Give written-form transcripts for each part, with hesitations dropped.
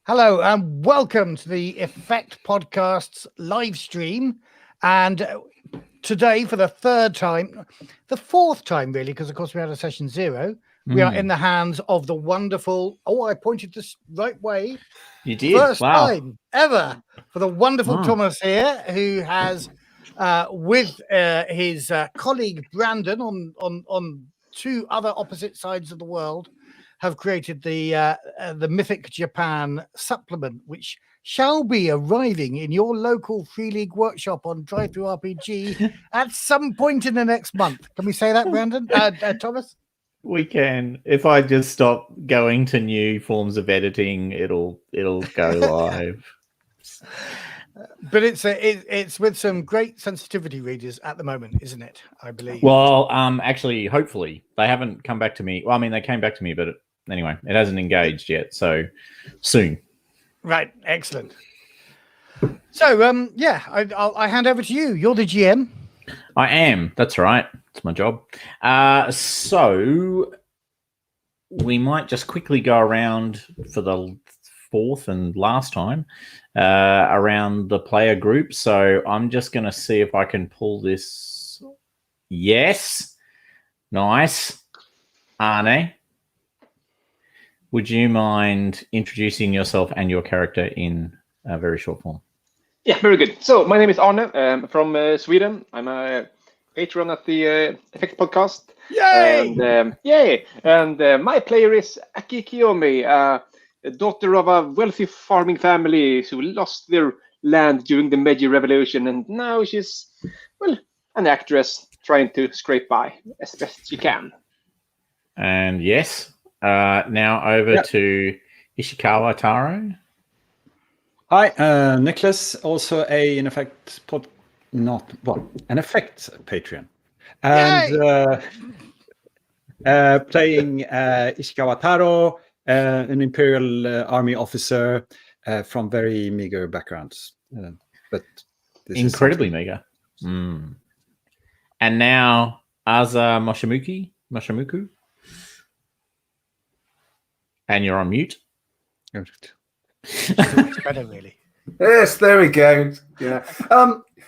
Hello and welcome to the Effect Podcast's live stream. And today, for the fourth time, really, because of course we had a session 0, we are in the hands of the wonderful. Oh, I pointed this right way. You did. First time ever for the wonderful Thomas here, who has, with his colleague Brandon on two other opposite sides of the world, have created the Mythic Japan supplement, which shall be arriving in your local Free League workshop on Drive-Thru RPG at some point in the next month. Can we say that, Brandon? Thomas? We can. If I just stop going to new forms of editing, it'll go live. But it's with some great sensitivity readers at the moment, isn't it? I believe. Well, actually, hopefully they haven't come back to me. Well, I mean, they came back to me, but anyway, it hasn't engaged yet. So soon. Right. Excellent. So, I hand over to you. You're the GM. I am. That's right. It's my job. So we might just quickly go around for the fourth and last time around the player group. So I'm just going to see if I can pull this. Yes. Nice. Arne, would you mind introducing yourself and your character in a very short form? Yeah, very good. So my name is Arne from Sweden. I'm a patron at the Effect Podcast. Yay! And my player is Aki Kiyomi, the daughter of a wealthy farming family who lost their land during the Meiji Revolution, and now she's, well, an actress trying to scrape by as best she can. And yes, now over to Ishikawa Taro. Hi, Nicholas, also an Effect an Effect Patreon, and playing Ishikawa Taro, an Imperial Army officer from very meager backgrounds, but this incredibly meager. And now Asa Moshimuku, and you're on mute. It's better, really. Yes, there we go. Yeah.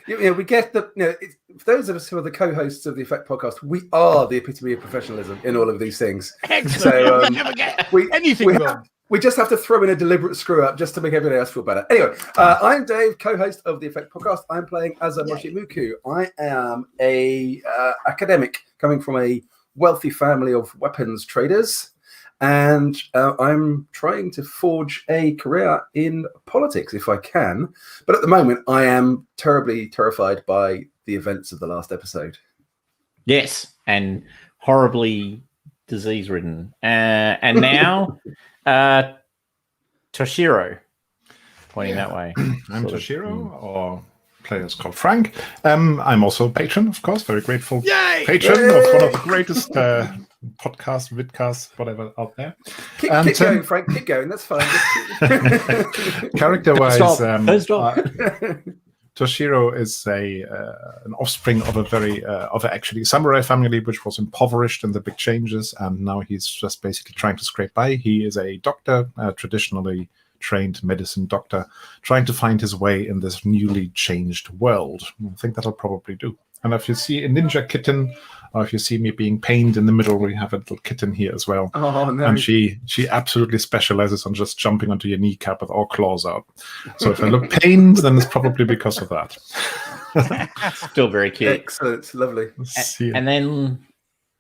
We get the. For those of us who are the co-hosts of the Effect Podcast, we are the epitome of professionalism in all of these things. Excellent. So, we never get anything wrong. We just have to throw in a deliberate screw up just to make everybody else feel better. Anyway, I'm Dave, co-host of the Effect Podcast. I'm playing Asa Moshimuku. I am a academic coming from a wealthy family of weapons traders. And I'm trying to forge a career in politics if I can. But at the moment, I am terribly terrified by the events of the last episode. Yes, and horribly disease-ridden. And now, Toshiro, pointing that way. I'm Toshiro, or players called Frank. I'm also a patron, of course, very grateful patron of one of the greatest podcast, vidcasts, whatever out there. Keep going, Frank. Keep going. That's fine. Character-wise, Toshiro is an offspring of a very actually samurai family which was impoverished in the big changes, and now he's just basically trying to scrape by. He is a doctor, traditionally trained medicine doctor, trying to find his way in this newly changed world. I think that'll probably do. And if you see a ninja kitten, or if you see me being pained in the middle, we have a little kitten here as well. Oh, no. And she absolutely specializes on just jumping onto your kneecap with all claws out. So if I look pained, then it's probably because of that. Still very cute. Excellent. Lovely. And then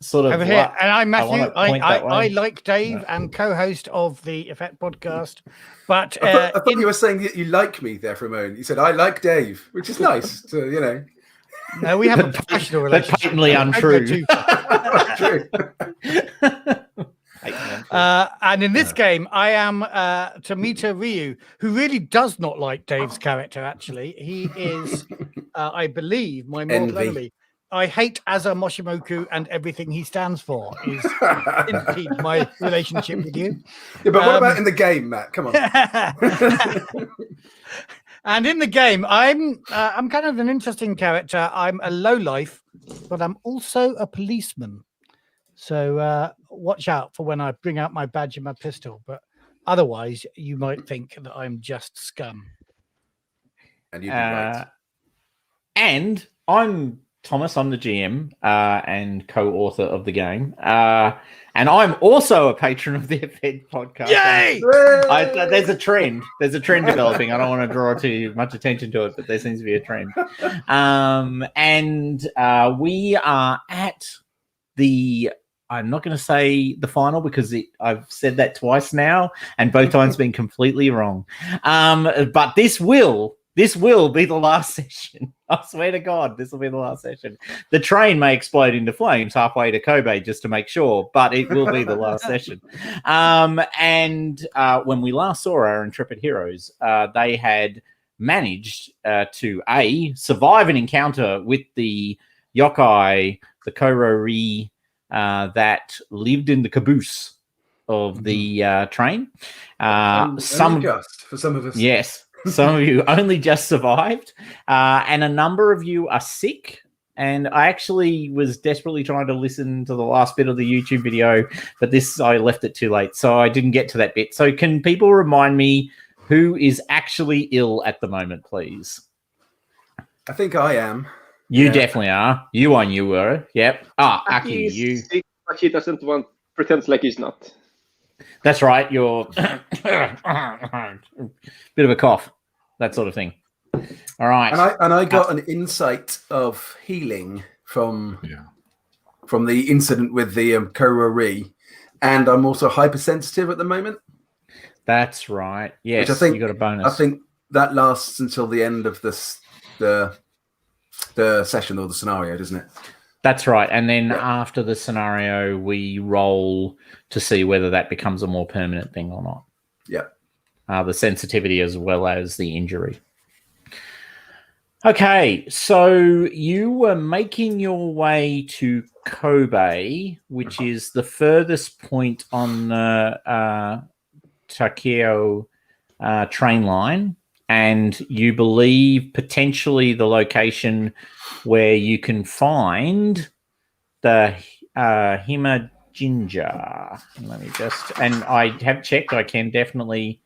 sort of over here. And I'm Matthew. I like Dave and co-host of the Effect Podcast. But I thought you were saying that you like me there for a moment. You said, I like Dave, which is nice. So, No, we have a professional relationship. That's patently untrue. And in this game, I am Tomita Ryu, who really does not like Dave's character, actually. He is, I believe, my mortal enemy. I hate Asa Moshimoku and everything he stands for is indeed my relationship with you. Yeah, but what about in the game, Matt? Come on. And in the game, I'm kind of an interesting character. I'm a lowlife, but I'm also a policeman. So watch out for when I bring out my badge and my pistol. But Otherwise, you might think that I'm just scum. And you'd be right. And I'm Thomas. I'm the GM and co-author of the game. And I'm also a patron of the Effect podcast. Yay! There's a trend. There's a trend developing. I don't want to draw too much attention to it, but there seems to be a trend. And we are at the... I'm not going to say the final because I've said that twice now, and both times been completely wrong. But this will be the last session. I swear to God, this will be the last session. The train may explode into flames halfway to Kobe just to make sure, but it will be the last session. And when we last saw our intrepid heroes, they had managed to survive an encounter with the yokai, the Korori, that lived in the caboose of the train. For some of us. Yes. Some of you only just survived, and a number of you are sick. And I actually was desperately trying to listen to the last bit of the YouTube video, but I left it too late, so I didn't get to that bit. So can people remind me who is actually ill at the moment, please? I think I am. You definitely are. You were. Yep. Aki, you. Sick, but he doesn't pretend like he's not. That's right. You're bit of a cough, that sort of thing. All right. And I got an insight of healing from the incident with the Korori, and I'm also hypersensitive at the moment. That's right. Yes, which I think, you got a bonus. I think that lasts until the end of the session or the scenario, doesn't it? That's right. And then after the scenario, we roll to see whether that becomes a more permanent thing or not. Yeah. The sensitivity as well as the injury. Okay, so you were making your way to Kobe, which is the furthest point on the Takeo train line, and you believe potentially the location where you can find the Hima Ginger. Let me just, and I have checked, I can definitely...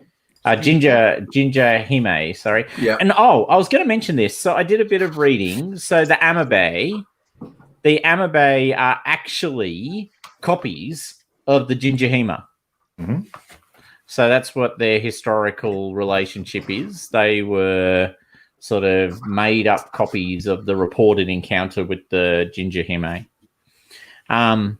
Ginger Hime, sorry. Yeah. And I was going to mention this. So I did a bit of reading. So the Amabe are actually copies of the Ginger Hima. Mm-hmm. So that's what their historical relationship is. They were sort of made up copies of the reported encounter with the Ginger Hime.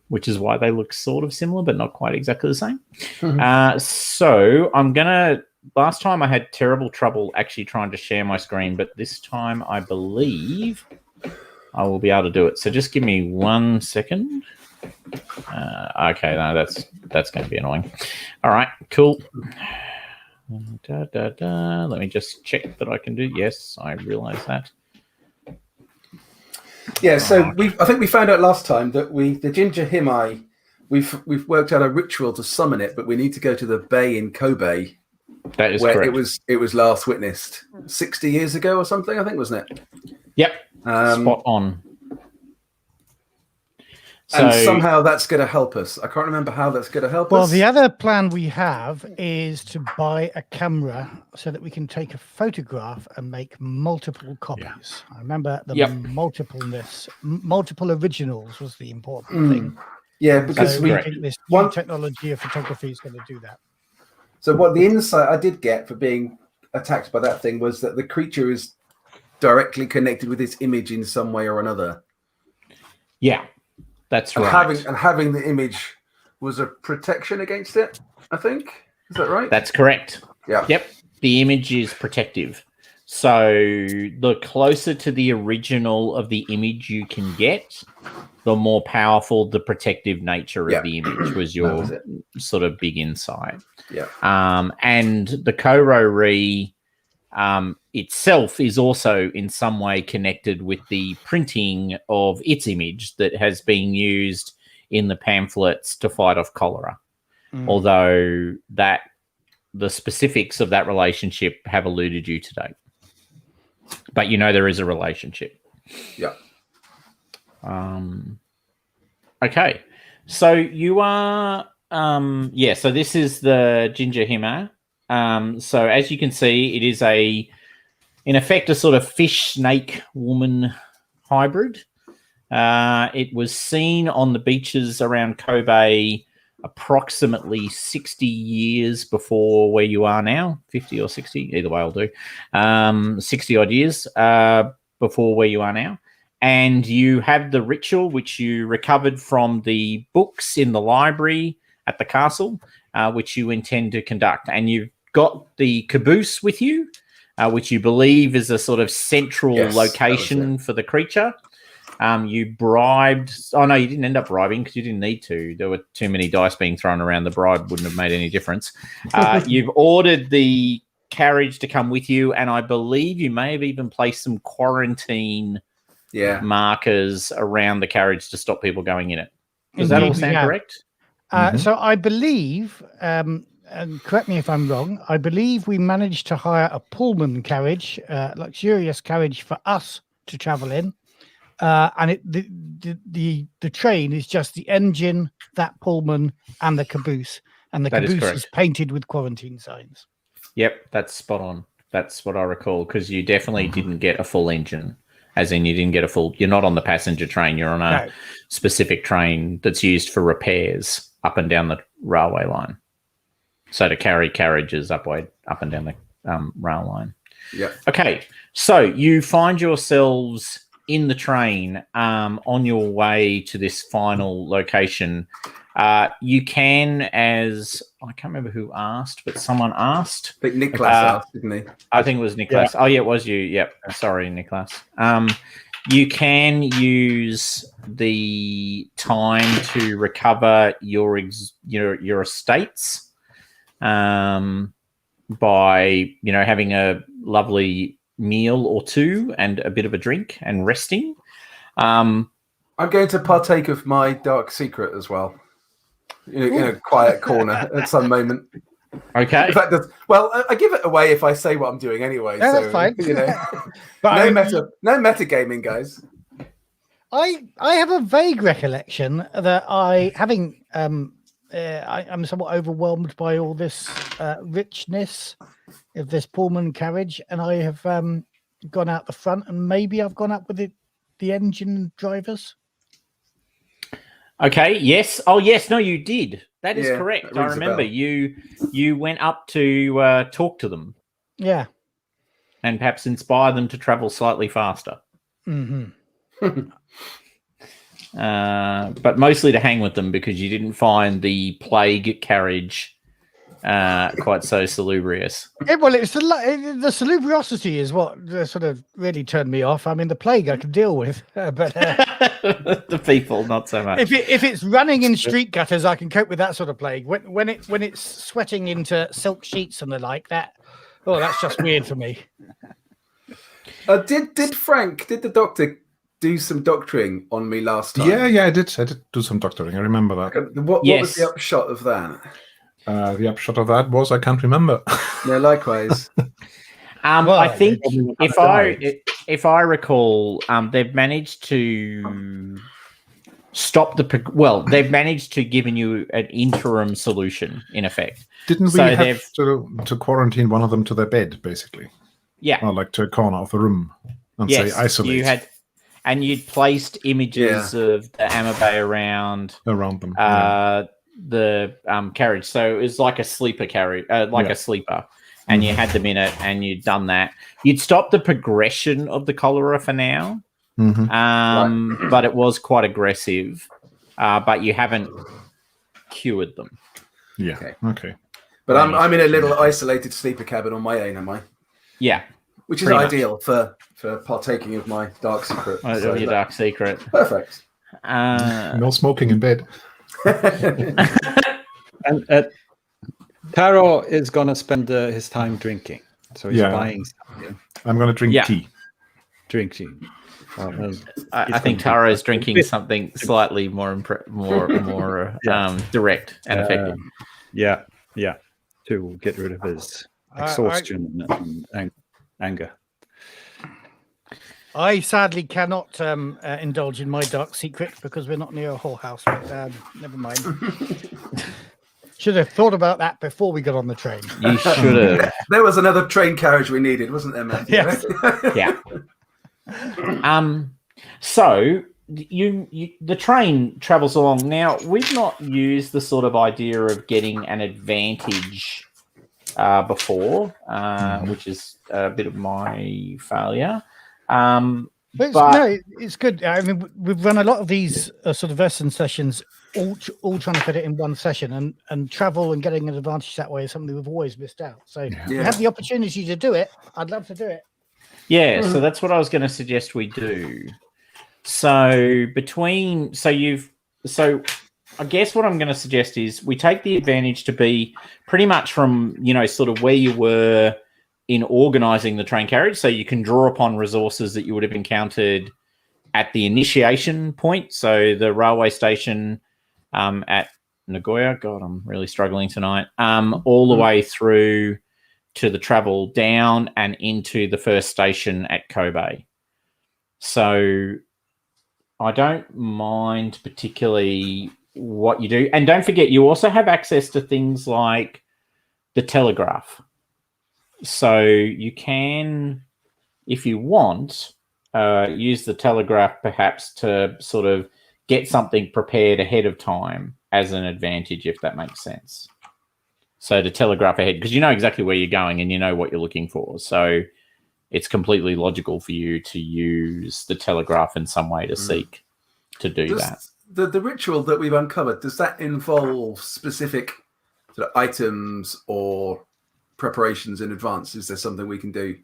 Which is why they look sort of similar, but not quite exactly the same. Mm-hmm. So I'm going to... Last time I had terrible trouble actually trying to share my screen, but this time I believe I will be able to do it. So just give me 1 second. Okay, no, that's going to be annoying. All right, cool. Let me just check that I can do. Yes, I realize that. Yeah, so I think we found out last time that the Ginger Himai, we've worked out a ritual to summon it, but we need to go to the bay in Kobe. That is where correct. it was last witnessed 60 years ago or something, I think, wasn't it? Yep. Spot on. And somehow that's going to help us. I can't remember how that's going to help us. Well, the other plan we have is to buy a camera so that we can take a photograph and make multiple copies. I remember the multipleness, multiple originals was the important thing. Yeah, because we think this new technology of photography is going to do that. So what the insight I did get for being attacked by that thing was that the creature is directly connected with its image in some way or another. Yeah, that's right. Having the image was a protection against it, I think. Is that right? That's correct. Yeah. Yep. The image is protective. So the closer to the original of the image you can get, the more powerful the protective nature of the image was your sort of big insight. Yeah. And the Korori itself is also in some way connected with the printing of its image that has been used in the pamphlets to fight off cholera. Although the specifics of that relationship have eluded you today. But you know there is a relationship. Yeah. Okay. So you are Yeah, so this is the ginger hime. So as you can see, it is in effect, a sort of fish snake woman hybrid. It was seen on the beaches around Kobe approximately 60 years before where you are now, 50 or 60, either way I'll do. 60 odd years before where you are now. And you have the ritual, which you recovered from the books in the library at the castle, which you intend to conduct. And you've got the caboose with you, which you believe is a sort of central location for the creature. You bribed... Oh, no, you didn't end up bribing because you didn't need to. There were too many dice being thrown around. The bribe wouldn't have made any difference. You've ordered the carriage to come with you, and I believe you may have even placed some quarantine markers around the carriage to stop people going in it. Does that all sound correct? So I believe, and correct me if I'm wrong, I believe we managed to hire a Pullman carriage, luxurious carriage for us to travel in. And the train is just the engine, that Pullman, and the caboose. And the caboose is painted with quarantine signs. Yep, that's spot on. That's what I recall, because you definitely didn't get a full engine. As in, you didn't get a full... You're not on the passenger train. You're on a specific train that's used for repairs up and down the railway line. So to carry carriages up and down the rail line. Yeah. Okay, so you find yourselves in the train on your way to this final location. You can, as I can't remember who asked, but someone asked. I think Nicholas asked, didn't he? I think it was Nicholas. Oh, yeah, it was you. Yep. Sorry, Nicholas. You can use the time to recover your estates by having a lovely meal or two and a bit of a drink and resting. I'm going to partake of my dark secret as well. In a quiet corner at some moment. Okay. In fact, I give it away if I say what I'm doing anyway. Yeah, so that's fine. No metagaming, guys. I have a vague recollection that I'm somewhat overwhelmed by all this richness of this Pullman carriage, and I have gone out the front, and maybe I've gone up with the engine drivers. Okay. Yes. Oh, yes. No, you did. That is correct. I remember you went up to talk to them. Yeah. And perhaps inspire them to travel slightly faster. Mm-hmm. But mostly to hang with them because you didn't find the plague carriage quite so salubrious. Well, it's the salubriosity is what sort of really turned me off. I mean, the plague I can deal with, but the people not so much. If it's running in street gutters, I can cope with that sort of plague. When it's sweating into silk sheets and the like, that's just weird for me. Did the doctor do some doctoring on me last time? Yeah, I did do some doctoring. I remember that. What was the upshot of that? The upshot of that was I can't remember. No, likewise. I think if I recall, they've managed to stop they've managed to give you an interim solution in effect. Didn't we have to quarantine one of them to their bed, basically? Yeah. Or like to a corner of the room and say isolate. You had, and you'd placed images of the Amabe around them. The carriage, so it was like a sleeper carriage, a sleeper, and you had them in it, and you'd done that. You'd stopped the progression of the cholera for now, but it was quite aggressive. But you haven't cured them. Yeah. Okay. But I'm in a little isolated sleeper cabin on my own, am I? Yeah. Which is ideal for partaking of my dark secret. Your dark secret. Perfect. No smoking in bed. And Taro is going to spend his time drinking. So he's buying something. I'm going to drink tea. Drink tea. I think Taro is drinking something slightly more direct and effective. Yeah. To get rid of his exhaustion and anger. I sadly cannot indulge in my dark secret because we're not near a whorehouse. But never mind. Should have thought about that before we got on the train. You should have. There was another train carriage we needed, wasn't there, Matthew? Yes. Yeah. So the train travels along. Now, we've not used the sort of idea of getting an advantage before, which is a bit of my failure. But no, it's good. I mean, we've run a lot of these sort of Vaesen sessions, all trying to fit it in one session, and travel and getting an advantage that way is something we've always missed out. So if you have the opportunity to do it, I'd love to do it. Yeah, so that's what I was going to suggest we do. So I guess what I'm going to suggest is we take the advantage to be pretty much from, sort of where you were in organizing the train carriage. So you can draw upon resources that you would have encountered at the initiation point. So the railway station at Nagoya, God, I'm really struggling tonight, all the way through to the travel down and into the first station at Kobe. So I don't mind particularly what you do. And don't forget, you also have access to things like the telegraph. So you can, if you want, use the telegraph perhaps to sort of get something prepared ahead of time as an advantage, if that makes sense. So to telegraph ahead, because you know exactly where you're going and you know what you're looking for. So it's completely logical for you to use the telegraph in some way to seek to do that. The ritual that we've uncovered, does that involve specific sort of items or preparations in advance? Is there something we can do?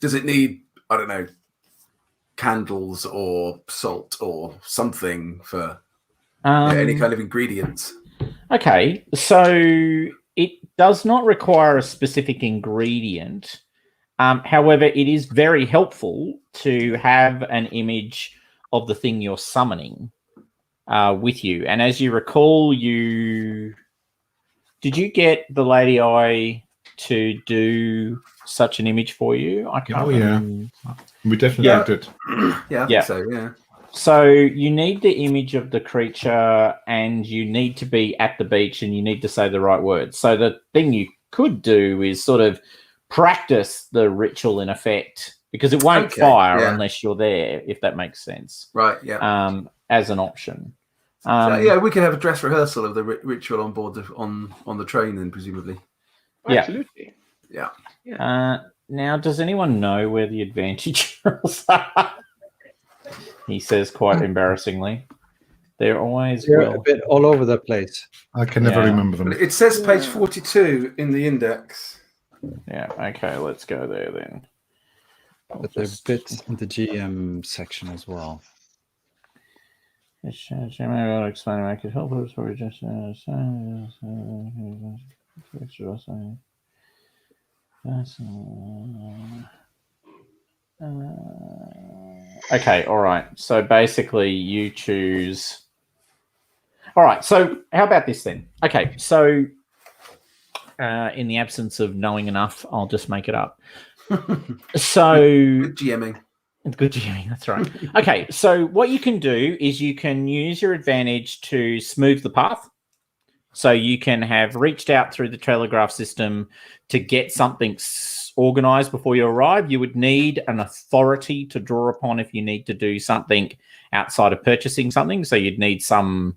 Does it need, I don't know, candles or salt or something for any kind of ingredients? Okay, so it does not require a specific ingredient. However, it is very helpful to have an image of the thing you're summoning with you. And as you recall, did you get the Lady Eye to do such an image for you? I can't remember. We definitely did. I think so, yeah. So you need the image of the creature and you need to be at the beach and you need to say the right words. So the thing you could do is sort of practice the ritual in effect, because it won't fire unless you're there, if that makes sense. Right, yeah. As an option. We can have a dress rehearsal of the ritual on board on the train then, presumably. Yeah. Absolutely. Yeah. Now, does anyone know where the advantage rules are? He says quite embarrassingly. They're always a bit all over the place. I can never remember them. It says page 42 in the index. Yeah, okay, let's go there then. But they're a bit in the GM section as well. Explain I could help us or just okay, all right. So basically you choose. All right, so how about this then? Okay, so in the absence of knowing enough, I'll just make it up. So Good GMing. Good GMing, that's right. Okay, so what you can do is you can use your advantage to smooth the path. So you can have reached out through the telegraph system to get something organized before you arrive. You would need an authority to draw upon if you need to do something outside of purchasing something. So you'd need some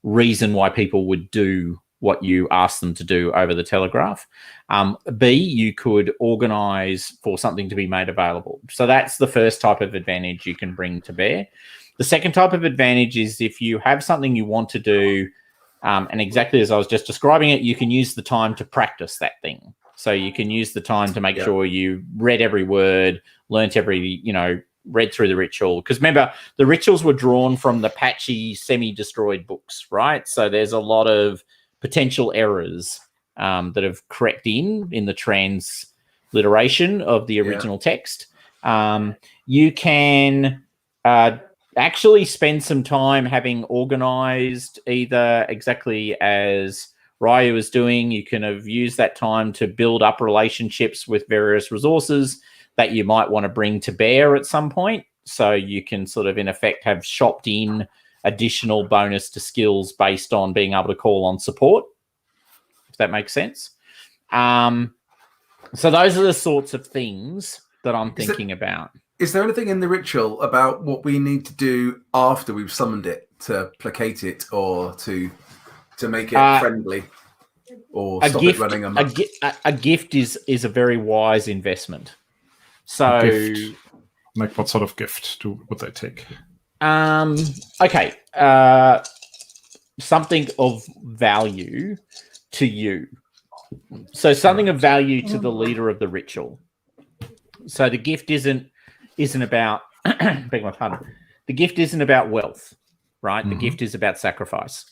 reason why people would do what you ask them to do over the telegraph. B, you could organize for something to be made available. So that's the first type of advantage you can bring to bear. The second type of advantage is if you have something you want to do, and exactly as I was just describing it, you can use the time to practice that thing. So you can use the time to make sure you read every word, learnt every, read through the ritual. Because remember, the rituals were drawn from the patchy, semi-destroyed books, right? So there's a lot of potential errors that have crept in the transliteration of the original text. You can actually spend some time having organized either exactly as Ryu is doing. You can have used that time to build up relationships with various resources that you might want to bring to bear at some point. So you can sort of, in effect, have shopped in additional bonus to skills based on being able to call on support, if that makes sense. So those are the sorts of things that I'm thinking about. Is there anything in the ritual about what we need to do after we've summoned it to placate it or to make it friendly or stop it running amok? A gift is a very wise investment. So, like what sort of gift would they take? Okay, something of value to you. So something of value to the leader of the ritual. So the gift isn't about beg my pardon. The gift isn't about wealth, right? The gift is about sacrifice.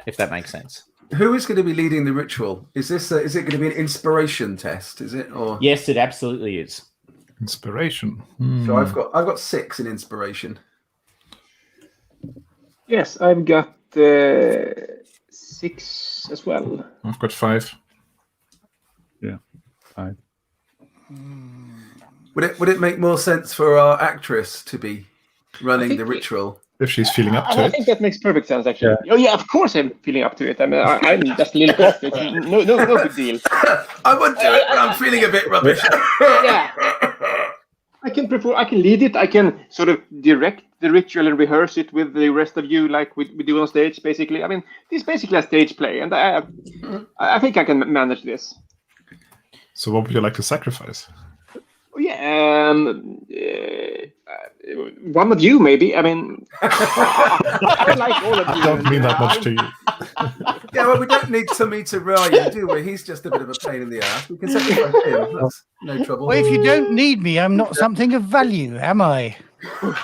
If that makes sense. Who is going to be leading the ritual? Is it going to be an inspiration test? Is it? Or yes, it absolutely is. Inspiration. So I've got 6 in inspiration. Yes, I've got 6 as well. I've got 5. Yeah, 5. Would it make more sense for our actress to be running the ritual? If she's feeling up to I it. think that makes perfect sense, actually. Yeah. Oh, yeah, of course I'm feeling up to it. I mean, I'm just a little bit off it. No big deal. I would do it, but I'm feeling a bit rubbish. Yeah. I can lead it. I can sort of direct the ritual and rehearse it with the rest of you like we do on stage, basically. I mean, this is basically a stage play, and I think I can manage this. So what would you like to sacrifice? Yeah, one of you, maybe. I mean, I like all of you. I don't mean that much to you. Yeah, well, we don't need Tommy to Ryan, do we? He's just a bit of a pain in the ass. We can sacrifice him. That's no trouble. Well, if you don't need me, I'm not something of value, am I?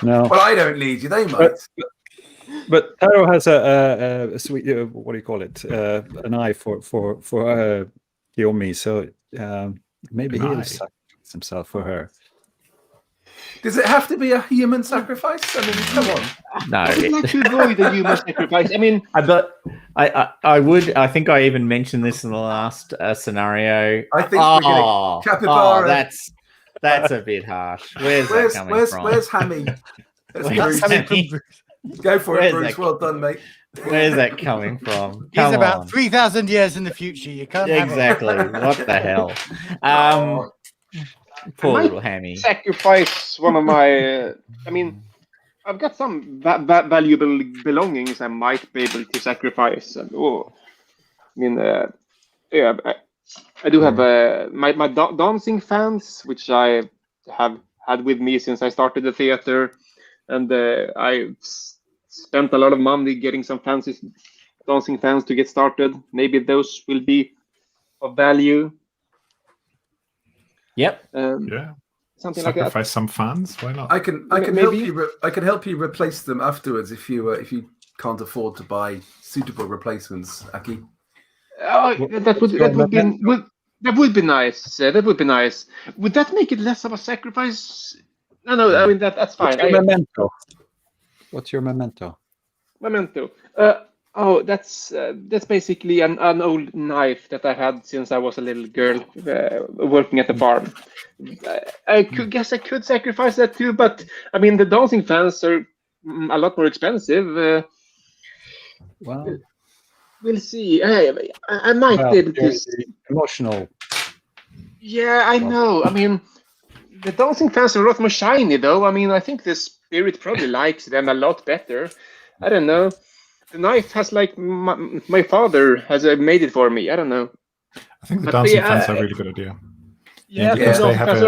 No. Well, I don't need you. They might. But Taro has a sweet, what do you call it? An eye for Kiyomi. So maybe he'll sacrifice himself for her. Does it have to be a human sacrifice? I mean, come on. No, I'd like to avoid the human sacrifice. I mean, I would. I think I even mentioned this in the last scenario. I think we're going to capybara. That's a bit harsh. Where's that coming from? Where's Hammy? Where's Hammy? Go for it, Bruce. Well done, mate. Where's that coming from? He's about 3,000 years in the future. You can't exactly. have it. What the hell? Poor little Hammy. Sacrifice one of my. I mean, I've got some valuable belongings I might be able to sacrifice. I mean, yeah, I do have my dancing fans, which I have had with me since I started the theater, and I spent a lot of money getting some fancy dancing fans to get started. Maybe those will be of value. Yep. Yeah. Something Sacrifice like that. some fans. Why not? I can help you. I can help you replace them afterwards if you can't afford to buy suitable replacements, Aki. Oh, that would be nice. That would be nice. Would that make it less of a sacrifice? No. I mean that's fine. What's your memento? Memento. That's basically an old knife that I had since I was a little girl working at the farm. I guess I could sacrifice that too, but I mean the dancing fans are a lot more expensive. Well, we'll see. I might be able to. Emotional. Yeah, I know. I mean, the dancing fans are a lot more shiny, though. I mean, I think the spirit probably likes them a lot better. I don't know. The knife has like my father has made it for me. I don't know. I think the dancing fans are a really good idea. Yeah, because they have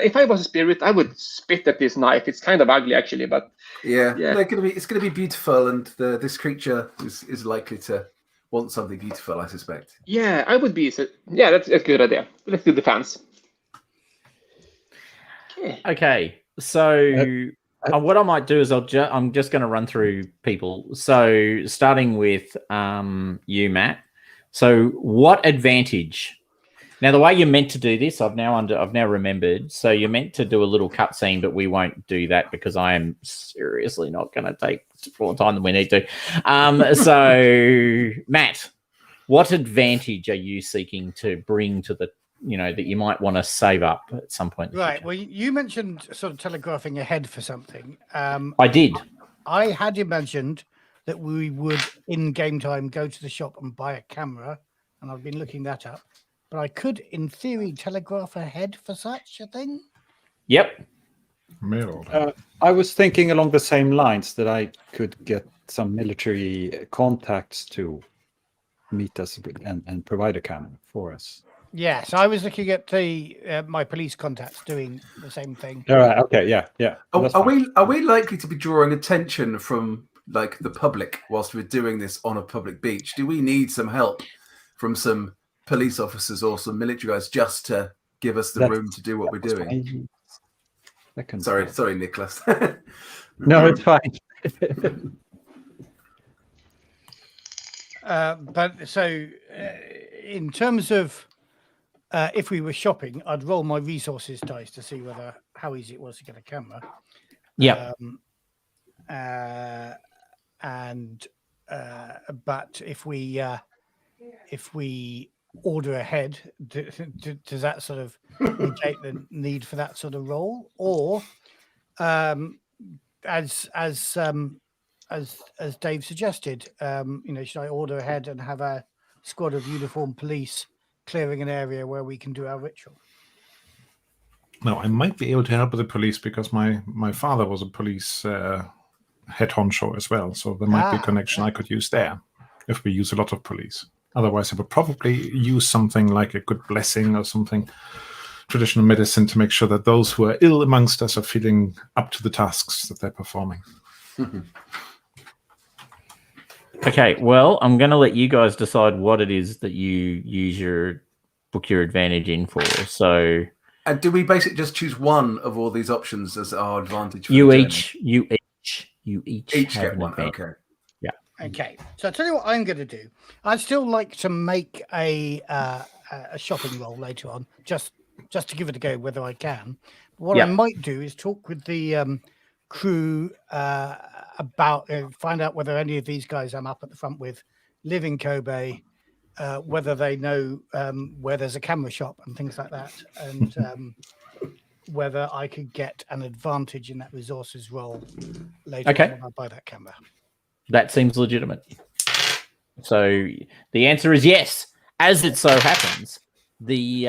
if I was a spirit, I would spit at this knife. It's kind of ugly, actually, but yeah. It's going to be beautiful, and this creature is likely to want something beautiful, I suspect. Yeah, I would be. Yeah, that's a good idea. Let's do the fans. Okay, so what I might do is I'm just going to run through people. So starting with you, Matt. So what advantage? Now the way you're meant to do this, I've now remembered. So you're meant to do a little cutscene, but we won't do that because I am seriously not going to take more time than we need to. So Matt, what advantage are you seeking to bring to the that you might want to save up at some point? Right. Well, you mentioned sort of telegraphing ahead for something. I did. I had imagined that we would, in game time, go to the shop and buy a camera, and I've been looking that up. But I could, in theory, telegraph ahead for such a thing. Yep. Mail order. I was thinking along the same lines that I could get some military contacts to meet us and provide a camera for us. Yes, I was looking at the my police contacts doing the same thing. All right. Okay. Yeah. Are we likely to be drawing attention from like the public whilst we're doing this on a public beach? Do we need some help from some police officers or some military guys just to give us the room to do what we're doing? Sorry, Nicholas. No, it's fine. But so, in terms of if we were shopping, I'd roll my resources dice to see how easy it was to get a camera. Yeah. But if we order ahead, does that sort of negate the need for that sort of roll, or as Dave suggested, should I order ahead and have a squad of uniformed police clearing an area where we can do our ritual? No, I might be able to help with the police because my father was a police head honcho as well, so there might be a connection I could use there if we use a lot of police. Otherwise, I would probably use something like a good blessing or something, traditional medicine, to make sure that those who are ill amongst us are feeling up to the tasks that they're performing. Okay, well, I'm going to let you guys decide what it is that you book your advantage in for. So, and do we basically just choose one of all these options as our advantage? For you the each get one. advantage. Okay. Yeah. Okay. So I'll tell you what I'm going to do. I'd still like to make a shopping roll later on, just to give it a go whether I can. What I might do is talk with the crew about find out whether any of these guys I'm up at the front with live in Kobe, whether they know where there's a camera shop and things like that, and whether I could get an advantage in that resources roll later on when I buy that camera. That seems legitimate. So the answer is yes. As it so happens, the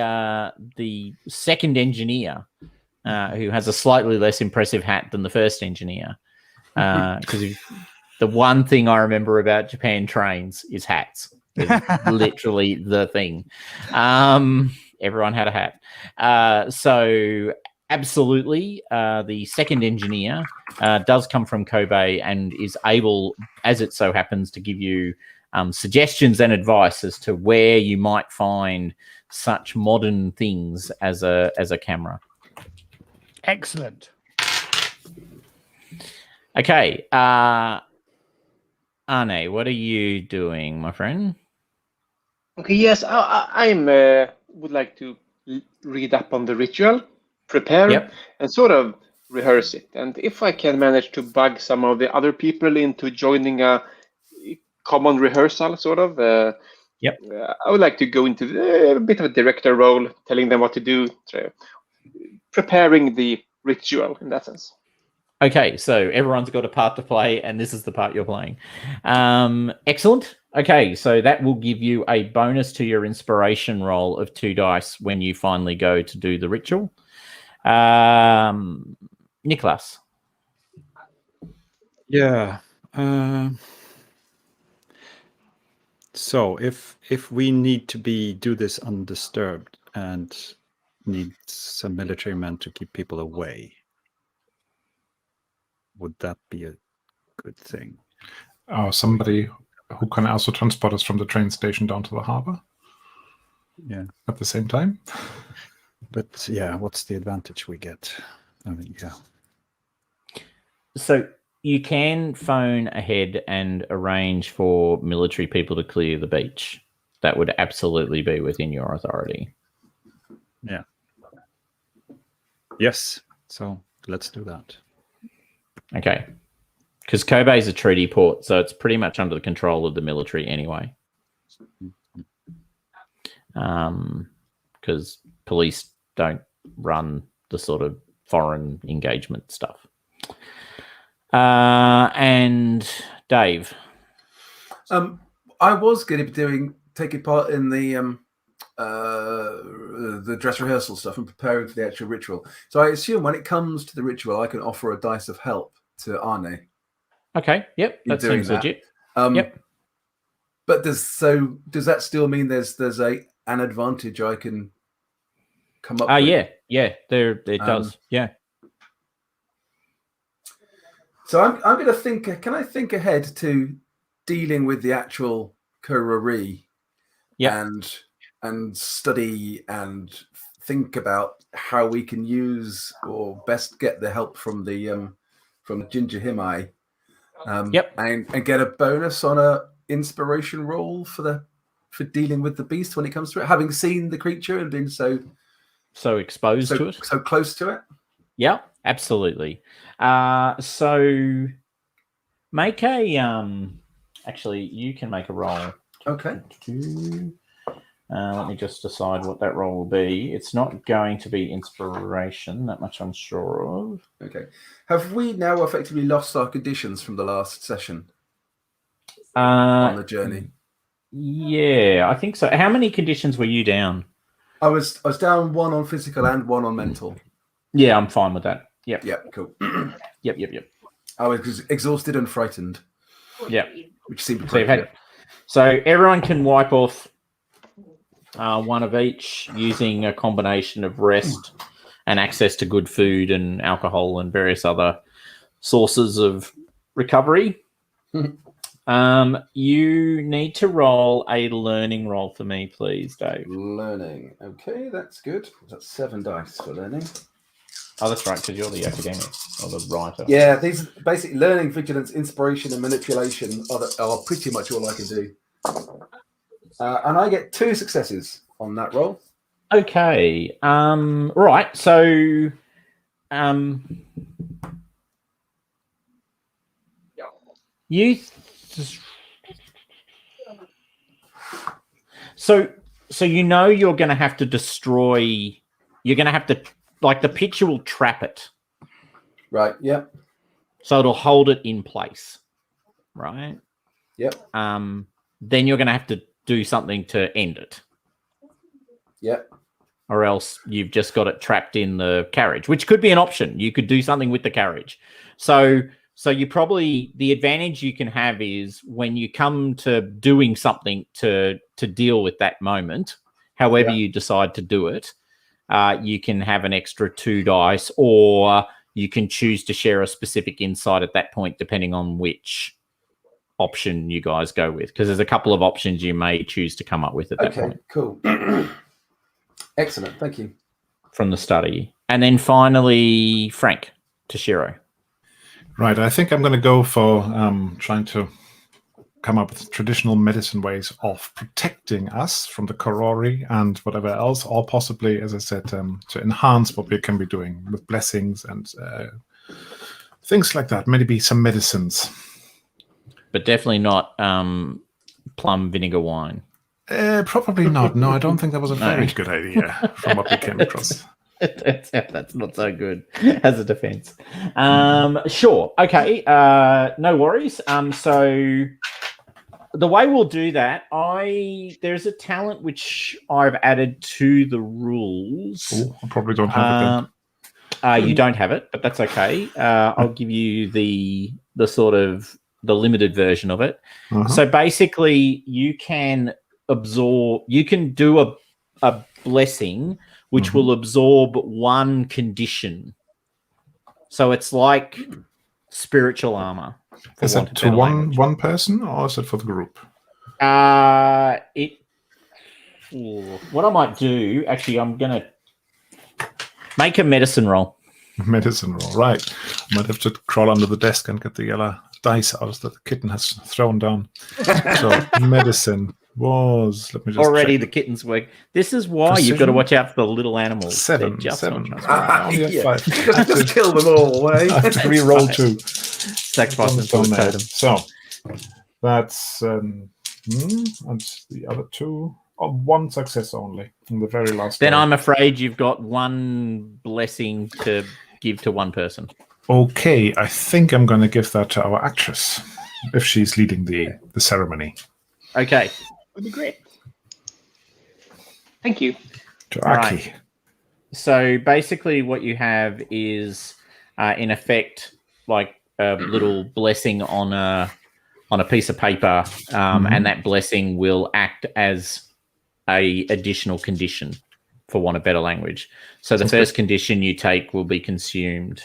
second engineer, who has a slightly less impressive hat than the first engineer, because the one thing I remember about Japan trains is hats. It's literally the thing. Everyone had a hat. So absolutely, the second engineer does come from Kobe and is able, as it so happens, to give you suggestions and advice as to where you might find such modern things as a camera. Excellent. Okay, Arne, what are you doing, my friend? Okay, yes, I'm would like to read up on the ritual, prepare, and sort of rehearse it. And if I can manage to bug some of the other people into joining a common rehearsal, sort of, I would like to go into a bit of a director role, telling them what to do, preparing the ritual in that sense. Okay, so everyone's got a part to play, and this is the part you're playing. Excellent. Okay, so that will give you a bonus to your inspiration roll of 2 dice when you finally go to do the ritual. Nicholas. Yeah. So if we need to do this undisturbed and need some military men to keep people away, would that be a good thing? Somebody who can also transport us from the train station down to the harbor? Yeah. At the same time? But yeah, what's the advantage we get? I mean, yeah. So you can phone ahead and arrange for military people to clear the beach. That would absolutely be within your authority. Yeah. Yes. So let's do that. Okay. Because Kobe is a treaty port, so it's pretty much under the control of the military anyway. Because police don't run the sort of foreign engagement stuff. And Dave. I was going to be taking part in the dress rehearsal stuff and preparing for the actual ritual. So I assume when it comes to the ritual, I can offer a dice of help to Arne. Okay. Yep. That seems legit. Yep. But does that still mean there's an advantage I can come up with? Yeah. It does. Yeah. So I'm going to think. Can I think ahead to dealing with the actual Korori? Yeah. And study and think about how we can use or best get the help from the Ginger Himai. And get a bonus on a inspiration roll for dealing with the beast when it comes to it, having seen the creature and being so exposed to it, so close to it. Yeah, absolutely. So make a actually you can make a roll. Okay. Let me just decide what that roll will be. It's not going to be inspiration, that much I'm sure of. Okay. Have we now effectively lost our conditions from the last session on the journey? Yeah, I think so. How many conditions were you down? I was down 1 on physical and 1 on mental. Yeah, I'm fine with that. Yep. Yep, cool. Yep. I was exhausted and frightened. Yeah. Which seemed appropriate. So everyone can wipe off 1 of each using a combination of rest and access to good food and alcohol and various other sources of recovery. You need to roll a learning roll for me, please, Dave. Learning. Okay, that's good. That's 7 dice for learning. Oh, that's right, because you're the academic or the writer. Yeah, these basically learning, vigilance, inspiration, and manipulation are pretty much all I can do. And I get 2 successes on that roll. Okay. Right. So, you. So you know you're going to have to destroy. You're going to have to, like, the picture will trap it. Right. Yep. So it'll hold it in place. Right. Yep. Then you're going to have to do something to end it. Yep. Or else you've just got it trapped in the carriage, which could be an option. You could do something with the carriage. So you probably, the advantage you can have is when you come to doing something to deal with that moment, however you decide to do it, you can have an extra 2 dice, or you can choose to share a specific insight at that point, depending on which option you guys go with. Because there's a couple of options you may choose to come up with at that point. Cool. Excellent. Thank you. From the study. And then finally, Frank Toshiro. Right. I think I'm going to go for trying to come up with traditional medicine ways of protecting us from the Korori and whatever else, or possibly, as I said, to enhance what we can be doing with blessings and things like that. Maybe some medicines. But definitely not plum vinegar wine. Probably not. No, I don't think that was a very good idea from what we came across. That's not so good as a defense. Sure. Okay. No worries. So the way we'll do that, there's a talent which I've added to the rules. Ooh, I probably don't have it then. You don't have it, but that's okay. I'll give you the sort of the limited version of it. So basically you can do a blessing which will absorb 1 condition. So it's like spiritual armor. Is it to one person, or is it for the group? What I might do, actually, I'm going to make a medicine roll. Medicine roll, right. I might have to crawl under the desk and get the yellow dice out that the kitten has thrown down. So medicine was, let me just already check. The kittens work. This is why you've got to watch out for the little animals. 7. Just 7. Only 5. Just kill them all. I have to re-roll 2. Sacrifice them to a totem. So that's and the other 2. 1 success only in the very last. Then roll. I'm afraid you've got 1 blessing to give to 1 person. Okay, I think I'm going to give that to our actress if she's leading the ceremony. Okay. Would be great. Thank you. To All Aki. right. So basically what you have is, in effect, like a little blessing on a piece of paper, and that blessing will act as a additional condition, for want of better language. So the first condition you take will be consumed.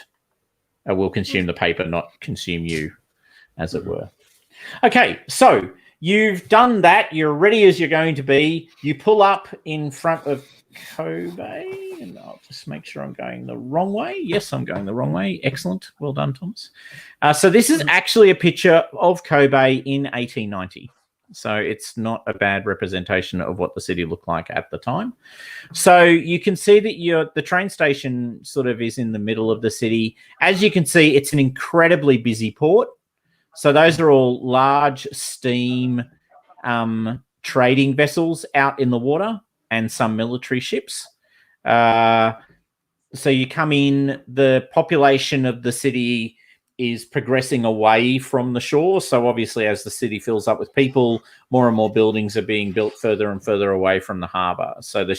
Will consume the paper, not consume you, as it were. Okay, so you've done that. You're ready as you're going to be. You pull up in front of Kobe, and I'll just make sure I'm going the wrong way. Yes, I'm going the wrong way. Excellent. Well done, Thomas. So this is actually a picture of Kobe in 1890. So it's not a bad representation of what the city looked like at the time. So you can see that the train station sort of is in the middle of the city. As you can see, it's an incredibly busy port. So those are all large steam trading vessels out in the water and some military ships. So you come in, the population of the city is progressing away from the shore. So obviously as the city fills up with people, more and more buildings are being built further and further away from the harbour. So the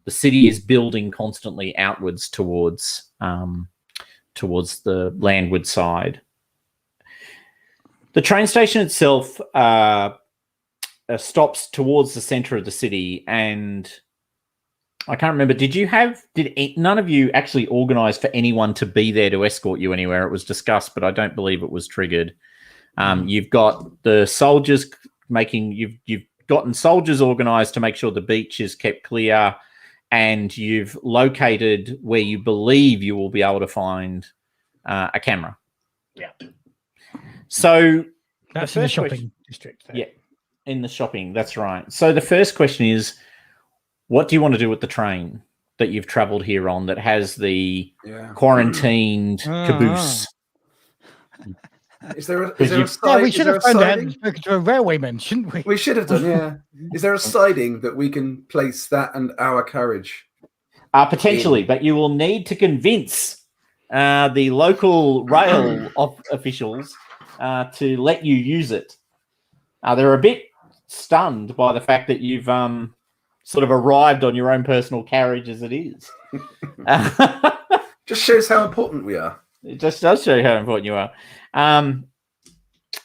city is building constantly outwards towards the landward side. The train station itself stops towards the center of the city, and I can't remember. Did none of you actually organize for anyone to be there to escort you anywhere? It was discussed, but I don't believe it was triggered. You've got the soldiers you've gotten soldiers organized to make sure the beach is kept clear, and you've located where you believe you will be able to find a camera. Yeah. So that's in the shopping district. There. Yeah, in the shopping. That's right. So the first question is, what do you want to do with the train that you've traveled here on that has the quarantined caboose? Is there a siding? Yeah, we should have phoned ahead and spoken to a railwayman, shouldn't we? We should have done, yeah. Is there a siding that we can place that and our carriage? Potentially, but you will need to convince the local rail officials to let you use it. They're a bit stunned by the fact that you've sort of arrived on your own personal carriage as it is. Just shows how important we are. It just does show how important you are.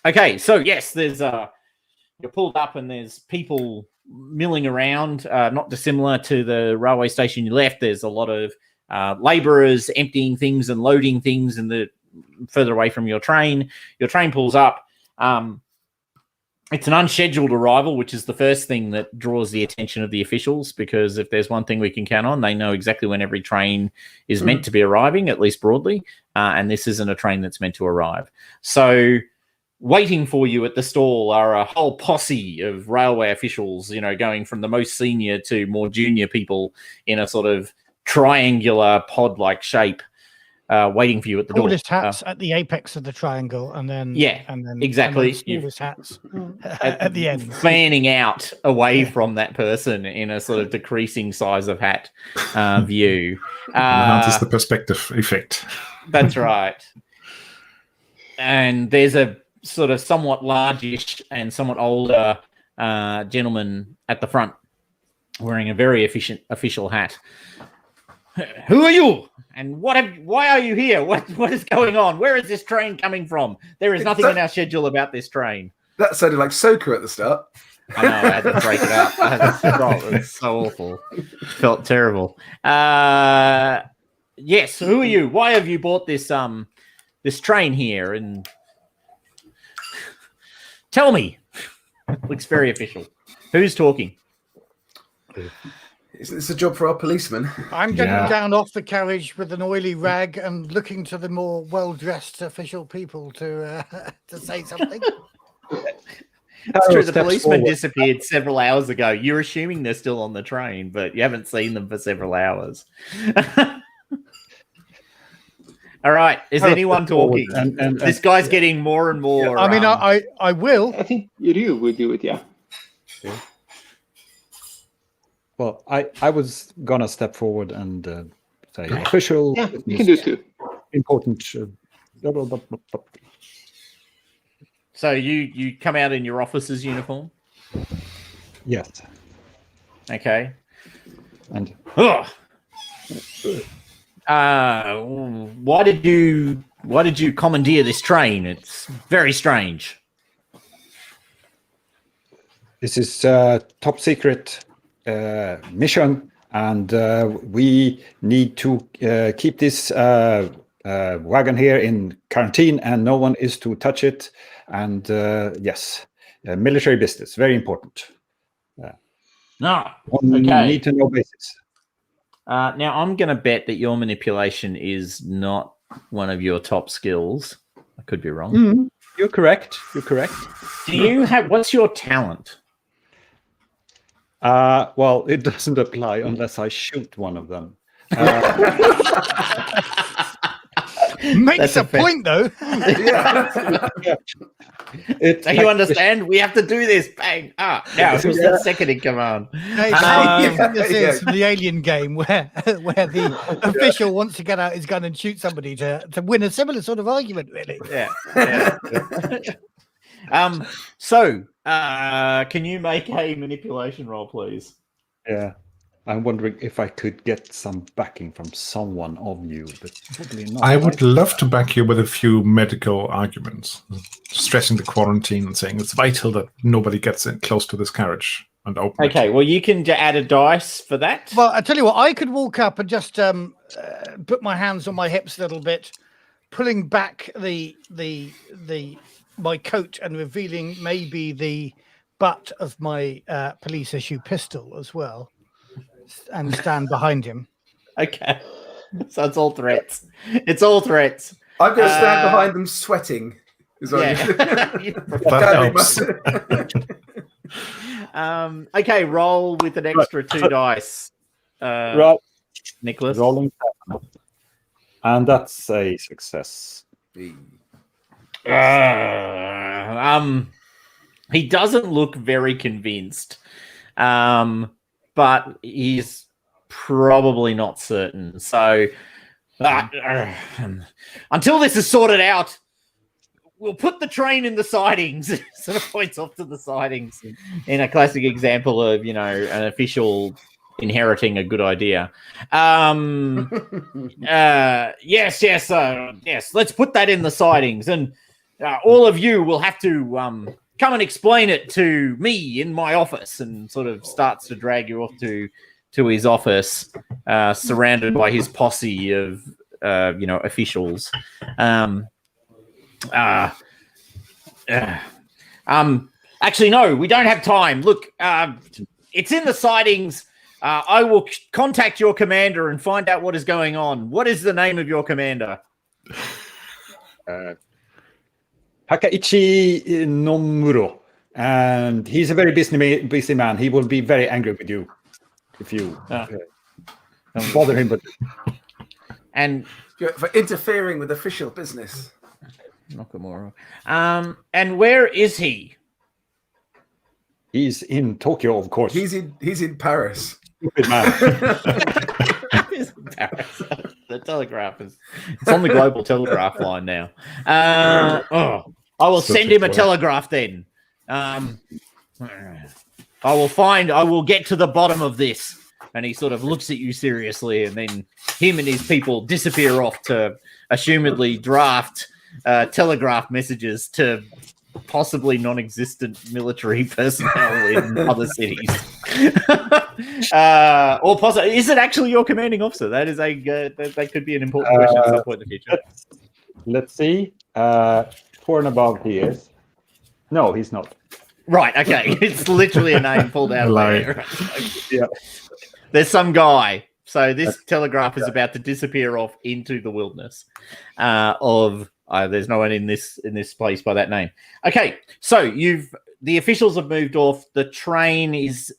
Okay, so yes, there's you're pulled up and there's people milling around, not dissimilar to the railway station you left. There's a lot of labourers emptying things and loading things further away from your train. Your train pulls up. It's an unscheduled arrival, which is the first thing that draws the attention of the officials, because if there's one thing we can count on, they know exactly when every train is meant to be arriving, at least broadly, and this isn't a train that's meant to arrive. So waiting for you at the stall are a whole posse of railway officials, going from the most senior to more junior people in a sort of triangular pod-like shape, waiting for you at the door. Tallest hats at the apex of the triangle, and then exactly. Smallest hats at the end, fanning out away from that person in a sort of decreasing size of hat view. Enhances the perspective effect. That's right. And there's a sort of somewhat largish and somewhat older gentleman at the front wearing a very official hat. Who are you? And why are you here? What is going on? Where is this train coming from? There is nothing in our schedule about this train. That sounded like Soka at the start. I know, I had to break it up. It was so awful. Felt terrible. Yes, who are you? Why have you bought this train here? And tell me. Looks very official. Who's talking? Isn't this a job for our policeman? I'm getting down off the carriage with an oily rag and looking to the more well-dressed official people to say something. It's true, the policeman disappeared several hours ago. You're assuming they're still on the train, but you haven't seen them for several hours. All right, is anyone talking? And this guy's getting more and more. I mean, I will. I think you would do it, yeah. Sure. Well, I was gonna step forward and say official. Yeah, you can do it too. important. So you come out in your officer's uniform. Yes, Okay. and Ugh. Why did you commandeer this train? It's very strange. this is top secret mission, and we need to keep this wagon here in quarantine, and no one is to touch it. And yes, military business, very important. No. On Okay. need to know basis. Now I'm going to bet that your manipulation is not one of your top skills. I could be wrong. You're correct. You're correct. Do you have? What's your talent? Well, it doesn't apply unless I shoot one of them. Makes That's a a fair- point, though. So you understand? We have to do this. Bang! Now who's the second in command? This is the Alien game where the official wants to get out his gun and shoot somebody to win a similar sort of argument, really. Yeah. So, can you make a manipulation roll, please? Yeah. I'm wondering if I could get some backing from someone of you, but probably not. I would love to back you with a few medical arguments, stressing the quarantine and saying it's vital that nobody gets in close to this carriage and open it. Okay, well, you can add a dice for that. Well, I tell you what, I could walk up and just put my hands on my hips a little bit, pulling back my coat and revealing maybe the butt of my police issue pistol as well, and stand behind him. Okay, so it's all threats. It's all threats. I'm going to stand behind them sweating. Is what That helps. Okay, roll with an extra 2 dice. Roll, Nicholas. rolling, and that's a success. He doesn't look very convinced, but he's probably not certain. So until this is sorted out, we'll put the train in the sidings. Sort of points off to the sidings in a classic example of, an official inheriting a good idea. Yes. Let's put that in the sidings, and all of you will have to come and explain it to me in my office. And sort of starts to drag you off to his office, surrounded by his posse of officials. Actually, no, we don't have time. Look, it's in the sidings. I will contact your commander and find out what is going on. What is the name of your commander? Takaichi Nomuro, and he's a very busy man. He will be very angry with you if you don't bother him. But for interfering with official business. Nakamura. And where is he? He's in Tokyo, of course. He's in Paris. Stupid man. He's in Paris. The telegraph it's on the global telegraph line now. I will send him a telegraph then. I will get to the bottom of this. And he sort of looks at you seriously, and then him and his people disappear off to assumedly draft telegraph messages to possibly non-existent military personnel in other cities. Or possibly, is it actually your commanding officer? That is that could be an important question at some point in the future. Let's see. 4 and above he is. No, he's not. Right, okay. It's literally a name pulled out of there. Yeah. There's some guy. So this telegraph is about to disappear off into the wilderness there's no one in this place by that name. Okay, so the officials have moved off. The train is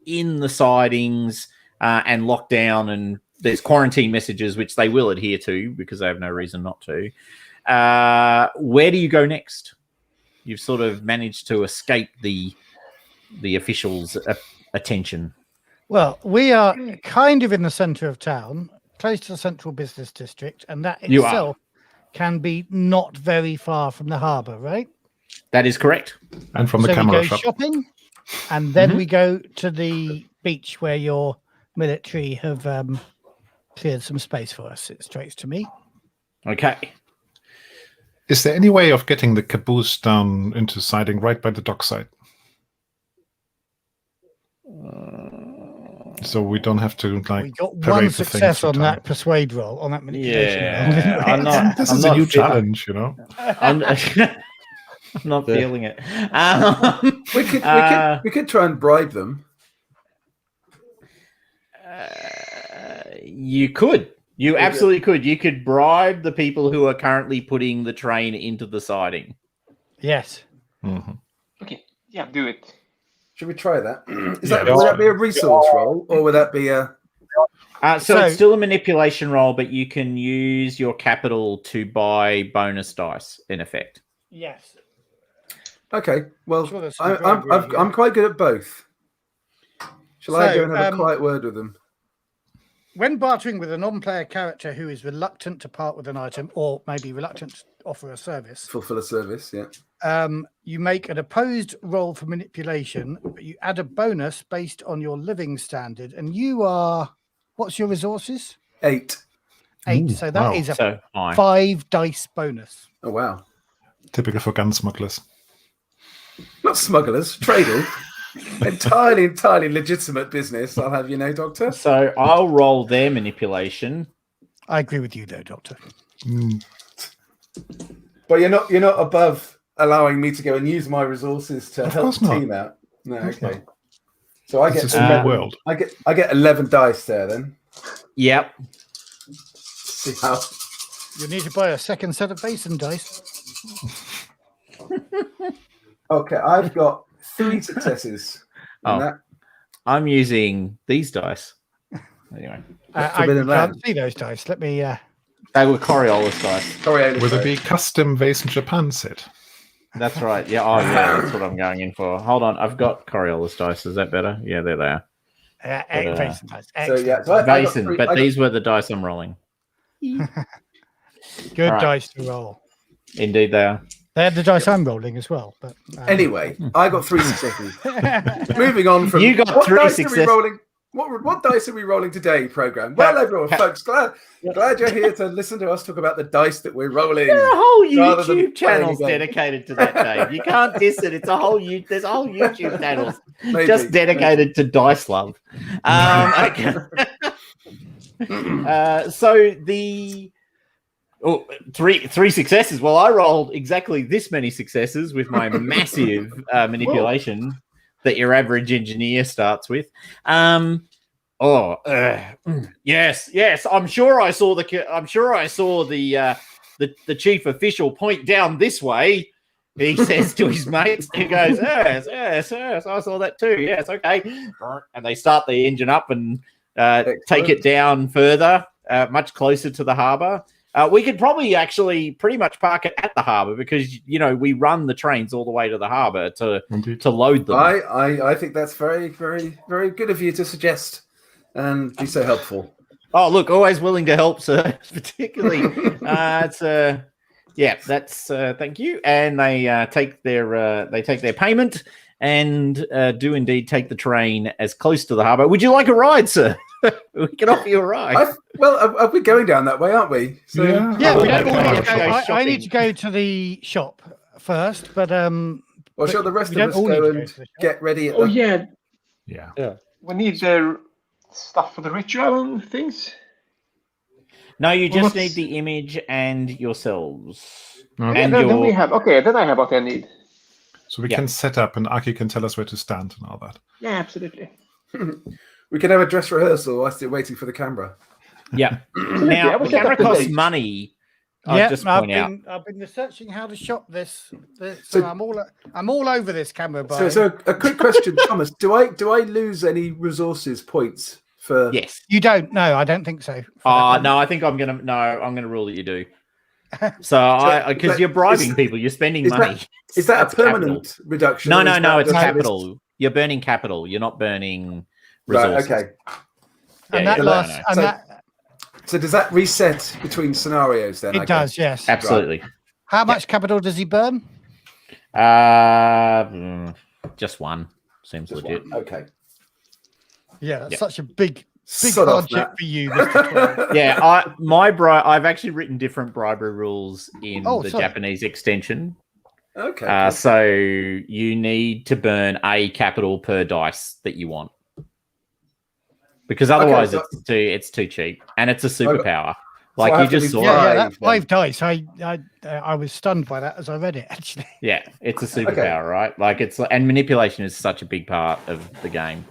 in the sidings and locked down, and there's quarantine messages which they will adhere to because they have no reason not to. Where do you go next? You've sort of managed to escape the officials' attention. Well, we are kind of in the center of town, close to the central business district, and that You are. itself can be not very far from the harbour, right? That is correct. And from the So camera we go shop. shopping, and then Mhm. we go to the beach where your military have cleared some space for us. It strikes to me. Okay. Is there any way of getting the caboose down into siding right by the dockside? So we don't have to We like got parade one the things success through on town. that persuade roll, on that manipulation roll. didn't Yeah, we? I'm not. This I'm is a not new feel- challenge, you know. I'm, I'm not Yeah. feeling it. We could try and bribe them. You could. You absolutely could. You could bribe the people who are currently putting the train into the siding. Yes. Mhm. Okay, yeah, do it. Should we try that? Would Yeah. that be a resource roll, or would that be a? So So- it's still a manipulation roll, but you can use your capital to buy bonus dice, in effect. Yes. Okay, well, Sure, there's some I'm bribery here. I'm quite good at both. Shall I So, go and have a quiet word with them? When bartering with a non-player character who is reluctant to part with an item, or maybe reluctant to offer a service, Fulfill a service, yeah. you make an opposed roll for manipulation, but you add a bonus based on your living standard. And you are, what's your resources? 8. 8. Ooh, So that wow. is a So high. 5 dice bonus. Oh wow! Typical for gun smugglers. Not smugglers, traders. entirely legitimate business. I'll have you know, Doctor. So I'll roll their manipulation. I agree with you, though, Doctor. Mm, But you're not above allowing me to go and use my resources to Of help course the not. team out. No, Of course okay. So I It's get a small world. I get 11 dice there then. Yep. See how You need to buy a second set of Vaesen dice. okay, I've got 3 successes. Oh. And that I'm using these dice. Anyway, I Forbidden can't Land. see those dice. Let me. they were Coriolis dice. Coriolis Will it dice. be custom Vaesen Japan set? That's right. Yeah. Oh, yeah. That's what I'm going in for. Hold on. I've got Coriolis dice. Is that better? Yeah, there they are. Vaesen dice. So yeah, Excellent. so I got Vaesen, 3 but these were the dice I'm rolling. Good All right. dice to roll. Indeed, they are. They're the dice I'm rolling as well. But Anyway, I got 3 successes. Moving on from You got what 3 dice are we successes. rolling? What dice are we rolling today, program? Well, everyone, folks, glad you're here to listen to us talk about the dice that we're rolling. There are whole Rather than YouTube channels playing a game. dedicated to that, Dave. You can't diss it. It's a whole there's a whole YouTube channels Maybe. just dedicated to dice love. Okay. So the three successes. Well, I rolled exactly this many successes with my massive manipulation that your average engineer starts with. Yes. I'm sure I saw the chief official point down this way. He says to his mates, he goes, yes, I saw that too. Yes, okay. And they start the engine up and take it down further, much closer to the harbour. We could probably actually pretty much park it at the harbour because, we run the trains all the way to the harbour to load them. I think that's very, very, very good of you to suggest and be so helpful. Oh, look, always willing to help, sir. Particularly, thank you. And they take their payment and do indeed take the train as close to the harbour. Would you like a ride, sir? We can offer you a ride. Are we going down that way, aren't we? So, yeah, we don't Okay. all need to go. Go I need shopping. to go to the shop first, but Well, shall the rest we of don't us all need go to go and to the shop. get ready at Oh the... yeah, Yeah. we need the stuff for the ritual and things. No, you Well, just what's- need the image and yourselves. Okay. And then we your have. Okay, then I have what I need. So we Yeah. can set up and Aki can tell us where to stand and all that. Yeah, absolutely. We can have a dress rehearsal whilst you're waiting for the camera. yeah. I Now will the set camera up the costs date. money. Yeah, I'll just point out. I've been researching how to shop this. So So- I'm all over this camera. By So a quick question, Thomas. Do I lose any resources points for... Yes. you don't? No, I don't think so. for that Oh one. no, I think I'm gonna rule that you do. So because but you're bribing is- people, you're spending is that- money. Is that That's a permanent reduction? No, or is that it's just- capital. You're burning capital. You're not burning Right, resources. okay. And Yeah, that yeah, lasts. no, no. And So- that. So does that reset between scenarios then? It does, yes. Absolutely. How much capital does he burn? Just one seems legit. Okay. Yeah, that's Yep. such a big Sod off, hardship Matt. for you, Mr. Twelve. Yeah, I've actually written different bribery rules in the sorry. Japanese extension. Okay. Cool. So you need to burn a capital per dice that you want, because otherwise so- it's too cheap, and it's a Okay. superpower. So I Like you have to just be saw. Yeah, it. that's Five, 5 dice. I was stunned by that as I read it, actually. Yeah, it's a superpower, right? Like and manipulation is such a big part of the game.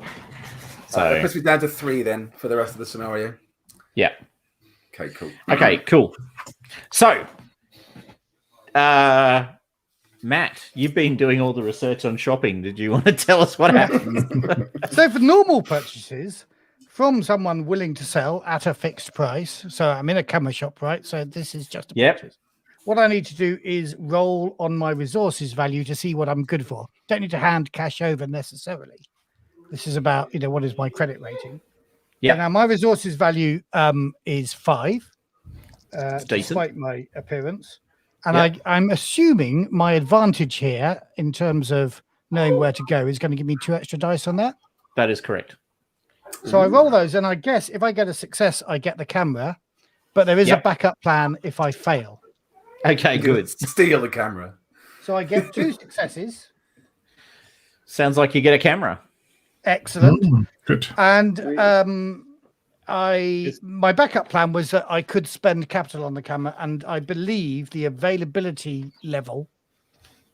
So That puts me down to 3 then for the rest of the scenario. yeah. Okay, cool. Okay, cool. So, Matt, you've been doing all the research on shopping. Did you want to tell us what happened? So for normal purchases from someone willing to sell at a fixed price, so I'm in a camera shop, right? So this is just a Yep. purchase. What I need to do is roll on my resources value to see what I'm good for. Don't need to hand cash over necessarily. This is about, what is my credit rating? Yeah. Now my resources value is 5, decent. despite my appearance. And Yep. I'm assuming my advantage here in terms of knowing where to go is going to give me 2 extra dice on that. That is correct. So I roll those, and I guess if I get a success, I get the camera. But there is a Yep. backup plan if I fail. Okay, good. Steal the camera. So I get 2 successes. Sounds like you get a camera. Excellent. Good. And my backup plan was that I could spend capital on the camera, and I believe the availability level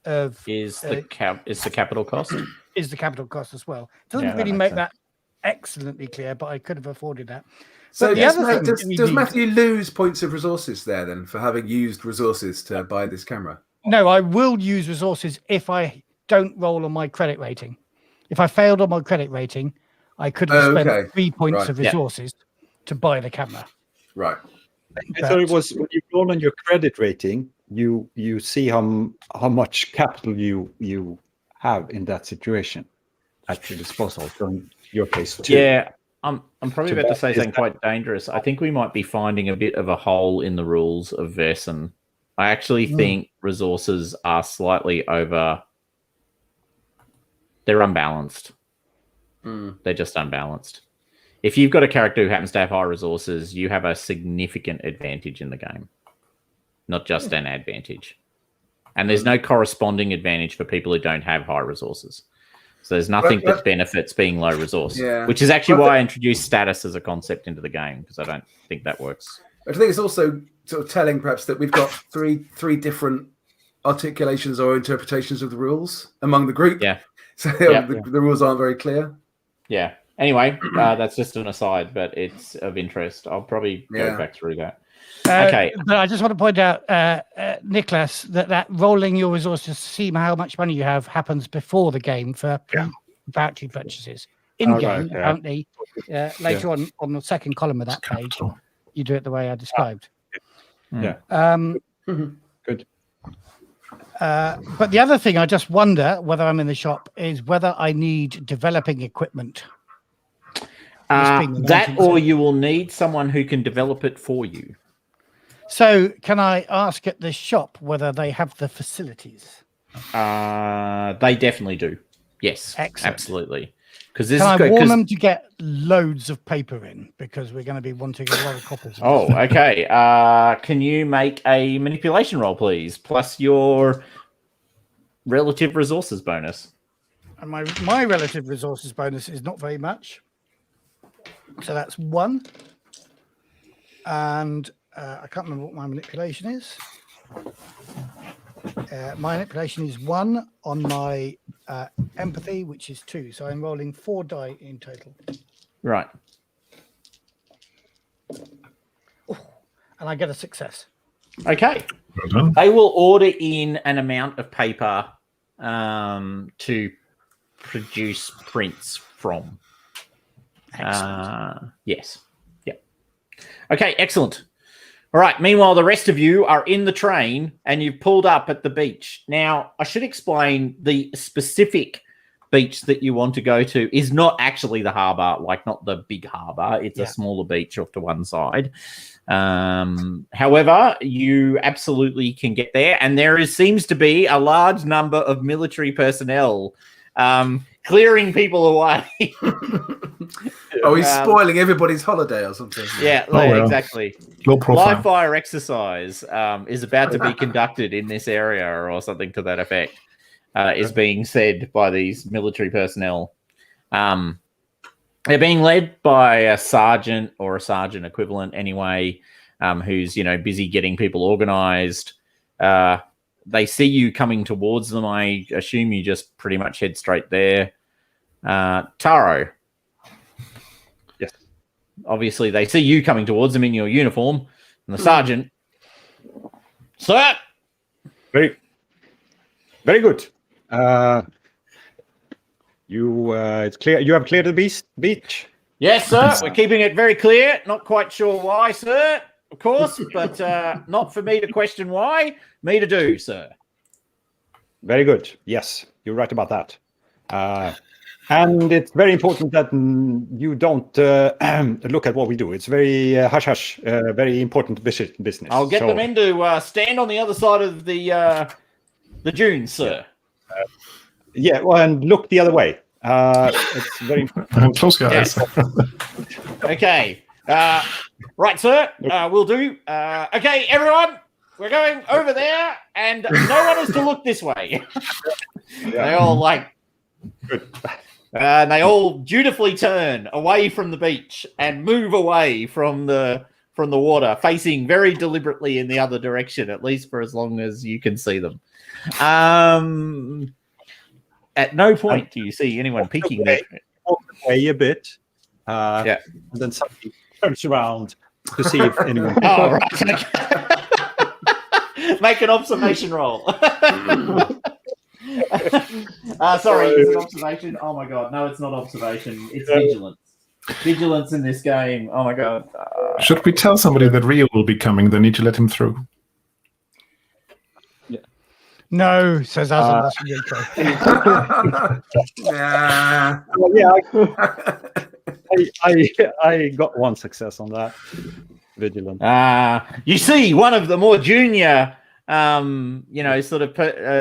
of Is the capital cost? is the capital cost as well. Doesn't Yeah, that really makes make sense. that excellently clear, but I could have afforded that. So But the does, other thing does, that we does need- Matthew lose points of resources there then for having used resources to buy this camera? No, I will use resources if I don't roll on my credit rating. If I failed on my credit rating, I could have spent Okay. 3 points Right. of Yeah. resources to buy the camera. Right. I thought it was when you roll on your credit rating, you see how much capital you have in that situation at your disposal. So in your case, 2. Yeah, I'm probably So about to that say is something that- quite dangerous. I think we might be finding a bit of a hole in the rules of Vaesen. I actually think resources are slightly over. They're unbalanced. They're just unbalanced. If you've got a character who happens to have high resources, you have a significant advantage in the game, not just an advantage. And there's no corresponding advantage for people who don't have high resources. So there's nothing that benefits being low resource, Yeah. which is actually why I introduced status as a concept into the game, because I don't think that works. I think it's also sort of telling perhaps that we've got three different articulations or interpretations of the rules among the group. Yeah. So Yeah. the rules aren't very clear. Yeah. Anyway, that's just an aside, but it's of interest. I'll probably go Yeah. back through that. Okay. But I just want to point out, Nicholas, that rolling your resources to see how much money you have happens before the game for voucher purchases. In game, right, yeah. apparently, later on the second column of that page, you do it the way I described. Yeah. Good. But the other thing I just wonder whether I'm in the shop is whether I need developing equipment. being the That 19th or you will need someone who can develop it for you. So can I ask at the shop whether they have the facilities? They definitely do. Yes, Excellent. Absolutely. Because this Can is I good. warn 'cause- them to get loads of paper in because we're going to be wanting a lot of copies. of Oh, this. okay. Can you make a manipulation roll, please? Plus your relative resources bonus. And my relative resources bonus is not very much. So that's 1. And I can't remember what my manipulation is. My manipulation is 1 on my empathy, which is 2. So I'm rolling 4 die in total. Right. And I get a success. Okay. Well done. They will order in an amount of paper to produce prints from. Yes. Yep. Okay, excellent. All right. Meanwhile, the rest of you are in the train and you've pulled up at the beach. Now, I should explain the specific beach that you want to go to is not actually the harbour, like not the big harbour. It's a smaller beach off to one side. However, you absolutely can get there, and seems to be a large number of military personnel clearing people away. Oh, he's spoiling everybody's holiday or something. Yeah, exactly. Low profile. Live fire exercise is about to be conducted in this area, or something to that effect, is being said by these military personnel. They're being led by a sergeant or a sergeant equivalent anyway, who's, busy getting people organized. They see you coming towards them. I assume you just pretty much head straight there. Taro. Yes. Obviously, they see you coming towards them in your uniform, and the sergeant, sir. Very good. It's clear. You have cleared the beach. Yes, sir. We're keeping it very clear. Not quite sure why, sir. Of course, but not for me to question why. Me to do, sir. Very good. Yes, you're right about that. And it's very important that you don't look at what we do. It's very hush-hush, very important business. I'll get the men to stand on the other side of the dunes, sir. Yeah, well, and look the other way. It's very important. Close guys. Okay. Right, sir. We'll do. Okay, everyone. We're going over there, and no one is to look this way. They all good. They all dutifully turn away from the beach and move away from the water, facing very deliberately in the other direction, at least for as long as you can see them. At no point do you see anyone peeking there. Walk away a bit, and then suddenly turns around to see if anyone. Oh, right. Make an observation roll. Sorry, it's an observation. Oh my god, no, it's not observation. It's vigilance. Vigilance in this game. Oh my god. Should we tell somebody that Rio will be coming? They need to let him through. No, says Azam. Yeah. Well, yeah, I got one success on that. Vigilant. You see one of the more junior,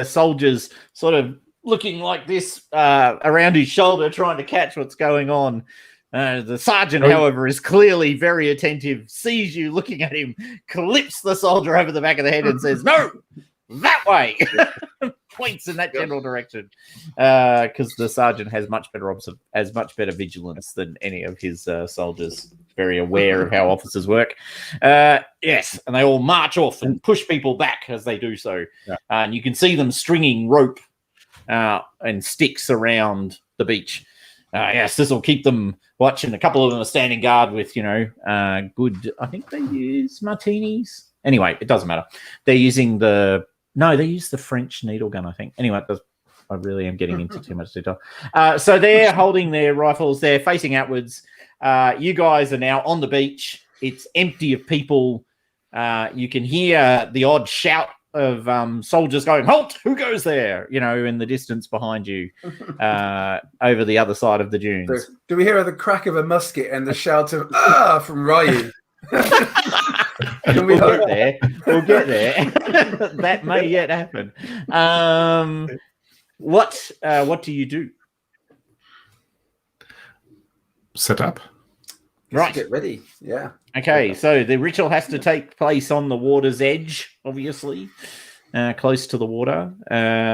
soldiers sort of looking like this around his shoulder, trying to catch what's going on. The sergeant, however, is clearly very attentive, sees you looking at him, clips the soldier over the back of the head and says, "No, that way." Points in that general direction, because the sergeant has much better vigilance than any of his soldiers. Very aware of how officers work. Yes, and they all march off and push people back as they do so. Yeah. And you can see them stringing rope and sticks around the beach. Yes, this will keep them watching. A couple of them are standing guard with, good, I think they use martinis. Anyway, it doesn't matter. They're using they use the French needle gun, I think. Anyway, I really am getting into too much detail. So they're holding their rifles. They're facing outwards. You guys are now on the beach. It's empty of people. You can hear the odd shout of soldiers going, "Halt! Who goes there?" In the distance behind you, over the other side of the dunes. Do we hear the crack of a musket and the shout of "Ah!" from Ryu? We'll get there. We'll get there. That may yet happen. What do you do? Set up. Right. Get ready. Yeah. Okay, so the ritual has to take place on the water's edge, obviously, close to the water.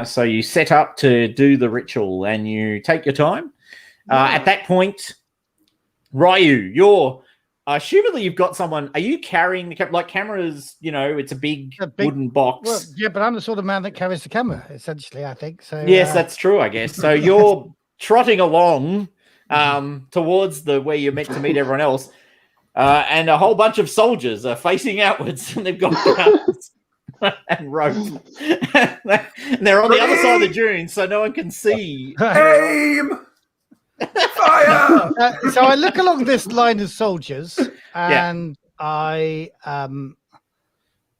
So you set up to do the ritual and you take your time. At that point, Ryu, assumedly you've got someone. Are you carrying the cameras? It's a big wooden box. Well, yeah, but I'm the sort of man that carries the camera, essentially, I think. So yes, that's true, I guess. So you're trotting along towards where you're meant to meet everyone else, and a whole bunch of soldiers are facing outwards, and they've got guns and ropes. And they're on the other side of the dunes, so no one can see. Aim! Fire! So I look along this line of soldiers, and I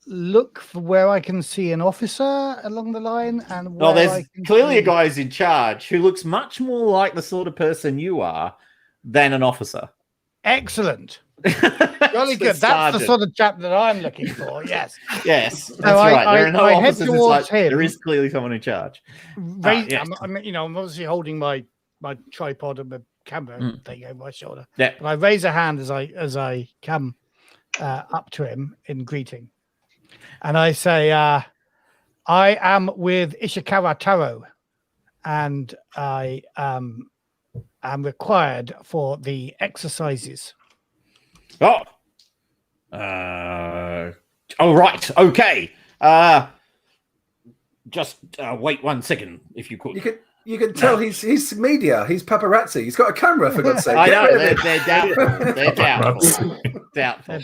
look for where I can see an officer along the line, and where Oh, there's I can clearly see... a guy who's in charge who looks much more like the sort of person you are than an officer. Excellent. Jolly good. That's the sort of chap that I'm looking for. Yes. Yes, that's So right. There are no I head officers. It's towards like, him. there is clearly someone in charge. Yes. I'm obviously holding my tripod and my camera thing over my shoulder. Yeah. But I raise a hand as I come up to him in greeting, and I say, "I am with Ishikawa Taro, and I am required for the exercises." Oh. Right. Okay. Just wait 1 second, if you could. You can tell he's media. He's paparazzi. He's got a camera, for God's sake. I Get know, rid of they're it. doubtful. They're doubtful. Doubtful.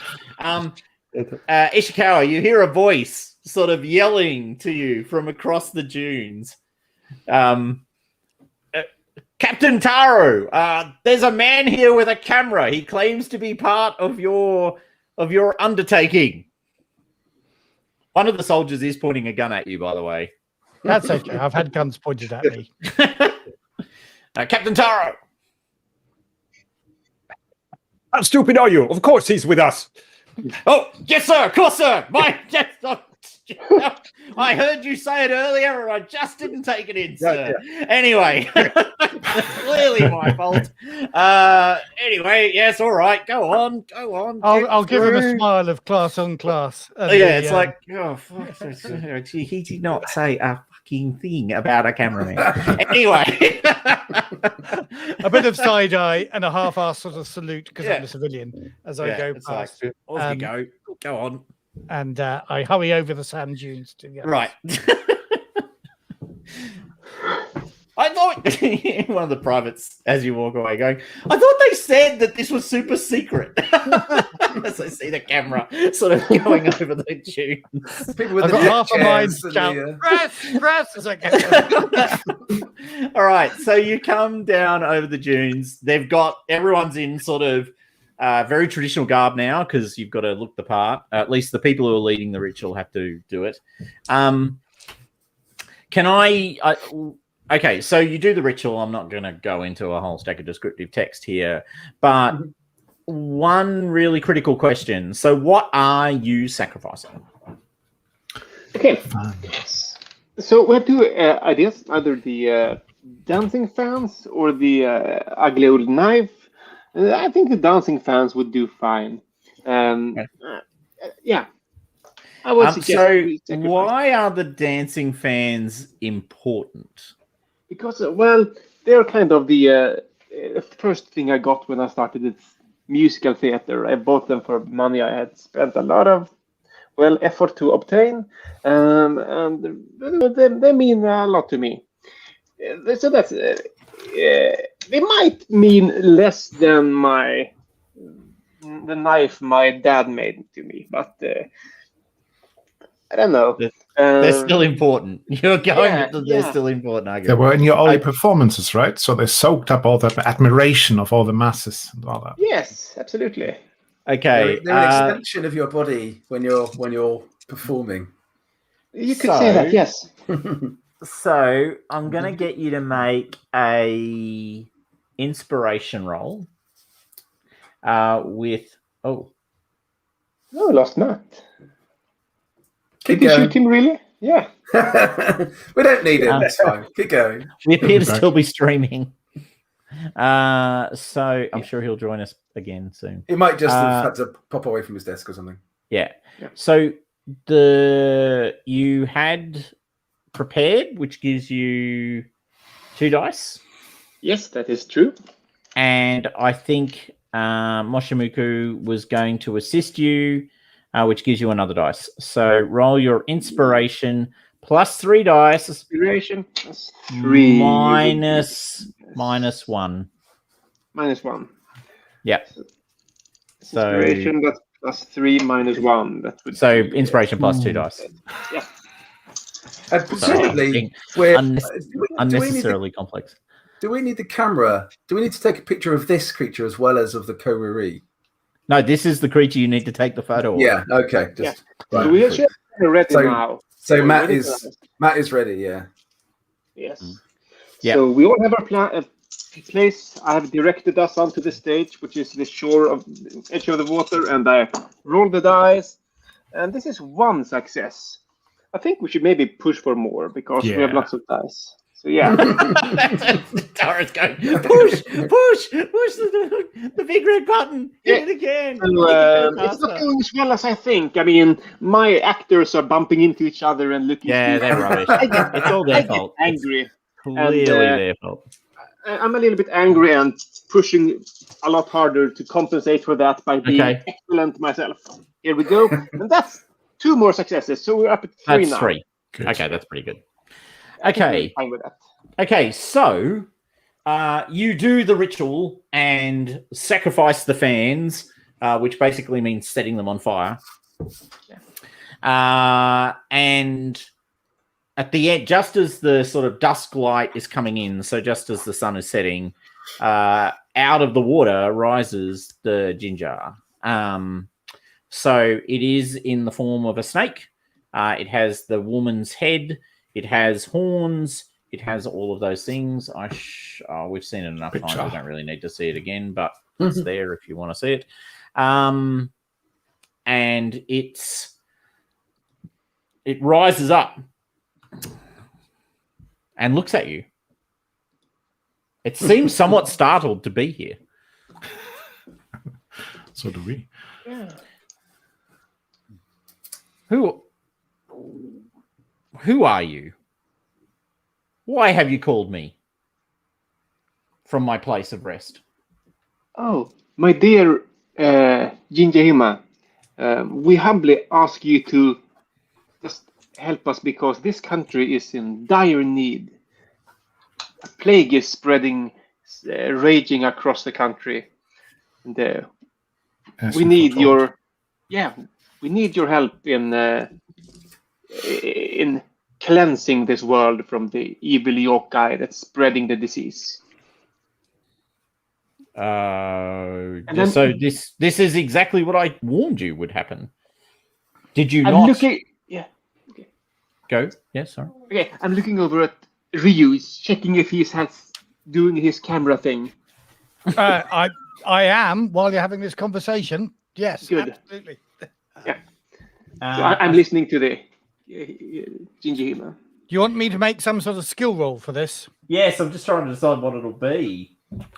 Ishikawa, you hear a voice sort of yelling to you from across the dunes. Captain Taro, there's a man here with a camera. He claims to be part of your undertaking. One of the soldiers is pointing a gun at you, by the way. That's okay. I've had guns pointed at me. Captain Taro. How stupid are you? Of course he's with us. Oh, yes, sir. Of course, sir. I heard you say it earlier, and I just didn't take it in, sir. Yeah. Anyway, clearly my fault. Anyway, yes, all right. Go on. I'll give him a smile of class on class. It's like, oh, fuck. He did not say a fucking thing about a cameraman. Anyway. A bit of side eye and a half-assed sort of salute because I'm a civilian as I go past. Like, go on. And I hurry over the sand dunes to the others. Right. I thought one of the privates, as you walk away, going, I thought they said that this was super secret. As I see the camera sort of going over the dunes. People with I've got half a mind shout, press, as I get All right, so you come down over the dunes. Everyone's in sort of very traditional garb now because you've got to look the part. At least the people who are leading the ritual have to do it. Okay, so you do the ritual. I'm not going to go into a whole stack of descriptive text here, but one really critical question. So what are you sacrificing? Okay. So we have two ideas, either the dancing fans or the ugly old knife. I think the dancing fans would do fine. Yeah. I would suggest so why are the dancing fans important? Because, they're kind of the first thing I got when I started this musical theater. I bought them for money I had spent a lot of, effort to obtain. And they mean a lot to me. So that's, they might mean less than the knife my dad made to me, but I don't know. They're still important. You're going they're still important. They were in your early performances, right? So they soaked up all that admiration of all the masses and all that. Yes, absolutely. Okay. They're an extension of your body when you're performing. You could say that, yes. So I'm going to get you to make a inspiration roll with... Oh, I lost Matt. Keep Did you going. shoot him, really? Yeah. We don't need him. That's fine. Keep going. we appear to still be streaming. So I'm sure he'll join us again soon. He might just have had to pop away from his desk or something. Yeah. So you had prepared, which gives you 2 dice. Yes, that is true. And I think Moshimuku was going to assist you, which gives you another dice. So roll your inspiration plus 3 dice. Inspiration plus 3. Minus 1. Minus 1. Yeah. So Inspiration that's plus 3 minus 1. That would so inspiration plus 2 dice. Yeah. And presumably, unnecessarily complex. Do we need the camera? Do we need to take a picture of this creature as well as of the Korori? No, this is the creature you need to take the photo of. Yeah. Okay. Just right. So we are ready now. So We're Matt ready is Matt is ready. Yeah. Yes. Yeah. So we all have our place. I have directed us onto the stage, which is the edge of the water, and I roll the dice. And this is one success. I think we should maybe push for more because we have Yeah. lots of dice. So yeah. Tara's going, push the big red button. Hit it again. So, Make it go it's not faster. going as well as I think. I mean, my actors are bumping into each other and looking. Yeah, they're rubbish. It's all I their get fault. angry. Clearly their fault. I'm a little bit angry and pushing a lot harder to compensate for that by being excellent myself. Here we go. And that's 2 more successes. So we're up at 3 That's now. 3. Good. Okay, that's pretty good. I'm Okay. fine with that. Okay, so you do the ritual and sacrifice the fans, which basically means setting them on fire. And at the end, just as the sort of dusk light is coming in, so just as the sun is setting, out of the water rises the ginger. So it is in the form of a snake. It has the woman's head. It has horns. It has all of those things. We've seen it enough times. We don't really need to see it again, but it's there if you want to see it. And it rises up and looks at you. It seems somewhat startled to be here. So do we. Yeah. Who are you? Why have you called me from my place of rest? Oh, my dear Jinjahima, we humbly ask you to just help us because this country is in dire need. A plague is spreading, raging across the country. And we need your help in cleansing this world from the evil yokai that's spreading the disease. So this is exactly what I warned you would happen. Did you I'm not? looking. Yeah. Okay. Go. Yes, sorry. Okay. I'm looking over at Ryu, checking if he's doing his camera thing. I am while you're having this conversation. Yes, Good. absolutely. Yeah. So I'm listening to the Jinjahima. Do you want me to make some sort of skill roll for this? Yes, I'm just trying to decide what it'll be.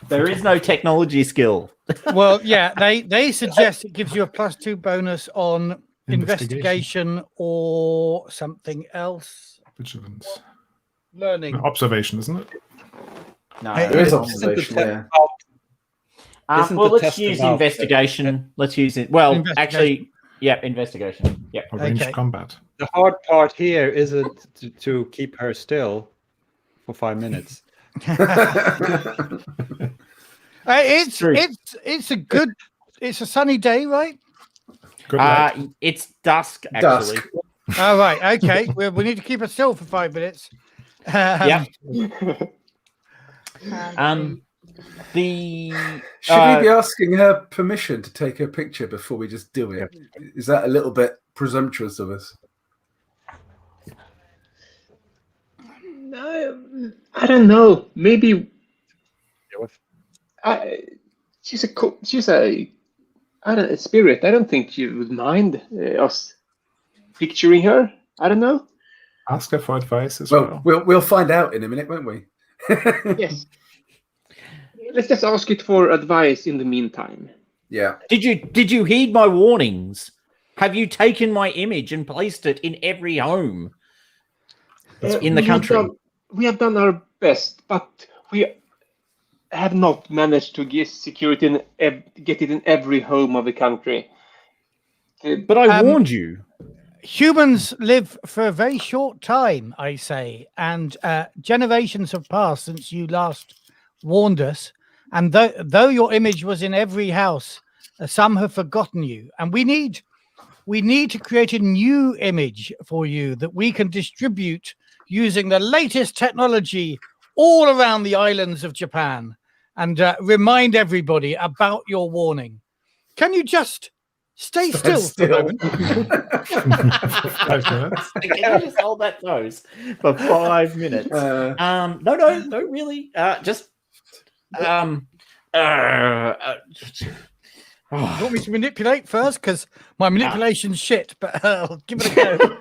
There is no technology skill. Well, yeah, they suggest it gives you a +2 bonus on investigation or something else. Vigilance. Learning. Observation, isn't it? No, There is observation, yeah. well, let's use investigation. Let's use it. Well, actually, yeah, investigation. Yeah. Ranged combat. The hard part here is to keep her still for 5 minutes. It's a sunny day, right? Good luck. It's dusk, actually. Dusk. Oh, right. Okay. We need to keep her still for 5 minutes. Yeah. Should we be asking her permission to take her picture before we just do it? Is that a little bit presumptuous of us? No, I don't know. Maybe she's a spirit. I don't think she would mind us picturing her. I don't know. Ask her for advice as well. We'll find out in a minute, won't we? Yes. Let's just ask it for advice in the meantime. Yeah. Did you heed my warnings? Have you taken my image and placed it in every home in the country? We have done our best, but we have not managed to get security get it in every home of the country. But I warned you. Humans live for a very short time, I say, and generations have passed since you last warned us. And though your image was in every house, some have forgotten you. And we need to create a new image for you that we can distribute using the latest technology all around the islands of Japan, and remind everybody about your warning. Can you just stay still for a moment? 5 minutes. Can you just hold that pose for 5 minutes? No, really. Just You want me to manipulate first? Because my manipulation's shit, but I'll give it a go.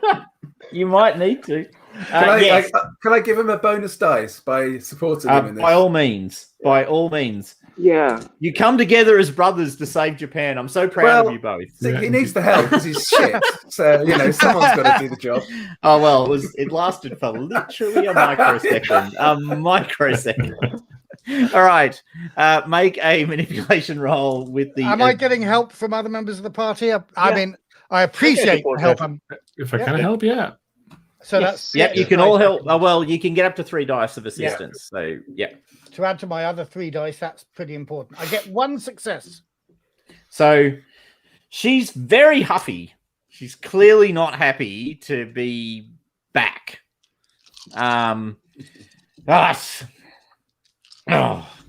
you might need to. Can I give him a bonus dice by supporting him in this? By all means. By all means. Yeah. You come together as brothers to save Japan. I'm so proud of you both. See, he needs the help because he's shit. So, someone's got to do the job. Oh, well, it lasted for literally a microsecond. All right. Make a manipulation roll with the... Am I getting help from other members of the party? I mean, I appreciate help. If I can help, yeah. So Yes. that's... you can all help. Oh, well, you can get up to 3 dice of assistance. So, yeah. To add to my other 3 dice, that's pretty important. I get 1 success. So she's very huffy. She's clearly not happy to be back. Oh,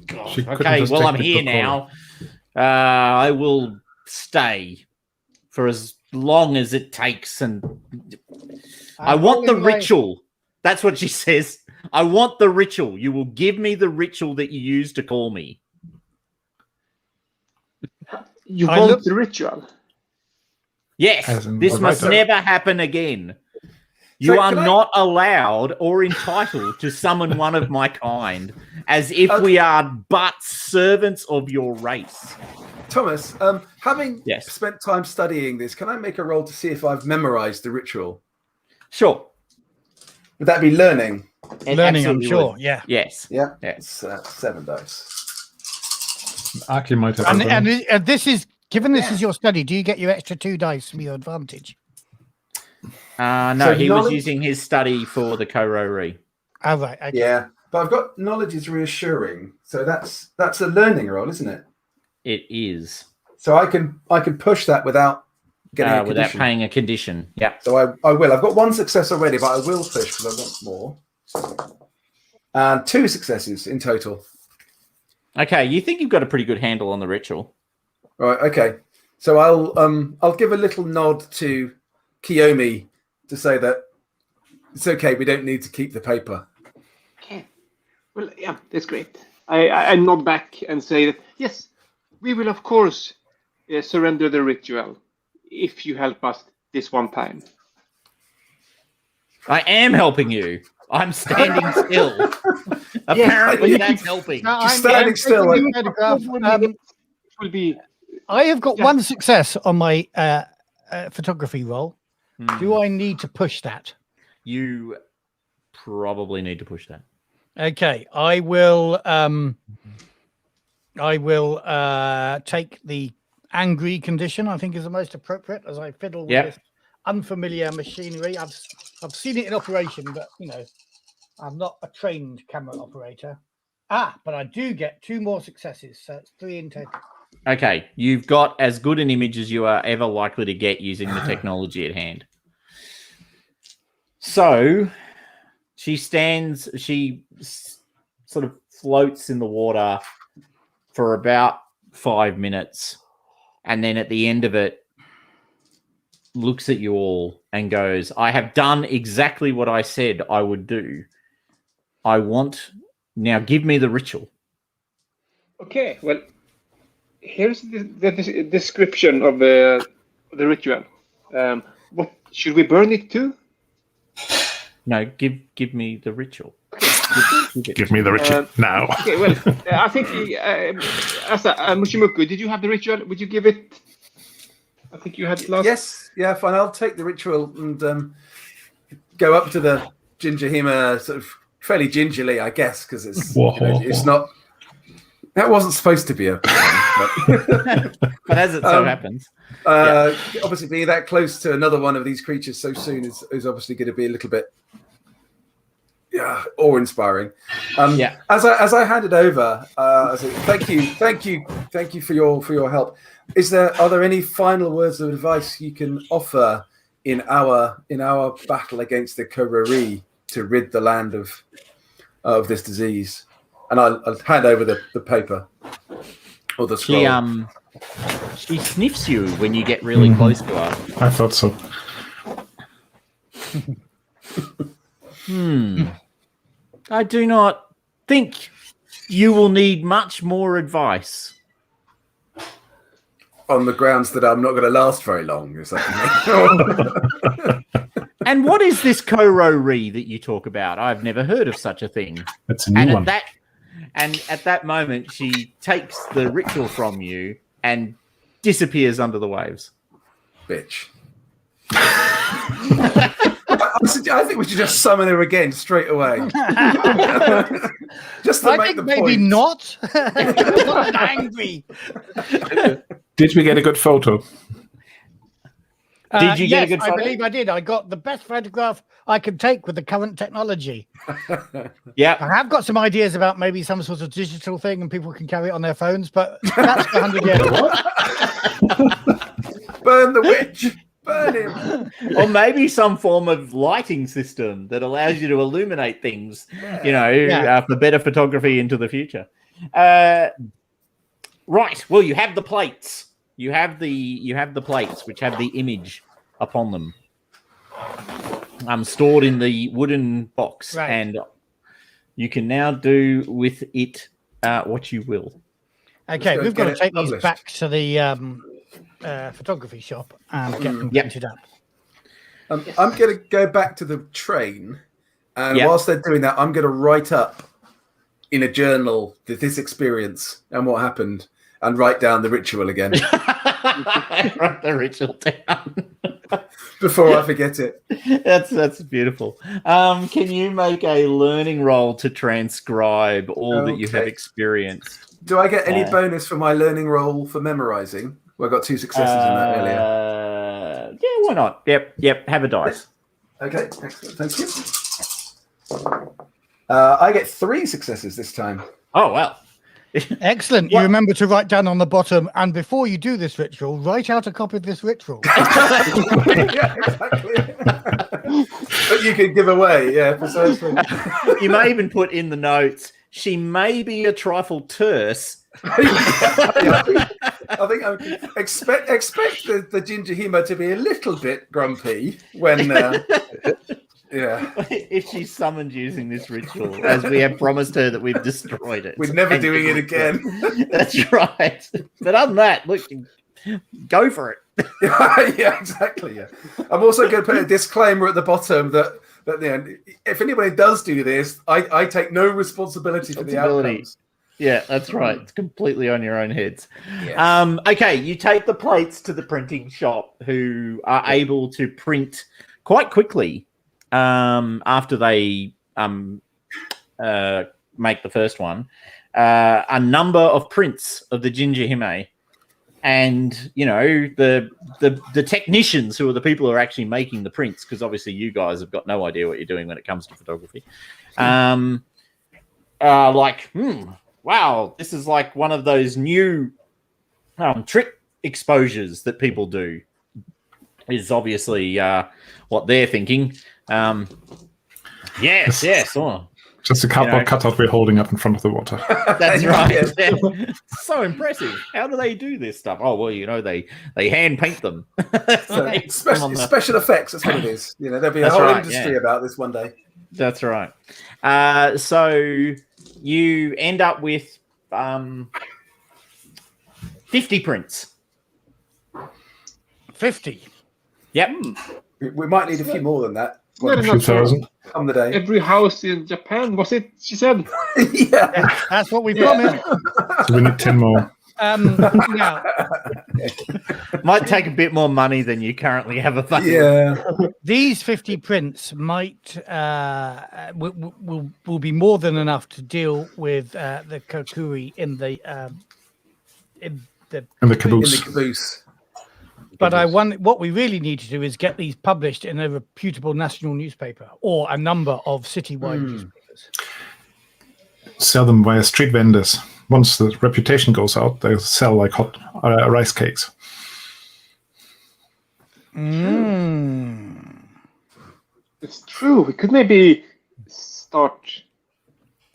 God. Okay, well, I'm here now. I will stay for as long as it takes. And I want the ritual. That's what she says. I want the ritual. You will give me the ritual that you used to call me. You want the ritual? Yes. This must never happen again. You are not allowed or entitled to summon one of my kind, as if we are but servants of your race. Thomas, having spent time studying this, can I make a roll to see if I've memorized the ritual? Sure. Would that be learning? Learning, I'm sure. Yeah. Yes. Yeah. Yes. It's 7 dice. Aki might have. And this is, given this is your study, do you get your extra 2 dice from your advantage? No, So he was using his study for the Korori. Oh, right. Okay. Yeah, but I've got knowledge is reassuring, so that's a learning roll, isn't it? It is. So I can push that without getting a without condition. paying a condition. Yeah. So I will. I've got 1 success already, but I will push because I want more. And 2 successes in total. Okay, you think you've got a pretty good handle on the ritual. Right. Okay. So I'll give a little nod to Kiyomi to say that it's okay. We don't need to keep the paper. Okay. Well, yeah, that's great. I nod back and say that, yes, we will, of course, surrender the ritual if you help us this one time. I am helping you. I'm standing still. Apparently, that's helping. No, Just standing still. Will be. I have got 1 success on my photography roll. Do I need to push that? You probably need to push that. Okay, I will take the angry condition. I think is the most appropriate as I fiddle with this unfamiliar machinery. I've seen it in operation, but I'm not a trained camera operator. But I do get 2 more successes, so it's 3 in total. Okay, you've got as good an image as you are ever likely to get using the technology at hand. So she sort of floats in the water for about 5 minutes, and then at the end of it looks at you all and goes, I have done exactly what I said I would do. Now give me the ritual. Okay, well, here's the description of the ritual. What should we burn it too? No, give me the ritual. Give me the ritual now. Okay, well, I think Mushimuku, did you have the ritual? Would you give it? I think you had it last. Yes, yeah, fine. I'll take the ritual and go up to the Gingerhima sort of fairly gingerly, I guess, because it's not. That wasn't supposed to be a plan, but as it so happens. Obviously, being that close to another one of these creatures so soon is obviously going to be a little bit awe-inspiring. As I hand it over, I say thank you for your help. Are there any final words of advice you can offer in our battle against the Korori to rid the land of this disease? And I'll hand over the paper or the scroll. She sniffs you when you get really close to her. I thought so. I do not think you will need much more advice. On the grounds that I'm not going to last very long, is that? And what is this Korori that you talk about? I've never heard of such a thing. That's a new one. At that moment, she takes the ritual from you and disappears under the waves. Bitch. I think we should just summon her again straight away. Just to I make think the maybe point. not. I'm not angry. Did we get a good photo? Did you get a good I photo? believe I did. I got the best photograph I could take with the current technology. Yeah. I have got some ideas about maybe some sort of digital thing and people can carry it on their phones, but that's for 100 years. Burn the witch. Burn him. Or maybe some form of lighting system that allows you to illuminate things, for better photography into the future. Right. Well, you have the plates. You have the plates which have the image upon them. Stored in the wooden box, Right. and you can now do with it what you will. Okay, go we've got get to it take these published. back to the photography shop and get them Yep. printed up. I'm going to go back to the train, and Yep. whilst they're doing that, I'm going to write up in a journal this experience and what happened, and write down the ritual again Write the ritual down. before I forget it. That's beautiful. Can you make a learning roll to transcribe all that you have Okay. experienced? Do I get any bonus for my learning roll for memorizing? Well, I got 2 successes in that earlier. Yeah, why not? Yep. Have a dice. Okay, excellent. Thank you. I get 3 successes this time. Oh well. Excellent. You remember to write down on the bottom, and before you do this ritual, write out a copy of this ritual. Yeah, exactly. But you can give away, yeah, precisely. You may even put in the notes, she may be a trifle terse. I think I would expect the ginger hima to be a little bit grumpy when If she's summoned using this ritual, as we have promised her that we've destroyed it. we're never doing it again. That's right. But other than that, look, go for it. Yeah, exactly. Yeah, I'm also going to put a disclaimer at the bottom that if anybody does do this, I take no responsibility for the outcomes. Yeah, that's right. It's completely on your own heads. Yes. Okay, you take the plates to the printing shop, who are able to print quite quickly after they make the first one, a number of prints of the ginger hime. And the technicians, who are the people who are actually making the prints, because obviously you guys have got no idea what you're doing when it comes to photography, are like, wow, this is like one of those new trick exposures that people do. Is obviously what they're thinking. Yes. Oh. Just a cardboard cutout we're holding up in front of the water. That's right. Yeah. So impressive. How do they do this stuff? Oh, well, they hand paint them. So special effects, that's what it is. There'll be a That's whole right, industry yeah. about this one day. That's right. So you end up with 50 prints. 50. Yep. We might need a few more than that. Well, A few not sure. thousand. On the day. Every house in Japan, was it? She said. Yeah. That's what we promised. So we need 10 more. Now, Might take a bit more money than you currently have available. Yeah. these 50 prints might will be more than enough to deal with the Kokuri in the And the caboose. In the caboose. But what we really need to do is get these published in a reputable national newspaper or a number of citywide newspapers. Sell them via street vendors. Once the reputation goes out, they'll sell like hot rice cakes. It's true. We could maybe start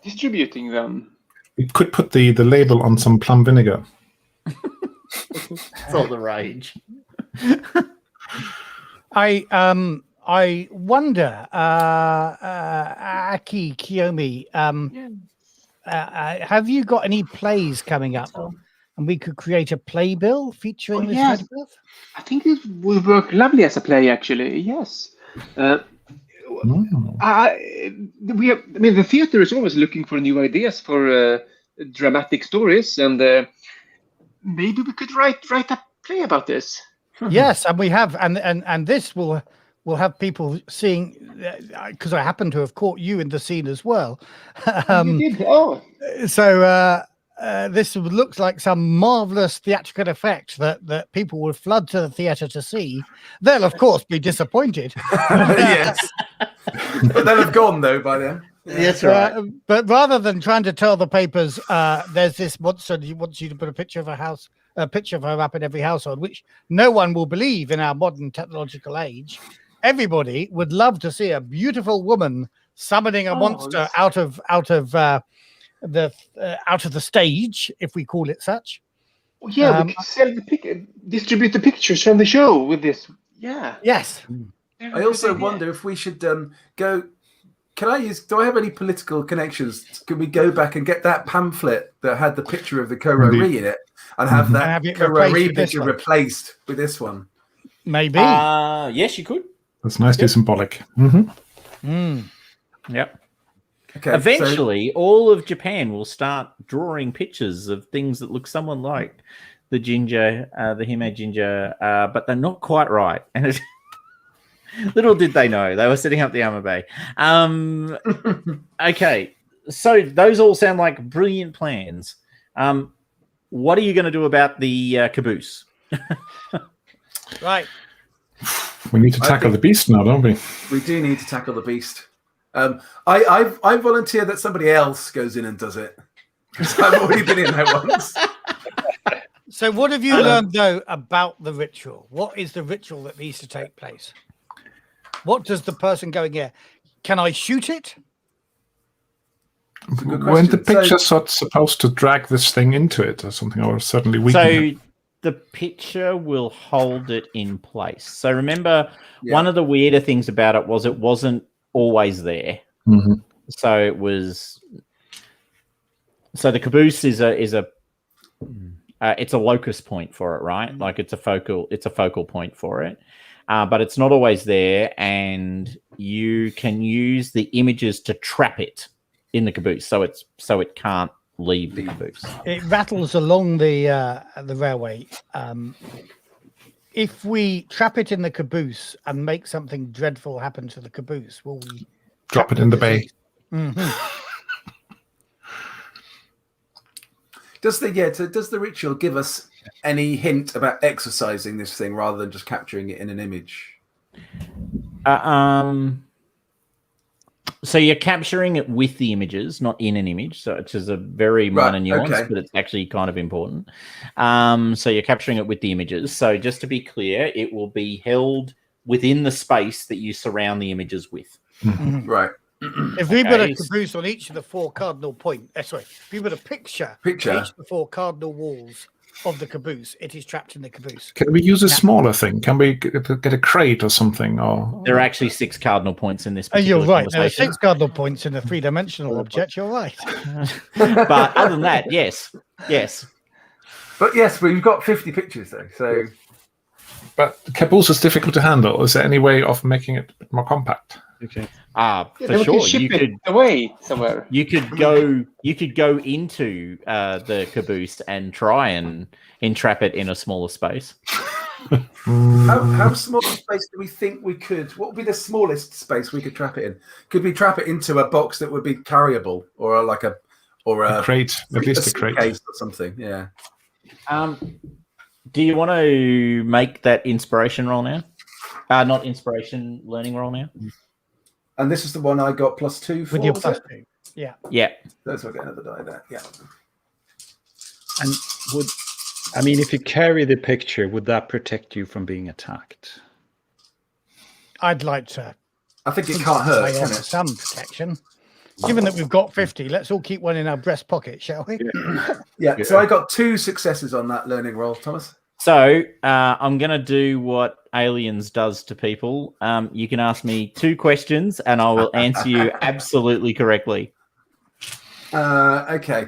distributing them. We could put the label on some plum vinegar. It's all the rage. I wonder, Aki Kiyomi, have you got any plays coming up? And we could create a playbill featuring this yes. photograph? I think it would work lovely as a play, actually. Yes. The theater is always looking for new ideas for dramatic stories, and maybe we could write a play about this. Yes, and we have, and this will have people seeing, because I happen to have caught you in the scene as well. You did? Oh. So this looks like some marvelous theatrical effect that people would flood to the theatre to see. They'll, of course, be disappointed. Yes. But they'll have gone, though, by then. That's right. But rather than trying to tell the papers, there's this monster who wants you to put a picture of her up in every household, which no one will believe in our modern technological age. Everybody would love to see a beautiful woman summoning a monster out of the stage, if we call it such. Oh, yeah, we could distribute the pictures from the show with this. Yeah. Yes. I also wonder if we should go. Do I have any political connections? Can we go back and get that pamphlet that had the picture of the Korori in it and have that Korori picture replaced with this one? Maybe. Yes, you could. That's nicely symbolic. Yep. Okay, eventually, all of Japan will start drawing pictures of things that look somewhat like the ginger, the Hime ginger, but they're not quite right. And little did they know, they were setting up the Amabe. Okay, so those all sound like brilliant plans. What are you going to do about the caboose? Right. We need to tackle the beast now, don't we? We do need to tackle the beast. I volunteer that somebody else goes in and does it. I've already been in there once. So what have you learned, though, about the ritual? What is the ritual that needs to take place? What does the person going here? Can I shoot it? When the picture's not supposed to drag this thing into it or something, or certainly weaken it. The picture will hold it in place. So remember, one of the weirder things about it wasn't always there. Mm-hmm. So it was. So the caboose is a locus point for it, right? Like it's a focal point for it, but it's not always there, and you can use the images to trap it in the caboose, so it can't leave the caboose. It rattles along the railway. If we trap it in the caboose and make something dreadful happen to the caboose, will we drop it in the bay? Mm-hmm. Does the ritual give us any hint about exercising this thing rather than just capturing it in an image? So you're capturing it with the images, not in an image. So it's just a very minor nuance, but it's actually kind of important. So you're capturing it with the images. So just to be clear, it will be held within the space that you surround the images with. Mm-hmm. Right. If we put a caboose on each of the four cardinal points, if we put a picture each of the four cardinal walls of the caboose, it is trapped in the caboose. Can we use a smaller thing? Can we get a crate or something? Or there are actually 6 cardinal points in this. You're right. There are 6 cardinal points in a 3-dimensional object. You're right. But other than that, yes. But yes, we've got 50 pictures though. So, but the caboose is difficult to handle. Is there any way of making it a bit more compact? Okay. For sure, you could away somewhere. You could go into the caboose and try and entrap it in a smaller space. How small a space do we think we could? What would be the smallest space we could trap it in? Could we trap it into a box that would be carryable, or a crate, at least a crate or something? Yeah. Do you want to make that inspiration roll now? Not inspiration, learning roll now. And this is the one I got +2 for. With your +2. Yeah. Yeah. That's what I get another die there. Yeah. And if you carry the picture, would that protect you from being attacked? I'd like to. I think it can't hurt, can it? Some protection. given that we've got 50, let's all keep one in our breast pocket, shall we? Yeah. So I got 2 successes on that learning roll, Thomas. So I'm going to do what Aliens does to people. You can ask me 2 questions, and I will answer you absolutely correctly. Okay.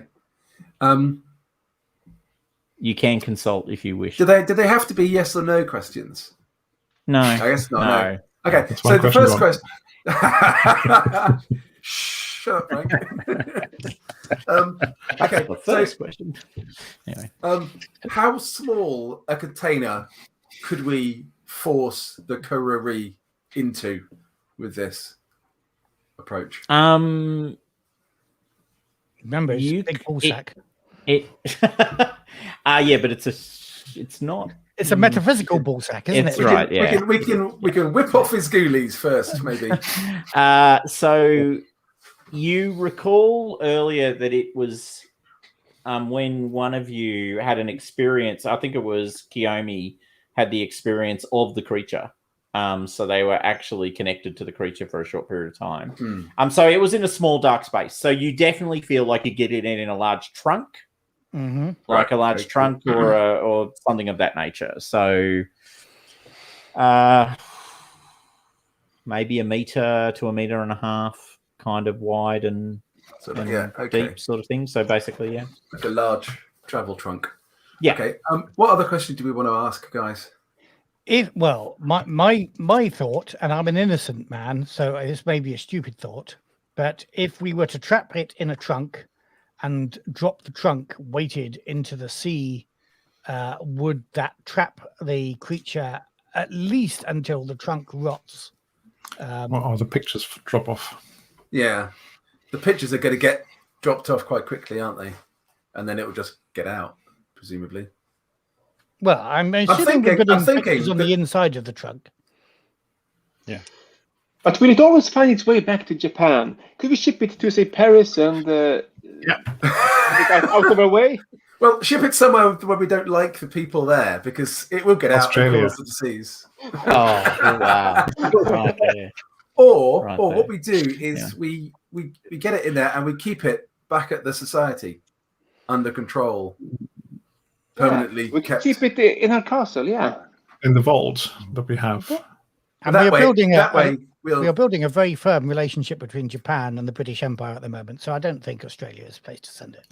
You can consult if you wish. Do they have to be yes or no questions? No. I guess not. No. Okay. That's So one the question first gone. question. Shut up, Frank. Okay. The So first question. Anyway. how small a container could we force the Korori into with this approach? Remember, it's You a big ball c- sack. Yeah, but it's not. It's a metaphysical ball sack, isn't It's it? right. Yeah. We can whip off his ghoulies first, maybe. So you recall earlier that it was when one of you had an experience. I think it was Kiyomi had the experience of the creature. So they were actually connected to the creature for a short period of time. So it was in a small dark space. So you definitely feel like you get it in a large trunk. Mm-hmm. Like a large trunk or something of that nature. So maybe 1 meter to 1.5 meters kind of wide and deep sort of thing. So basically, yeah. Like a large travel trunk. Yeah. Okay. What other question do we want to ask, guys? My thought, and I'm an innocent man, so this may be a stupid thought, but if we were to trap it in a trunk and drop the trunk weighted into the sea, would that trap the creature at least until the trunk rots? The pictures drop off? Yeah. The pictures are going to get dropped off quite quickly, aren't they? And then it will just get out, presumably. Well, I'm assuming we're putting pictures on the inside of the trunk. Yeah. But will it always find its way back to Japan? Could we ship it to, say, Paris and out of our way? Well, ship it somewhere where we don't like the people there, because it will get Australia. out across the seas. Oh, wow. Right there. Or Right what there. we do is we get it in there and we keep it back at the society under control, permanently We kept. keep it in our castle, yeah. In the vault that we have. And That we are way, building we'll. we are building a very firm relationship between Japan and the British Empire at the moment, so I don't think Australia is a place to send it.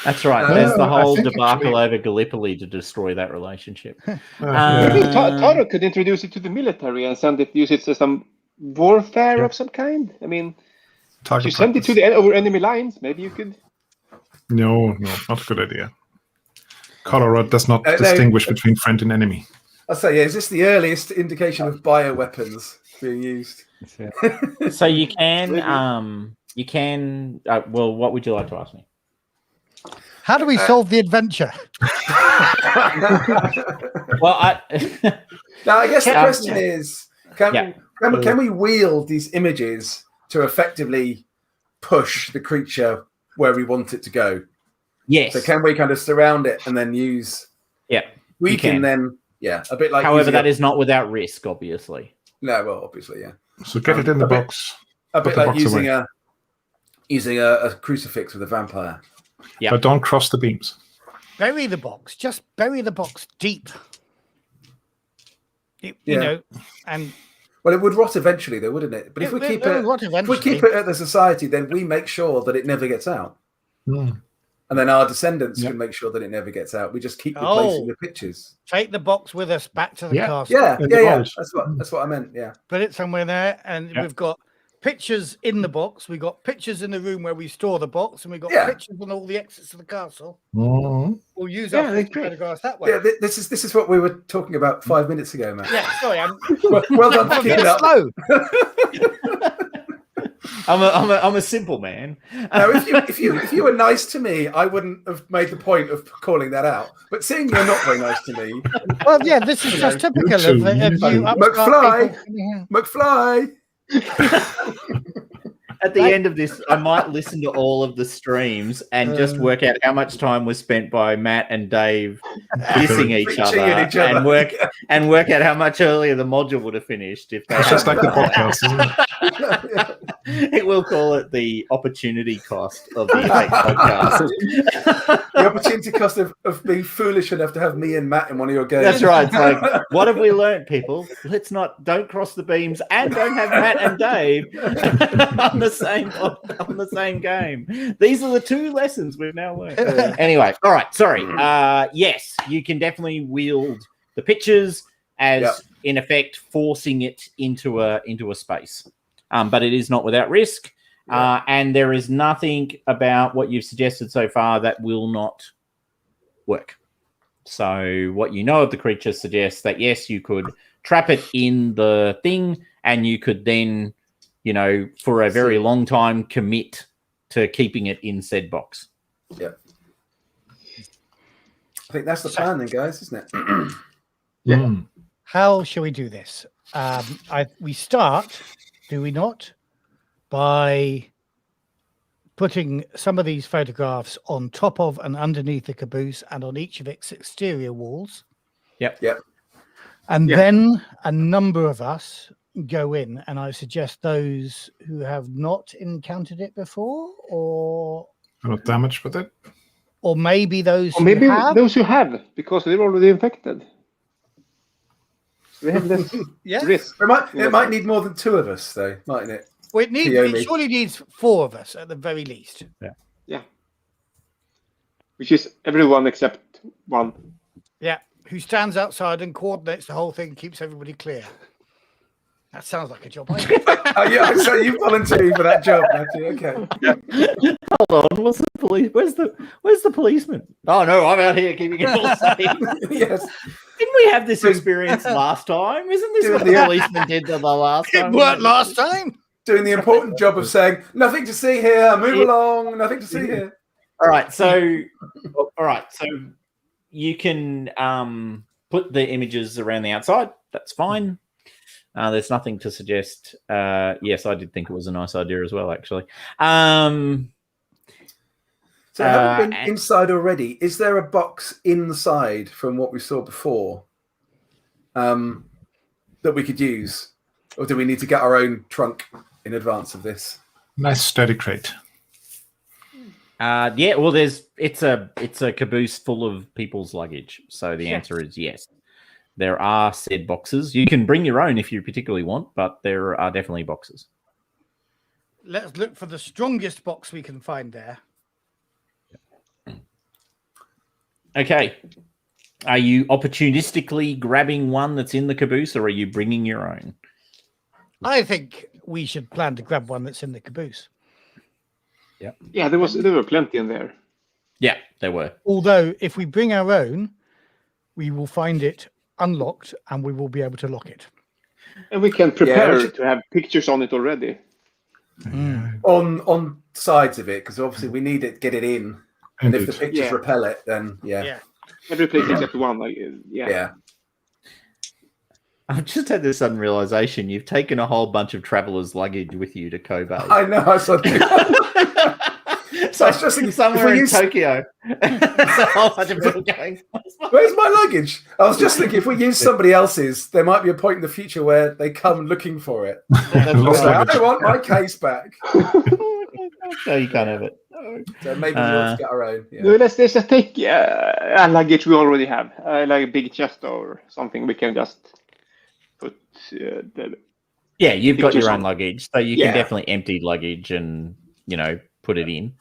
That's right. No, There's the I whole think debacle over Gallipoli to destroy that relationship. Maybe Taro could introduce it to the military and use it as some warfare of some kind. I mean, Target you send it to practice. over enemy lines. Maybe you could. No, not a good idea. Cholera does not distinguish between friend and enemy. I'll say, is this the earliest indication of bioweapons being used? So you can, well, what would you like to ask me? How do we solve the adventure? Well, Now, I guess the Yeah. question is, can we wield these images to effectively push the creature where we want it to go? yes. So can we kind of surround it and then use... Yeah. We you can can. then... Yeah, a bit like... However, using that is not without risk, obviously. No, well, obviously, yeah. So get it in the box. A Put bit the like box using a crucifix with a vampire. Yeah. But don't cross the beams. Bury the box. Just bury the box deep. You Yeah. know, and Well, it would rot eventually, though, wouldn't it? But if we keep it, if we keep it at the society, then we make sure that it never gets out, and then our descendants can make sure that it never gets out. We just keep replacing the pictures. take the box with us back to the castle. Yeah, In the yeah. vault. That's what I meant. Yeah. Put it somewhere there, and we've got pictures in the box. We've got pictures in the room where we store the box, and we've got pictures on all the exits of the castle. Mhm. We'll use our photographs that way. Yeah, this is what we were talking about 5 minutes ago, man. Yeah, sorry, I'm Well done for a keeping bit up. slow. I'm a simple man. Now, if you were nice to me, I wouldn't have made the point of calling that out. But seeing you're not very nice to me, Well, yeah, this is just typical of you. McFly. McFly. At the end of this, I might listen to all of the streams and just work out how much time was spent by Matt and Dave dissing each other, and work out how much earlier the module would have finished if they. It's just like the podcast, isn't it? It will call it the opportunity cost of the Effect podcast. The opportunity cost of being foolish enough to have me and Matt in one of your games. That's right. It's like, what have we learned, people? Don't cross the beams and don't have Matt and Dave on the same game. These are the 2 lessons we've now learned. Anyway, all right. Sorry. Yes, you can definitely wield the pictures as in effect forcing it into a space. But it is not without risk. And there is nothing about what you've suggested so far that will not work. So what you know of the creature suggests that, yes, you could trap it in the thing and you could then, for a very long time commit to keeping it in said box. Yeah. I think that's the plan then, guys, isn't it? Yeah. How shall we do this? We start, do we not, by putting some of these photographs on top of and underneath the caboose and on each of its exterior walls. Yep. And then a number of us go in, and I suggest those who have not encountered it before, or Not damaged with it. Or maybe those Or maybe who have. those who have, because they're already infected. So they have less risk. It might need more than 2 of us, though, mightn't it? Well, it surely needs 4 of us at the very least. Yeah. Which is everyone except one. Yeah. Who stands outside and coordinates the whole thing, keeps everybody clear. That sounds like a job. Yeah, so you volunteered for that job, Matthew. Okay. Hold on, what's the police? Where's the policeman? Oh no, I'm out here keeping it all safe. Yes. Didn't we have this experience last time? Isn't this what the policeman did the last time? It worked last time. Doing the important job of saying, nothing to see here, move along, nothing to see here. All right, so you can put the images around the outside. That's fine. There's nothing to suggest. Yes, I did think it was a nice idea as well, actually. So having been inside already, is there a box inside from what we saw before that we could use? Or do we need to get our own trunk in advance of this? Nice sturdy crate. Yeah, well, it's a caboose full of people's luggage. So the answer is yes. There are said boxes. You can bring your own if you particularly want, but there are definitely boxes. Let's look for the strongest box we can find there. Okay. Are you opportunistically grabbing one that's in the caboose, or are you bringing your own? I think we should plan to grab one that's in the caboose. Yeah, there were plenty in there. Yeah, there were. Although, if we bring our own, we will find it unlocked and we will be able to lock it. And we can prepare to have pictures on it already. On sides of it, because obviously we need it, get it in. And if the pictures repel it, then Every place except one. I've just had this sudden realization. You've taken a whole bunch of travelers' luggage with you to Kobe. I know. I saw So it's just somewhere in Tokyo. There's a whole bunch of people going, where's my luggage? I was just thinking, if we use somebody else's, there might be a point in the future where they come looking for it. I want my case back. No, you can't have it. So maybe we want to get our own. No, let's just take a luggage we already have, like a big chest or something. We can just put you've got your own luggage, so you can definitely empty luggage and put it in.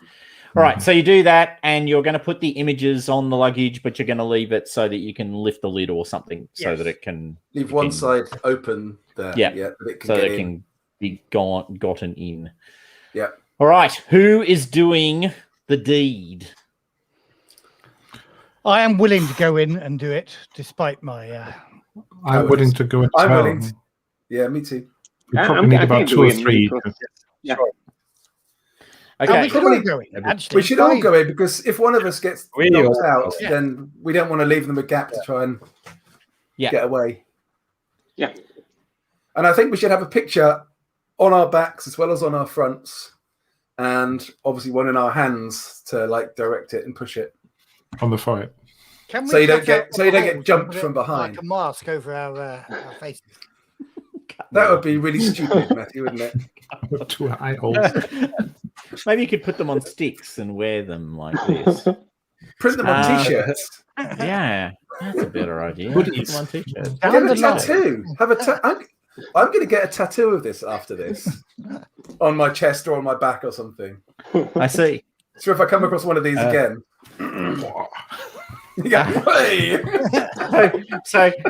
All right, so you do that, and you're going to put the images on the luggage, but you're going to leave it so that you can lift the lid or something so that it can leave one side open there. So that it can be gotten in. Yeah. All right, who is doing the deed? I am willing to go in and do it, despite my. I'm willing to go in. I'm willing. To, yeah, me too. We probably need about 2 or 3. Yeah. Okay. We should all go in. Actually, we should all go in, because if one of us gets knocked out, then we don't want to leave them a gap to try and get away. Yeah. And I think we should have a picture on our backs as well as on our fronts, and obviously one in our hands to like direct it and push it. On the forehead. Can we So you don't cut out get- so you don't get holes jumped and put from it behind. like a mask over our faces? That would be really stupid, Matthew, wouldn't it? Two eye holes. Maybe you could put them on sticks and wear them like this. Print them on t-shirts. Yeah, that's a better idea. Hoodies. Put them on t-shirts. Down Get a the line. tattoo. Have a I'm going to get a tattoo of this after this on my chest or on my back or something. I see. So if I come across one of these again, you go, hey!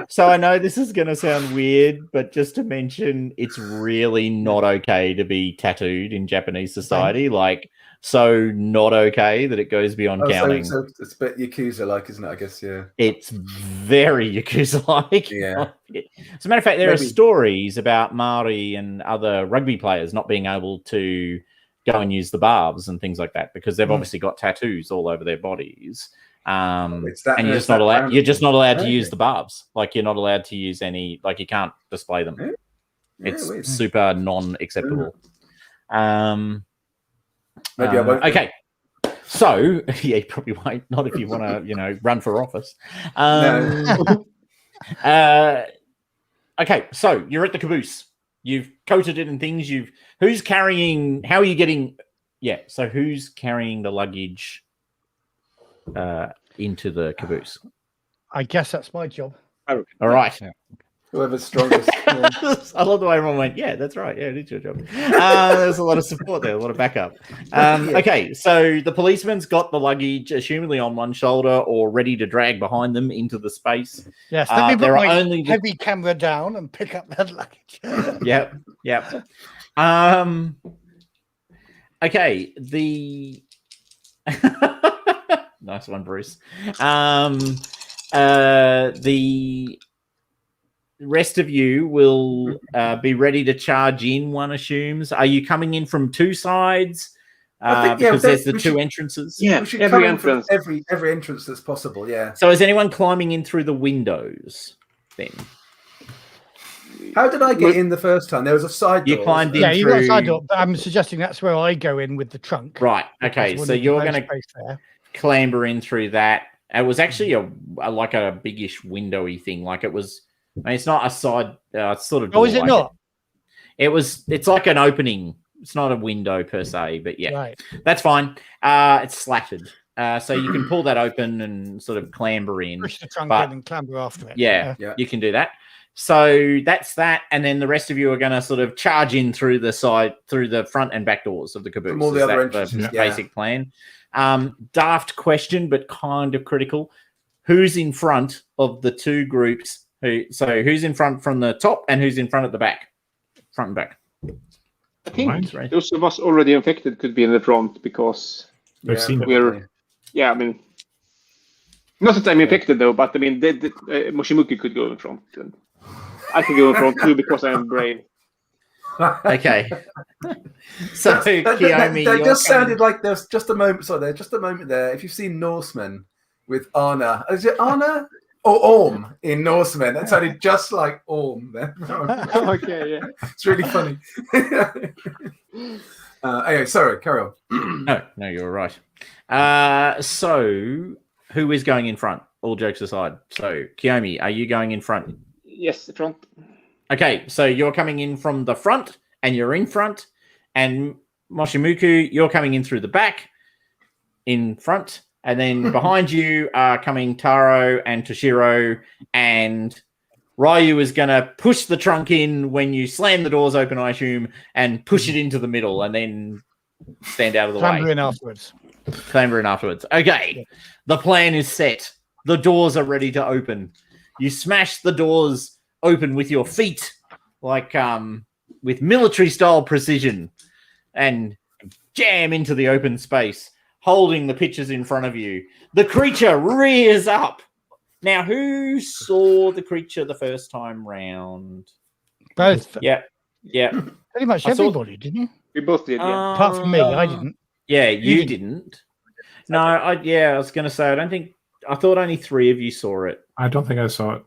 So I know this is going to sound weird, but just to mention, it's really not okay to be tattooed in Japanese society. Like, so not okay that it goes beyond counting. So it's a bit Yakuza-like, isn't it? I guess, yeah. It's very Yakuza-like. Yeah. As a matter of fact, there are Maybe. stories about Maori and other rugby players not being able to go and use the barbs and things like that because they've obviously got tattoos all over their bodies. And you're just not allowed. You're just not allowed to use the barbs. Like you're not allowed to use any. Like you can't display them. It's weird. super non-acceptable. Maybe I won't. Okay. So yeah, you probably won't. Not if you want to, run for office. No. Okay, so you're at the caboose. You've coated it and things. Who's carrying? How are you getting? Yeah. So who's carrying the luggage into the caboose? I guess that's my job. All right. Whoever's strongest. I love the way everyone went, yeah, that's right. Yeah, it is your job. There's a lot of support there, a lot of backup. Okay, so the policeman's got the luggage, assumedly on one shoulder or ready to drag behind them into the space. Yes, let me put there are my only heavy camera down and pick up that luggage. Yep. Okay, the nice one, Bruce. The rest of you will be ready to charge in, one assumes. Are you coming in from two sides? Because there's the two entrances. Yeah, We should every come in from entrance. every entrance that's possible, yeah. So is anyone climbing in through the windows then? How did I get in the first time? There was a side door. You climbed in Yeah, you got a through... side door, but I'm suggesting that's where I go in with the trunk. Right, okay, Because so we'll you're need going to space there. clamber in through that. It was actually a like a biggish windowy thing. Like it was... I mean, it's not a side... it's sort of... Oh, is it not? It's like an opening. It's not a window per se, but yeah, Right. that's fine. It's slatted. So you can pull that open and sort of clamber in. Push the trunk but- in and clamber after it. Yeah, Yeah. you can do that. So that's that. And then the rest of you are going to sort of charge in through the front and back doors of the caboose. From all the Is other that entrances, the yeah. basic plan. Daft question, but kind of critical. Who's in front of the two groups? Who's in front from the top and who's in front at the back? Front and back. I think Right. those of us already infected could be in the front because I've seen it. we're, I mean, not that I'm infected though, but I mean, Moshimuki could go in front. And I can go in front too because I'm brave. Okay. So, Kiyomi, that you're just coming- sounded like there's just a moment. Sorry, there's just a moment there. If you've seen Norsemen with Anna, is it Anna or Orm in Norsemen? That sounded just like Orm. Then Okay, yeah. it's really funny. Anyway, sorry, carry on. No, you're right. So, who is going in front? All jokes aside. So, Kiyomi, are you going in front? Yes, the front. Okay, so you're coming in from the front, and you're in front, and Moshimuku, you're coming in through the back, in front, and then behind you are coming Taro and Toshiro, and Ryu is going to push the trunk in when you slam the doors open, I assume, and push it into the middle, and then stand out of the Clamber way. in afterwards. Clamber in afterwards. Okay, the plan is set. The doors are ready to open. You smash the doors open with your feet, like with military-style precision, and jam into the open space, holding the pictures in front of you. The creature rears up. Now, who saw the creature the first time round? Both. Yeah. Pretty much I saw- everybody, didn't you? We both did, yeah. Apart from me, I didn't. Yeah, you You didn't. No, I was going to say, I thought only 3 of you saw it. I don't think I saw it.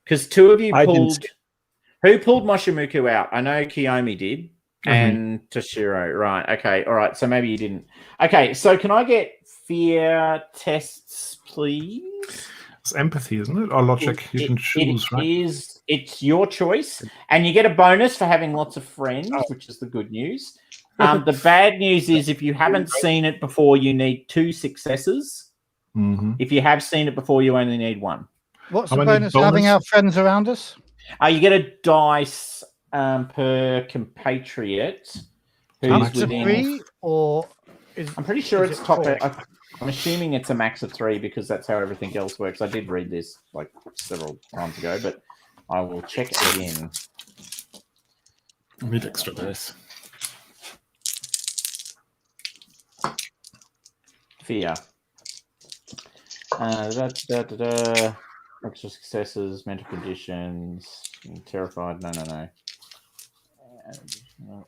Because 2 of you I didn't pulled. see Who pulled Moshimuku out? I know Kiyomi did. And Toshiro. Right. Okay. All right. So maybe you didn't. Okay. So can I get fear tests, please? It's empathy, isn't it? Or logic. You can choose, right? It's your choice. And you get a bonus for having lots of friends, which is the good news. The bad news is if you haven't seen it before, you need 2 successes. If you have seen it before, you only need 1. What's the bonus for having our friends around us? You get a dice per compatriot who's within 3, or I'm pretty sure it's top. I'm assuming it's a max of 3 because that's how everything else works. I did read this like several times ago, but I will check it again. Need extra dice. Fear. Extra successes, mental conditions, terrified. No.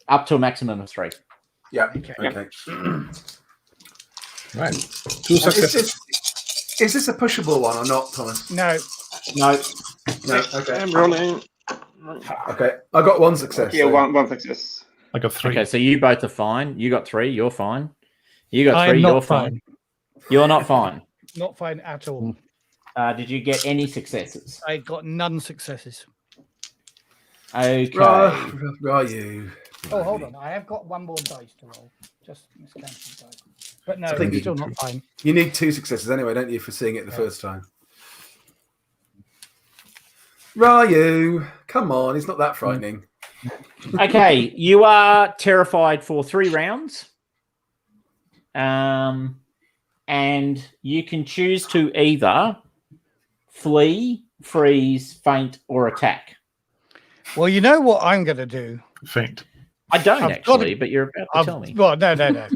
Up to a maximum of 3. Yeah. Okay. Right. 2 successes. Is this a pushable one or not, Thomas? No. Okay. I'm rolling. Okay. I got 1 success. Yeah, one success. I got 3. Okay, so you both are fine. You got 3. You're fine. You got 3. I'm not You're fine. You're not fine. Not fine at all. Did you get any successes? I got none successes. Okay. Ryu. Oh, hold on. I have got 1 more dice to roll. Just miscounted dice. But no, I think it's still not fine. You need 2 successes anyway, don't you, for seeing it the first time? Ryu, come on, it's not that frightening. Okay, you are terrified for 3 rounds. And you can choose to either flee, freeze, faint, or attack. Well, you know what I'm going to do? Faint. I don't actually, but you're about to tell me. Well, no.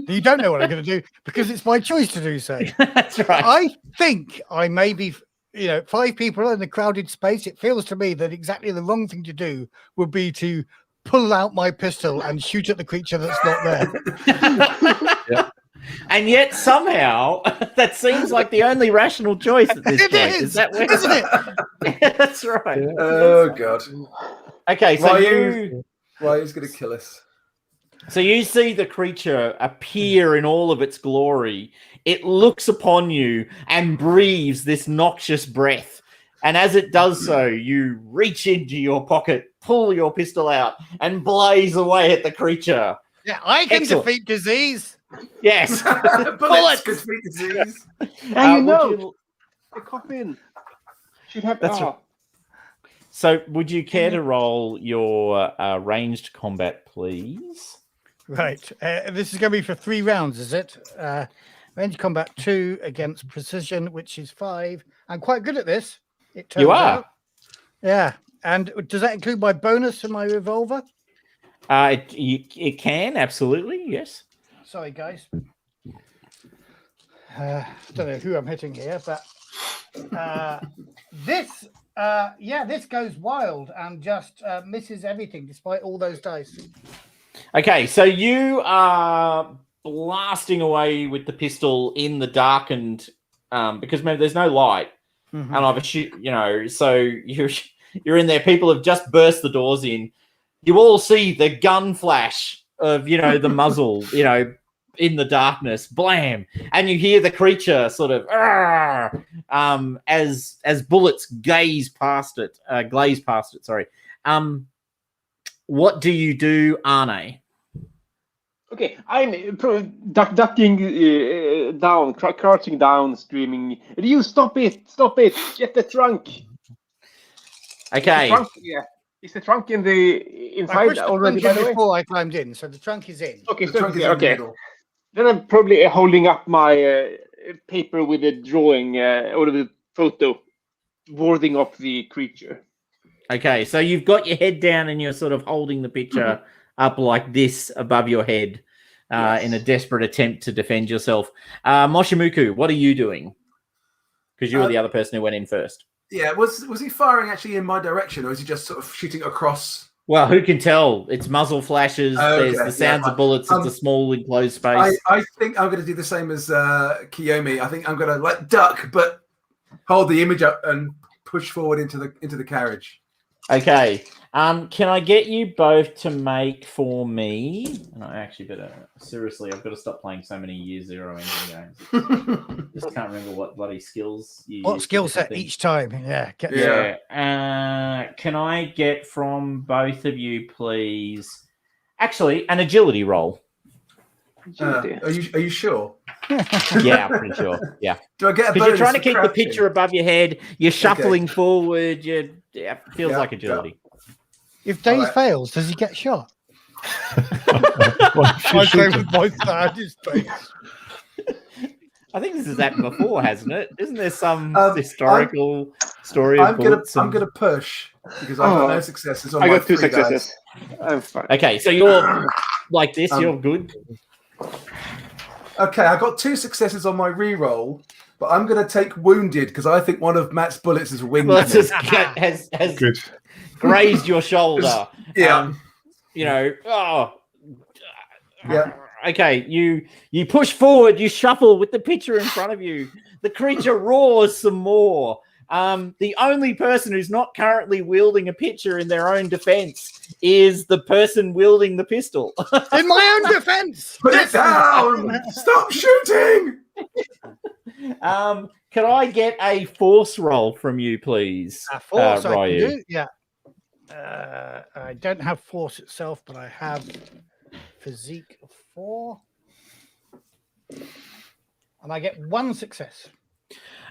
You don't know what I'm going to do because it's my choice to do so. That's right. I think I may be, 5 people in a crowded space. It feels to me that exactly the wrong thing to do would be to pull out my pistol and shoot at the creature that's not there. Yeah. And yet somehow that seems like the only rational choice at this point. Is, Is that weird? isn't it? That's right. Oh, God. Okay, so Ryu's going to kill us. So you see the creature appear in all of its glory. It looks upon you and breathes this noxious breath. And as it does so, you reach into your pocket, pull your pistol out, and blaze away at the creature. Yeah, I can Excellent. defeat disease. Yes. Bullets could defeat disease. The coffin should have. That's right. So would you care to roll your ranged combat, please? Right. This is going to be for 3 rounds, is it? Range combat 2 against precision, which is 5. I'm quite good at this. It turns You are? out. Yeah. And does that include my bonus and my revolver? It can, absolutely, yes. Sorry, guys. I don't know who I'm hitting here, but this goes wild and just misses everything despite all those dice. Okay, so you are blasting away with the pistol in the darkened, because remember, there's no light, and I've assumed, so you're in there. People have just burst the doors in. You all see the gun flash of the muzzle, in the darkness, blam, and you hear the creature sort of as bullets glaze past it. Sorry. What do you do, Arne? Okay, I'm ducking down, crouching down, screaming, "You stop it! Stop it! Get the trunk!" Okay. Is the trunk in the inside already? By the way, before I climbed in, so the trunk is in. Okay, The trunk is in the middle. Then I'm probably holding up my paper with a drawing or the photo, warding off the creature. Okay, so you've got your head down and you're sort of holding the picture up like this above your head in a desperate attempt to defend yourself. Moshimuku, what are you doing? Because you were the other person who went in first. Yeah, was he firing actually in my direction, or is he just sort of shooting across? Well, who can tell? It's muzzle flashes. There's the sounds of bullets. It's a small enclosed space. I think I'm going to do the same as Kiyomi. I think I'm going to duck, but hold the image up and push forward into the carriage. Okay. Can I get you both to make for me? And I actually better seriously. I've got to stop playing so many Year Zero engine games. Just can't remember what bloody skills you. What use for skill different set things. each time? Yeah. Yeah. Can I get from both of you, please? Actually, an agility roll. Are you sure? Yeah, I'm pretty sure. Yeah. Do I get a Because bonus you're trying to for keep the crouching? picture above your head. You're shuffling forward. Feels Yeah, like agility. If Dave Alright. fails, does he get shot? Well, if you I shoot go him- with my third his face. I think this has happened before, hasn't it? Isn't there some Um, historical story of I'm gonna bullets? I'm gonna push because I've got no Oh, successes on I my got 2 three dice. successes. I'm fine. Okay, so you're like this. Um, You're good. Okay, I got 2 successes on my re-roll, but I'm gonna take wounded because I think one of Matt's bullets has winged Well, it's me. just has Good. grazed your shoulder. Yeah. Yeah. Okay, you push forward, you shuffle with the picture in front of you. The creature roars some more. The only person who's not currently wielding a picture in their own defense is the person wielding the pistol. In my own defense. Put it down! Stop shooting! Can I get a force roll from you, please? Force I can Ryu? do. Yeah. I don't have force itself, but I have physique of 4. And I get 1 success.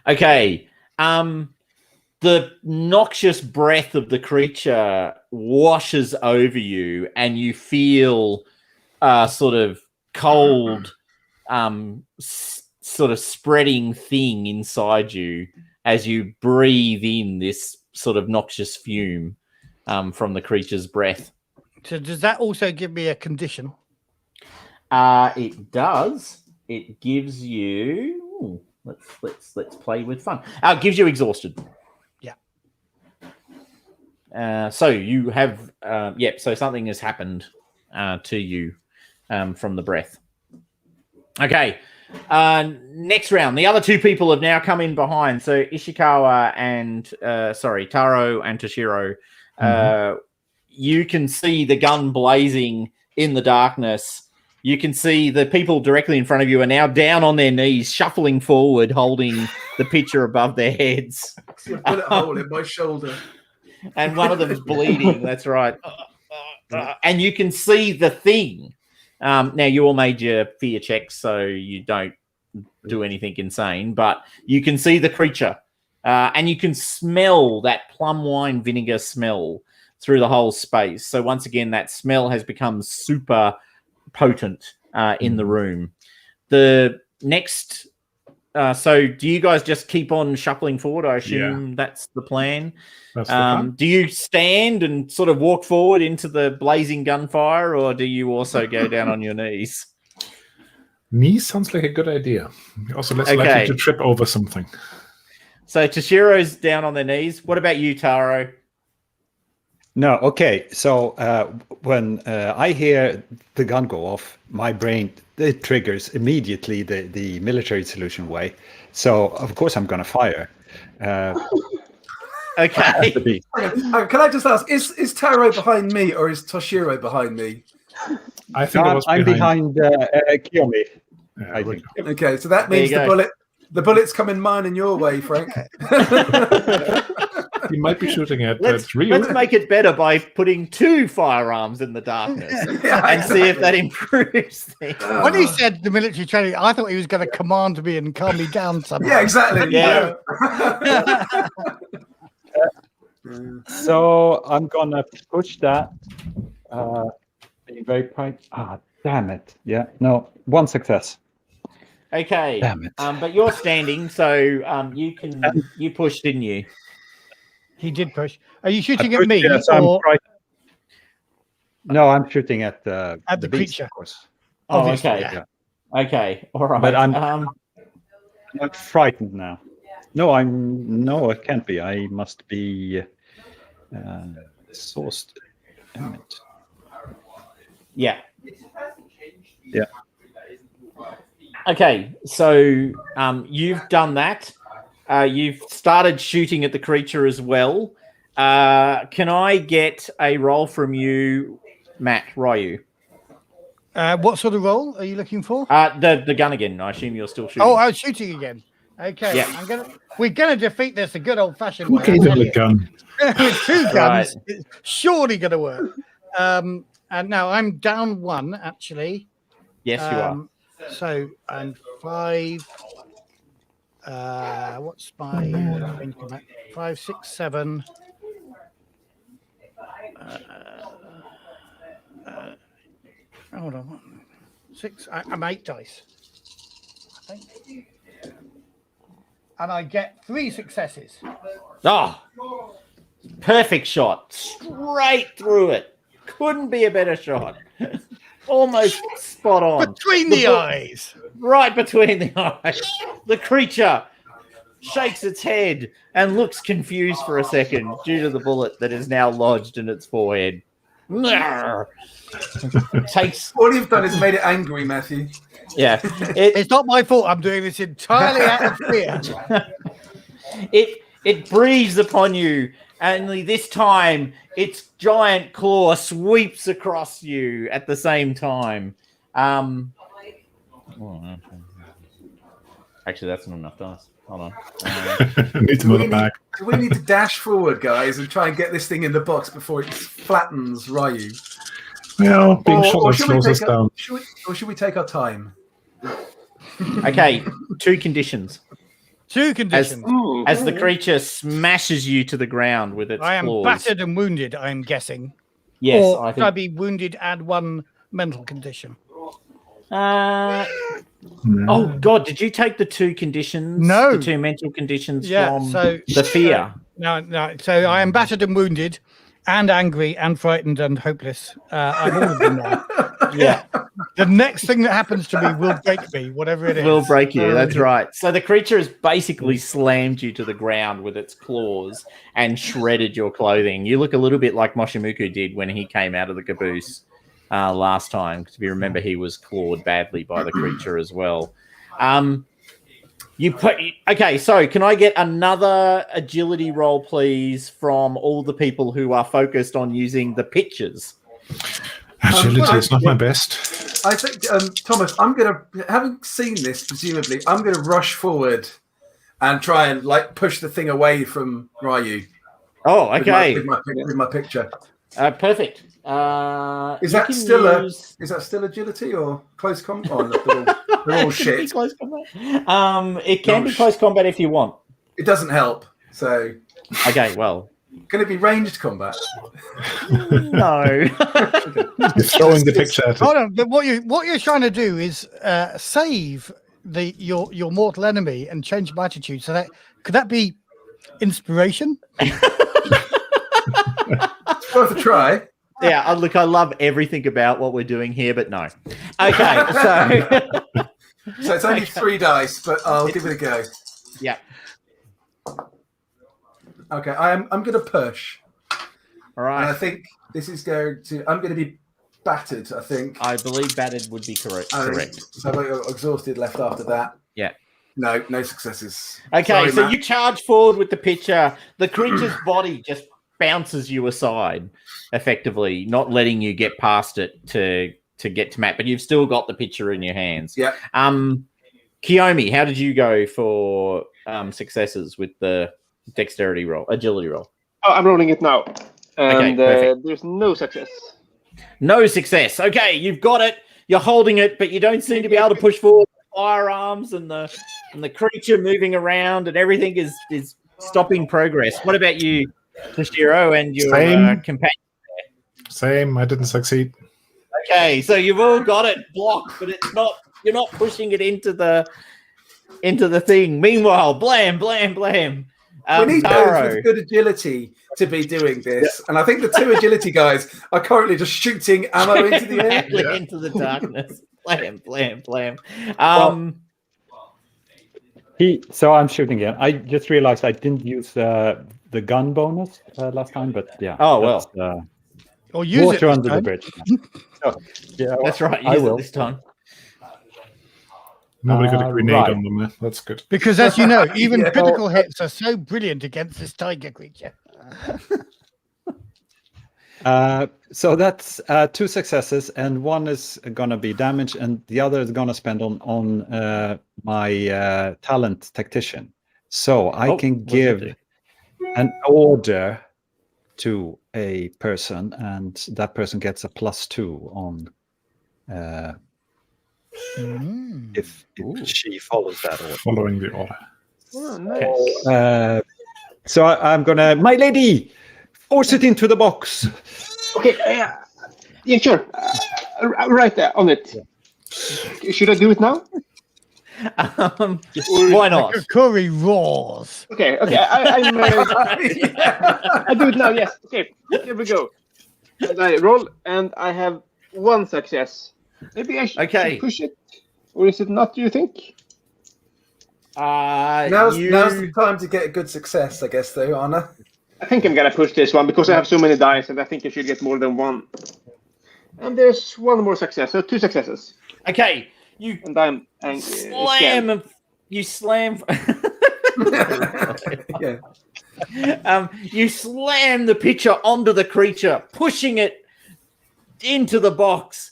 Okay. The noxious breath of the creature washes over you, and you feel sort of cold, sort of spreading thing inside you as you breathe in this sort of noxious fume from the creature's breath. So does that also give me a condition? It does. It gives you. Ooh, let's play with fun. It gives you exhausted. Yeah. So you have. So something has happened to you from the breath. Okay. Next round. The other 2 people have now come in behind. So Ishikawa and Taro and Toshiro. You can see the gun blazing in the darkness. You can see the people directly in front of you are now down on their knees, shuffling forward, holding the picture above their heads. I see a bullet hole in my shoulder. And one of them's bleeding. That's right. And you can see the thing. Now, you all made your fear checks, so you don't do anything insane, but you can see the creature. And you can smell that plum wine vinegar smell through the whole space. So once again, that smell has become super potent in the room. The next so do you guys just keep on shuffling forward? I assume that's the plan. That's the plan. Do you stand and sort of walk forward into the blazing gunfire, or do you also go down on your knees? Knee sounds like a good idea. Also, less likely to trip over something. So Toshiro's down on their knees. What about you, Taro? No, okay. So when I hear the gun go off, my brain it triggers immediately the military solution way. So of course I'm going to fire. Okay. Can I just ask, is Taro behind me or is Toshiro behind me? I think it was I'm behind Kiyomi. Yeah, I think. Okay, so that means the bullets come in mine and your way, Frank. He might be shooting at Let's Ryu. make it better by putting 2 firearms in the darkness and see if that improves things. When he said the military training, I thought he was going to command me and calm me down somehow. Yeah, exactly. Yeah. So I'm gonna push that. Being very kind. Damn it! Yeah, no, 1 success. Okay. Damn it. But you're standing, so you pushed, didn't you? He did push. Are you shooting I at pushed, me yes, I'm or frightened. No, I'm shooting at the beast, creature? of course. Oh, Obviously, okay. yeah. Okay. All right. But I'm not frightened now. No, it can't be. I must be exhausted. Damn it. Yeah. Yeah. Okay, so you've done that. You've started shooting at the creature as well. Can I get a roll from you, Matt Ryu? What sort of role are you looking for? The gun again. I assume you're still shooting. Oh, I was shooting again. Okay, Yeah. we're gonna defeat this a good old fashioned Who way. gave him a gun? With 2 guns, Right. it's surely gonna work. And now I'm down 1 actually. Yes, you are. So I'm 5. What's my range on that? 5, 6, 7. Hold on. 6. I'm 8 dice. I think. And I get 3 successes. Oh, perfect shot. Straight through it. Couldn't be a better shot. Almost spot on. Between the eyes. Right between the eyes. The creature shakes its head and looks confused for a second due to the bullet that is now lodged in its forehead. Takes. All you've done is made it angry, Matthew. Yeah. It's not my fault. I'm doing this entirely out of fear. It breathes upon you, only this time its giant claw sweeps across you at the same time. Actually, that's not enough dice. Hold on. Need another bag. We need to dash forward, guys, and try and get this thing in the box before it flattens Ryu. Well, being shot Or slows us down. should we take our time? Okay, 2 conditions. 2 conditions. As the creature smashes you to the ground with its I am claws. battered and wounded, I'm guessing. Yes, or I could I think. be wounded and 1 mental condition? Oh God! Did you take the 2 conditions? No. The 2 mental conditions Yeah, from so the fear. No. So I am battered and wounded, and angry, and frightened, and hopeless. I'm all of them now. Yeah, The next thing that happens to me will break me, whatever it is. will break you. That's right. So the creature has basically slammed you to the ground with its claws and shredded your clothing. You look a little bit like Moshimuku did when he came out of the caboose last time. Because if you remember, he was clawed badly by the creature as well. Okay, so can I get another agility roll, please, from all the people who are focused on using the pictures? Agility is not my best. I think, Thomas, I'm going to, having seen this, presumably, I'm going to rush forward and try and push the thing away from Ryu. Oh, okay. With my picture. Perfect. Is that still agility or close combat? Oh, they're all shit. Close combat. It can be close combat if you want. It doesn't help. So okay, well, can it be ranged combat? no. You're throwing the picture at it. Hold on, but what you're trying to do is save your mortal enemy and change my attitude. So could that be inspiration? It's worth a try. Yeah, look, I love everything about what we're doing here, but no. Okay, so so it's only 3 dice, but I'll give it a go. Yeah. Okay, I'm going to push. All right. And I think this is I'm going to be battered, I think. I believe battered would be correct. So I got exhausted left after that. Yeah. No successes. Okay, Sorry, so Matt. you charge forward with the picture. The creature's body just bounces you aside, effectively, not letting you get past it to get to Matt, but you've still got the picture in your hands. Yeah. Kiyomi, how did you go for successes with the dexterity roll, agility roll? Oh, I'm rolling it now. And perfect. there's no success. No success. Okay, you've got it. You're holding it, but you don't seem to be able to push forward. Firearms and the creature moving around and everything is stopping progress. What about you, Toshiro, and your companion? Same. I didn't succeed. Okay, so you've all got it blocked, but it's not. You're not pushing it into the thing. Meanwhile, blam, blam, blam. We need Taro. those with good agility to be doing this, and I think the 2 agility guys are currently just shooting ammo into the air. Exactly, into the darkness. Blam, blam, blam. So I'm shooting again. I just realized I didn't use the gun bonus last time, but yeah. Oh, well. Or use water it under the time. bridge. So, yeah, That's right. I Use will it this time. Nobody got a grenade right. on them. That's good. Because as you know, even Yeah. critical hits are so brilliant against this tiger creature. So that's 2 successes, and one is gonna be damage, and the other is gonna spend on my talent tactician. So I can give an order to a person, and that person gets a +2 on if she follows that order. Following the order. Oh, nice. So I'm gonna, my lady, force it into the box. Okay, yeah, sure. Right there on it. Should I do it now? Why not? Korori roars. Okay. I'm. I do it now. Yes. Okay. Here we go. And I roll, and I have 1 success. Maybe I should push it, or is it not? Do you think? Now's the time to get a good success, I guess, though, Anna. I think I'm gonna push this one because I have so many dice, and I think I should get more than 1. And there's 1 more success, so 2 successes. Okay, And I'm slam. You slam. Yeah. You slam the pitcher onto the creature, pushing it into the box,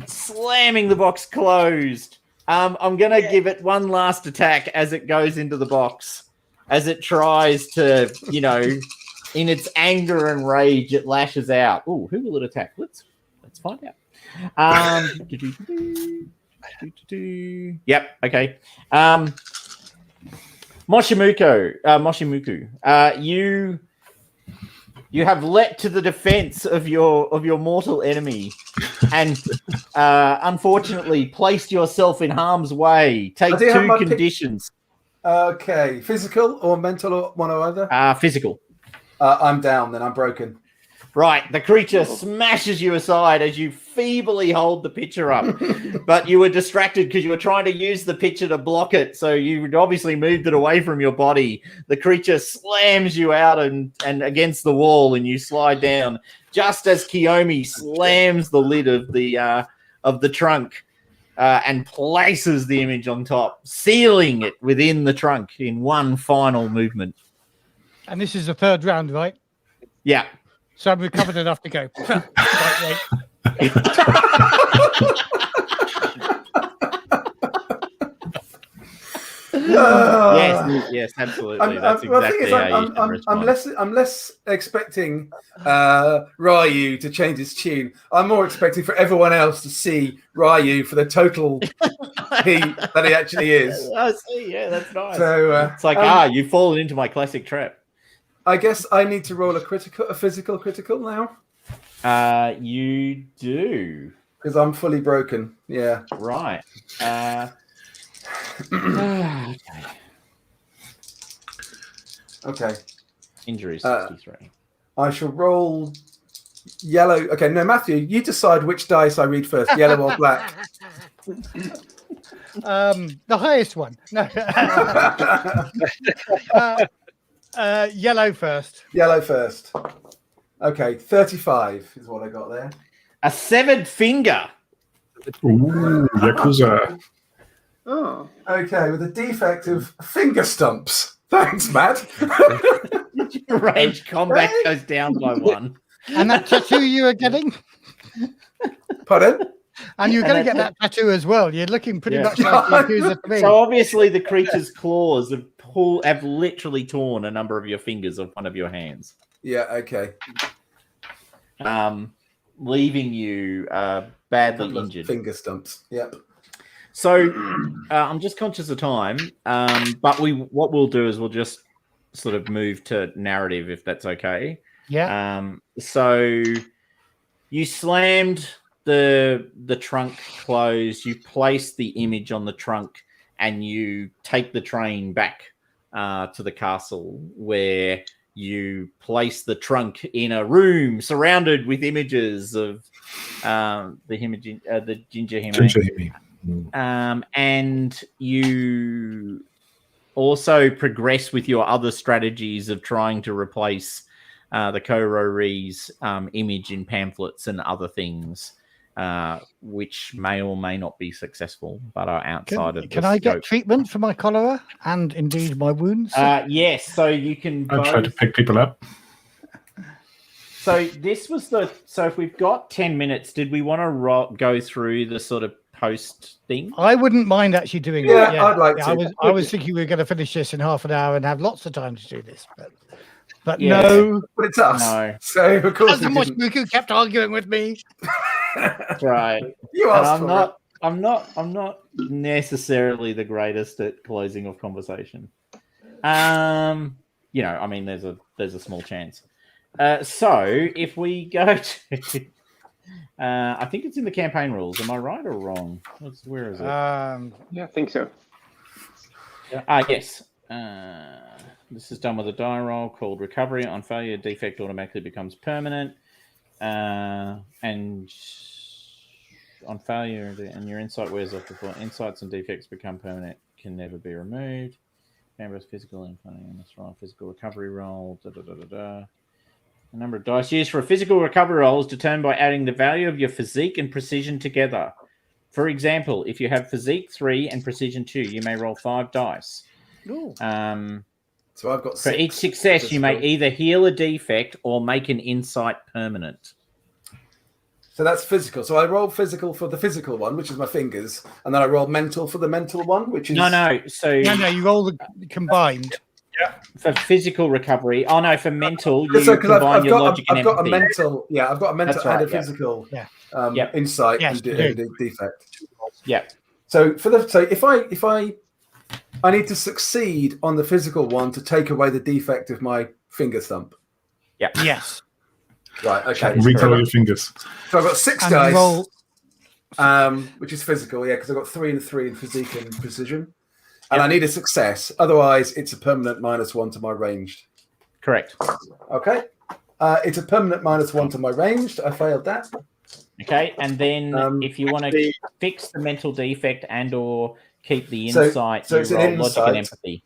slamming the box closed. I'm gonna give it 1 last attack as it goes into the box. As it tries to, in its anger and rage, it lashes out. Oh, who will it attack? Let's find out. Yep. Okay. Moshimuku. You have leapt to the defense of your mortal enemy, and unfortunately placed yourself in harm's way. Take 2 conditions. Okay, physical or mental, or one or other? Physical. I'm down, then I'm broken. Right, the creature smashes you aside as you feebly hold the pitcher up, but you were distracted because you were trying to use the pitcher to block it, so you obviously moved it away from your body. The creature slams you out and against the wall, and you slide down just as Kiyomi slams the lid of the trunk and places the image on top, sealing it within the trunk in 1 final movement. And this is the 3rd round, right? Yeah. So I've recovered enough to go. Yes, absolutely. That's exactly how you should respond. I'm less expecting Ryu to change his tune. I'm more expecting for everyone else to see Ryu for the total that he actually is. I see. Yeah, that's nice. So it's like, you've fallen into my classic trap. I guess I need to roll a physical critical now. You do. Because I'm fully broken. Yeah. Right. Okay. Injury 63. I shall roll yellow. Okay, no, Matthew, you decide which dice I read first, yellow or black. The highest one. No. Yellow first. Yellow first. Okay, 35 is what I got there. A severed finger. Ooh, Yakuza. Oh. Okay, with a defect of finger stumps. Thanks, Matt. Range combat goes down by 1. And that tattoo you were getting? Pardon? And you're going to get that tattoo as well. You're looking pretty much like Yakuza to me. So obviously the creature's claws have literally torn a number of your fingers off one of your hands. Yeah, okay. Leaving you badly injured. Finger stumps. Yep. So I'm just conscious of time, but what we'll do is we'll just sort of move to narrative, if that's okay. Yeah. So you slammed the trunk closed. You place the image on the trunk, and you take the train back to the castle, where you place the trunk in a room surrounded with images of the Ginger Hime. And you also progress with your other strategies of trying to replace the Korori's image in pamphlets and other things. which may or may not be successful, but are outside of the Can I get scope. treatment for my cholera and indeed my wounds? Yes, so you can I try to both. pick people up. So this was so if we've got 10 minutes, did we want to go through the sort of post thing? I wouldn't mind actually doing Yeah, it. I'd like to. I was thinking we were going to finish this in half an hour and have lots of time to do this, but Yeah. no. But it's us. No. So of course we As didn't. Muku kept arguing with me. Right. You And asked I'm not necessarily the greatest at closing off conversation. You know, I mean, there's a small chance. So if we go to, I think it's in the campaign rules. Am I right or wrong? Where is it? Yeah, I think so. Yes. This is done with a die roll called recovery. On failure, defect automatically becomes permanent. And on failure, and your insight wears off before insights and defects become permanent, can never be removed. Canberra's physical and physical recovery roll. The number of dice used for a physical recovery roll is determined by adding the value of your physique and precision together. For example, if you have physique 3 and precision 2, you may roll 5 dice. Ooh. So I've got For 6. each success, you may Physical. either heal a defect or make an insight permanent. So that's physical. So I roll physical for the physical one, which is my fingers, and then I roll mental for the mental one, which is No. So No, you roll the combined. for physical recovery, for mental, you So 'cause combine your logic and I've got a empathy. mental. Yeah, I've got a mental That's and right, a physical. Yeah. Yep. Insight Yes, and you do. defect. Yeah. So if I need to succeed on the physical one to take away the defect of my finger thump. Yeah. Yes. Right. Okay. Regrow your fingers. So I've got 6 And you dice, roll which is physical. Yeah, because I've got 3 and 3 in physique and precision, and I need a success. Otherwise, it's a permanent -1 to my ranged. Correct. Okay. It's a permanent -1 to my ranged. I failed that. Okay. And then if you want to fix the mental defect and or keep the insight, so you it's an roll logic insight. and empathy.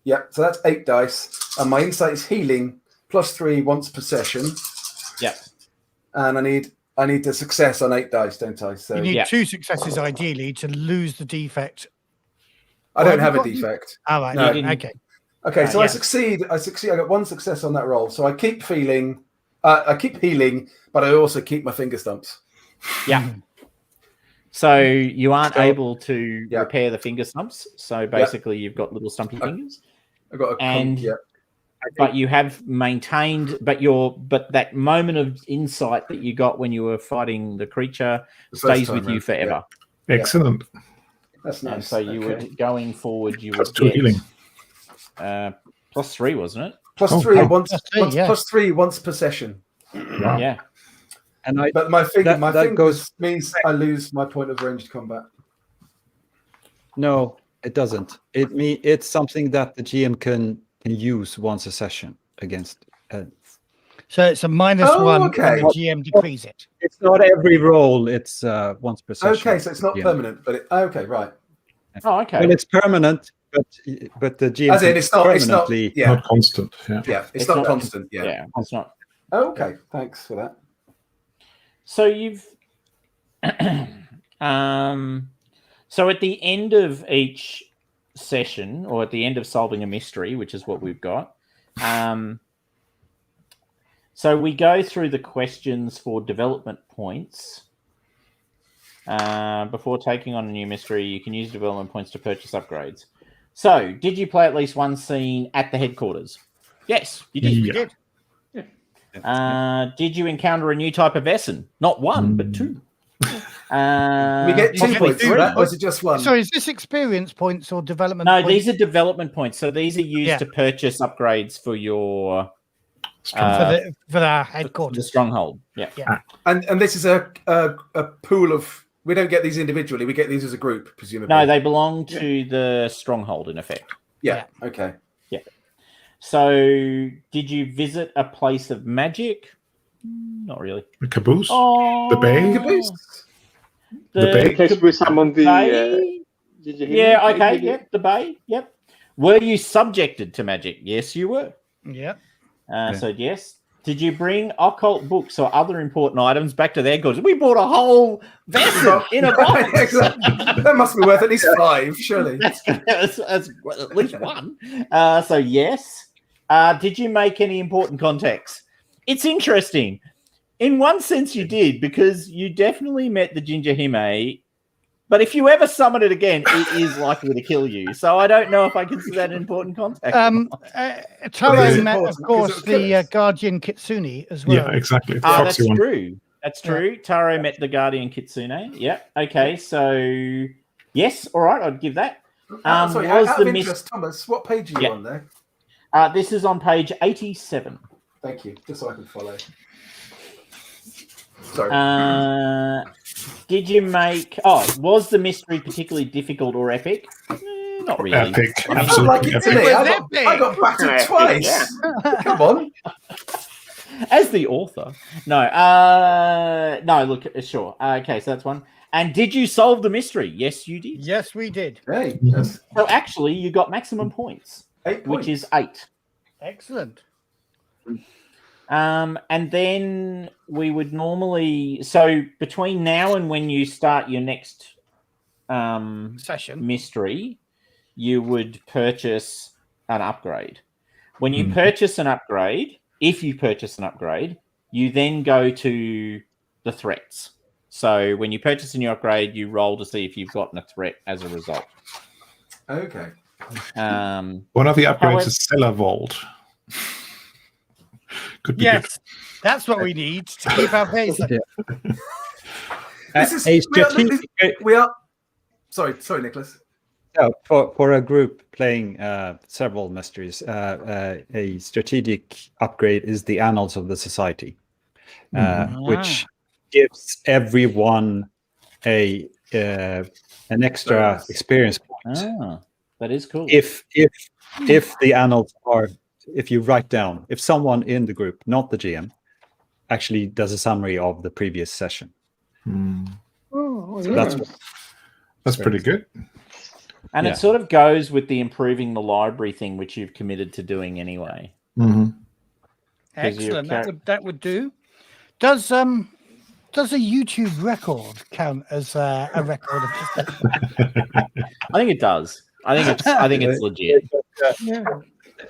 Yeah. So that's 8 dice, and my insight is healing +3 once per session. Yeah. And I need the success on 8 dice, don't I? So you need Yeah. 2 successes ideally to lose the defect. I don't have have you a got- defect. All right. No. You didn't- Okay. Okay, so I Yeah. succeed. I got 1 success on that roll. So I keep feeling, I keep healing, but I also keep my finger stumps. Yeah. So you aren't So- able to Yeah. repair the finger stumps. So basically, you've got little stumpy fingers. I got a And- But you have maintained, but that moment of insight that you got when you were fighting the creature The first stays time with you round, forever. Excellent. That's nice. And so you Okay. would, going forward, you Plus would 2 get healing. +3, wasn't it? +3 Oh, once, +3, yeah. +3 once per session. Wow. Yeah. And I But my finger, That- my that fingers goes- means I lose my point of ranged combat. no, it doesn't. It's something that the GM can use once a session against. So it's a -1 okay. and the GM decrees it. It's not every roll. It's once per session. Okay, so it's not Yeah. permanent, but okay, right. Oh, okay. Well, it's permanent, but the GM As in, can it's not, permanently. yeah, Not constant. Yeah. yeah, it's It's not not- constant. Yeah. yeah, it's not. Okay, thanks for that. So you've so at the end of each session, or at the end of solving a mystery, which is what we've got, so we go through the questions for development points. Before taking on a new mystery, you can use development points to purchase upgrades. So, did you play at least one scene at the headquarters? Yes, you did. Yeah. did. Did you encounter a new type of Vaesen? Not one, but 2. We get 2 possibly points for 3. that, or is it just 1? So is this experience points or development No, points? these are development points. So these are used Yeah. to purchase upgrades for your for the the headquarters. stronghold. Yeah. And this is a pool of. We don't get these individually. We get these as a group, presumably. No, they belong to the stronghold in effect. Yeah. Okay. So, did you visit a place of magic? Not really. The caboose. Oh, The bay? Caboose. The bay? In case we summon the. bay? Did you hear Yeah. me? Okay. Yep. The bay. Yep. Were you subjected to magic? Yes, you were. Yeah. So yes. Did you bring occult books or other important items back to their goods? We bought a whole vessel in a box. Exactly. That must be worth at least 5, surely. That's at least one. So yes. Did you make any important contacts? It's interesting. In one sense, you did, because you definitely met the Ginger Hime. But if you ever summon it again, it is likely to kill you. So I don't know if I consider that an important contact. Taro met, of course, the Guardian Kitsune as well. Yeah, exactly. That's true. That's true. Taro met the Guardian Kitsune. Yeah. Okay. So yes. All right. I'd give that. Sorry, out of interest, Thomas, what page are you on there? This is on page 87. Thank you. Just so I can follow. Sorry. Did you make? Oh, was the mystery particularly difficult or epic? Not really. Epic, Like absolutely it to me. I got battered twice. Come on. As the author, no. No. Look, sure. Okay, so that's one. And did you solve the mystery? Yes, you did. Yes, we did. Hey. So actually, you got maximum points, 8 points. which is 8. Excellent. And then we would normally, so between now and when you start your next Session mystery, you would purchase an upgrade. When you purchase an upgrade, if you purchase an upgrade, you then go to the threats. So when you purchase a new upgrade, you roll to see if you've gotten a threat as a result. Okay. One of the upgrades is Cellar Vault. Could be good. That's what we need to keep our pace. We are. Sorry, Nicholas. For a group playing several mysteries, a strategic upgrade is the Annals of the Society, which gives everyone an extra experience point. That is cool. If the annals are, if you write down, if someone in the group, not the GM, actually does a summary of the previous session. So that's pretty good. And it sort of goes with the improving the library thing, which you've committed to doing anyway. Excellent. That would do. Does a YouTube record count as a record of I think it does. I think it's legit.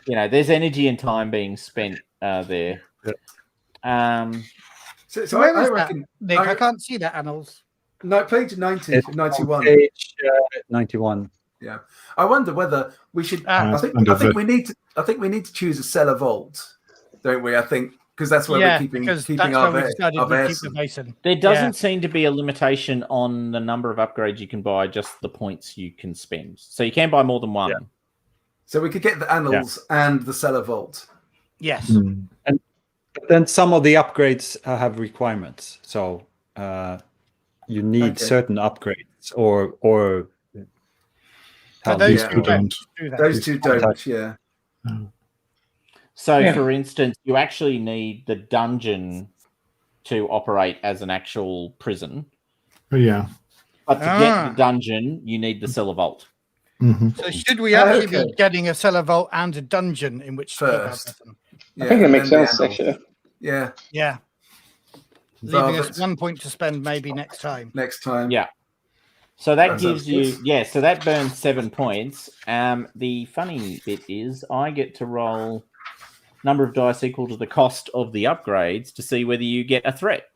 You know, there's energy and time being spent there. So I reckon, Nick, I can't see that annals. No, page 90, 91. Page 91. Yeah, I wonder whether we should. I think we need to choose a cellar vault, don't we? I think because that's where we're keeping our Vaesen. There doesn't seem to be a limitation on the number of upgrades you can buy, just the points you can spend. So you can buy more than one. Yeah. So we could get the annals and the cellar vault. Yes. And then some of the upgrades have requirements. So you need certain upgrades or those two don't. Those two don't, yeah. So, for instance, you actually need the dungeon to operate as an actual prison. Yeah. But to get the dungeon, you need the cellar vault. So should we actually be getting a cellar vault and a dungeon in which first? I think that makes sense, actually. Yeah. Yeah. Leaving us 1 point to spend maybe next time. Yeah. So that gives you, so that burns 7 points. The funny bit is I get to roll number of dice equal to the cost of the upgrades to see whether you get a threat.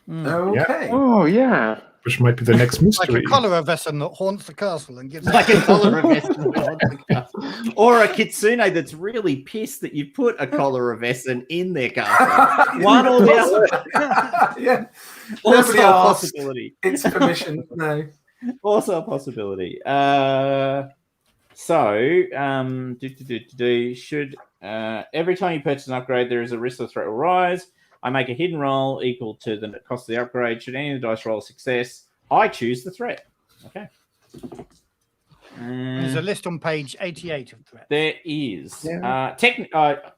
Okay. Oh, yeah. Which might be the next mystery. Like a Cholera Vaesen that haunts the castle and gives like a Cholera Vaesen that haunts the castle. Or a Kitsune that's really pissed that you put a Cholera Vaesen in their castle. One or the other. Yeah. Also a possibility. It's permission. No. Also a possibility. Should every time you purchase an upgrade, there is a risk the threat will rise. I make a hidden roll equal to the cost of the upgrade. Should any of the dice roll a success, I choose the threat. Okay. There's a list on page 88 of threats. There is. Yeah.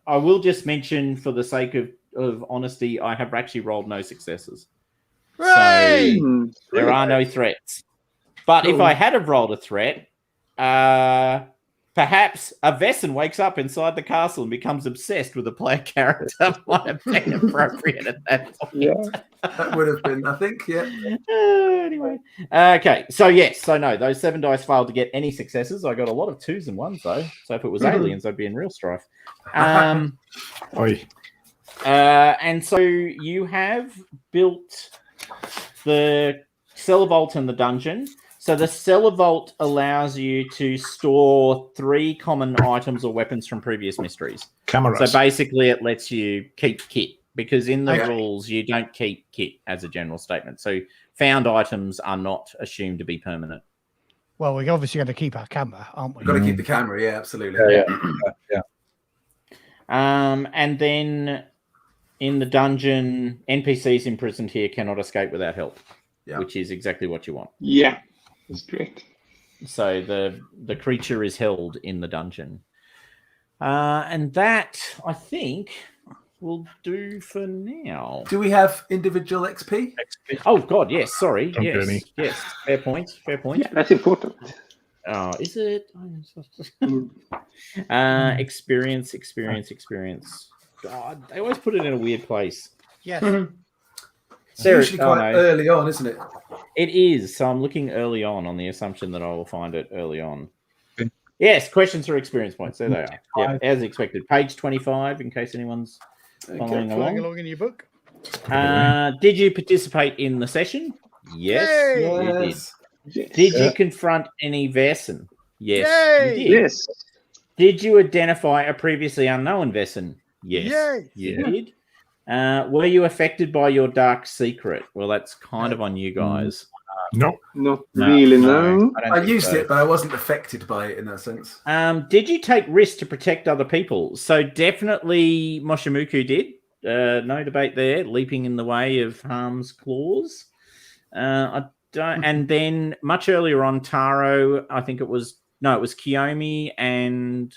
I will just mention, for the sake of honesty, I have actually rolled no successes. Hooray! So there are no threats. But if I had have rolled a threat, Perhaps a Vaesen wakes up inside the castle and becomes obsessed with a player character. Might have been appropriate at that point. Yeah. That would have been, I think, yeah. Anyway. Okay. So, yes. So, no. Those 7 dice failed to get any successes. I got a lot of 2s and 1s, though. So, if it was aliens, I'd be in real strife. Oi. And so, you have built the cellar vault in the dungeon. So the cellar vault allows you to store 3 common items or weapons from previous mysteries. Cameras. So basically it lets you keep kit, because in the rules you don't keep kit as a general statement. So found items are not assumed to be permanent. Well, we're obviously going to keep our camera, aren't we? We've got to keep the camera, yeah, absolutely. Yeah. And then in the dungeon, NPCs imprisoned here cannot escape without help, which is exactly what you want. Yeah. That's great. So the creature is held in the dungeon. And that, I think, will do for now. Do we have individual XP? Oh, God, yes. Sorry. Don't get any. Yes. Fair point. Yeah, that's important. Oh, is it? Experience. God, they always put it in a weird place. Yes. It's usually quite early on, isn't it? It is. So I'm looking early on the assumption that I will find it early on. Yes, questions for experience points. There they are. Yeah, as expected. Page 25, in case anyone's following along in your book. Did you participate in the session? Yes, Yay! you did. Yes. Did you confront any Vaesen? Yes, Yay! you did. Yes. Did you identify a previously unknown Vaesen? Yes, Yay! you did. Were you affected by your dark secret? Well, that's kind of on you guys. No. Not really, no. I used it, but I wasn't affected by it in that sense. Did you take risks to protect other people? So definitely Moshimuku did. No debate there. Leaping in the way of harm's claws. And then much earlier on, Taro, I think it was Kiyomi and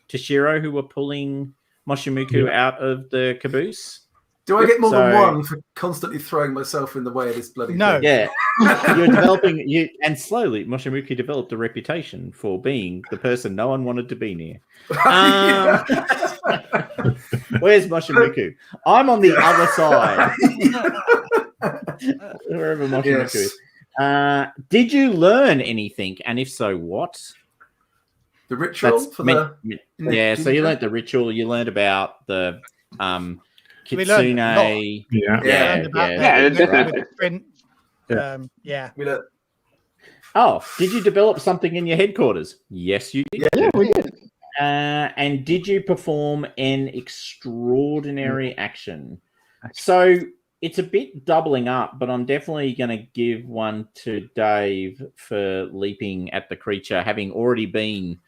Toshiro who were pulling Moshimuku out of the caboose. Do I get more than one for constantly throwing myself in the way of this bloody thing? Yeah. You're developing and slowly Moshimuku developed a reputation for being the person no one wanted to be near. Where's Moshimuku? I'm on the other side. Wherever Moshimuku is. Did you learn anything? And if so, what? The ritual so you learned the ritual. You learned about the Kitsune. We learned. Oh, did you develop something in your headquarters? Yes, you did. Yeah, we did. And did you perform an extraordinary action? So it's a bit doubling up, but I'm definitely going to give one to Dave for leaping at the creature, having already been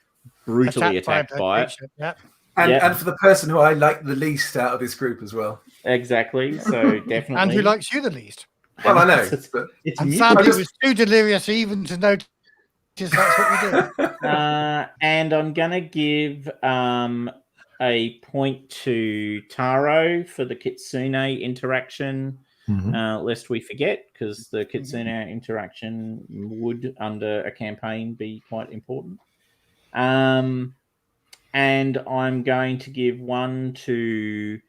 brutally attacked by it. Yep. And for the person who I like the least out of this group as well. Exactly. So definitely. And who likes you the least? Well, I know. But and sadly, it was too delirious even to notice that's what we did. And I'm going to give a point to Taro for the Kitsune interaction, lest we forget, because the Kitsune interaction would, under a campaign, be quite important. And I'm going to give one to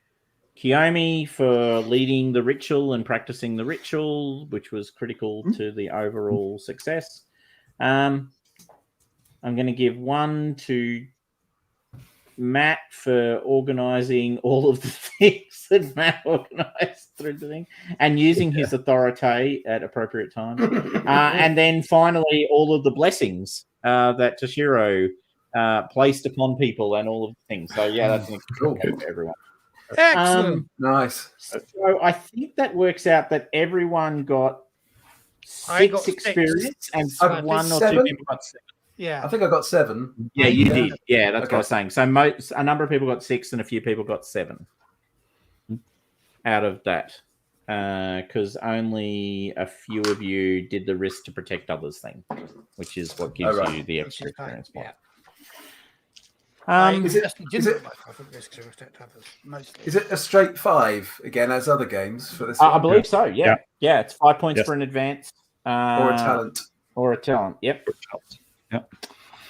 Kiyomi for leading the ritual and practicing the ritual, which was critical to the overall success. I'm going to give one to Matt for organizing all of the things that Matt organized through the thing and using his authority at appropriate times. And then finally, all of the blessings that Toshiro placed upon people and all of the things. So, that's an cool for everyone. Excellent. Nice. So I think that works out that everyone got six experience and one or two people got 7. Yeah. I think I got 7. Yeah, you did. Yeah, that's what I was saying. So a number of people got 6 and a few people got 7 out of that. Because only a few of you did the risk to protect others thing, which is what gives you the extra experience point. Is it a straight 5 again as other games for this? I believe so. Yeah, it's 5 points for an advance or a talent. Or a talent. Yep. Yep.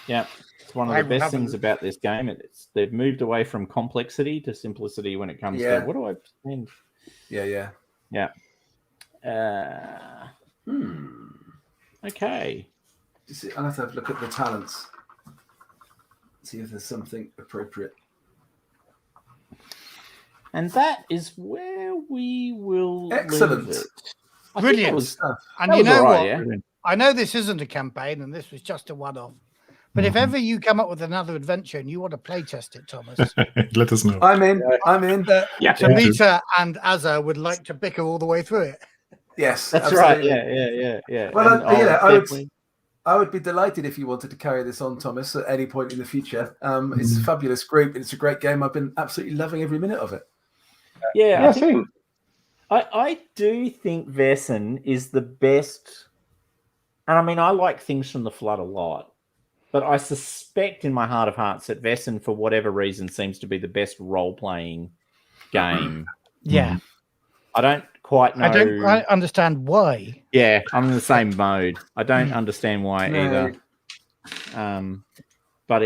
Yeah. It's one of I the best haven't. things about this game. They've moved away from complexity to simplicity when it comes Yeah. to what do I spend? Yeah. Yeah. Okay. I'll have to have a look at the talents. See if there's something appropriate. And that is where we will Excellent. leave it. I think Brilliant. that was- And that you was know all right, what? yeah. I know this isn't a campaign and this was just a one-off. But if ever you come up with another adventure and you want to playtest it, Thomas, Let us know. I'm in. I'm in. Tamita and Azza would like to bicker all the way through it. Yes, That's absolutely. right. Yeah. Well, And I'll definitely- I would be delighted if you wanted to carry this on, Thomas, at any point in the future. It's a fabulous group. It's a great game. I've been absolutely loving every minute of it. Yeah, same. I do think Vaesen is the best. And I mean, I like Things from the Flood a lot. But I suspect in my heart of hearts that Vaesen, for whatever reason, seems to be the best role-playing game. Yeah. I don't quite know. I don't quite understand why. Yeah, I'm in the same mode. I don't understand why No. either. But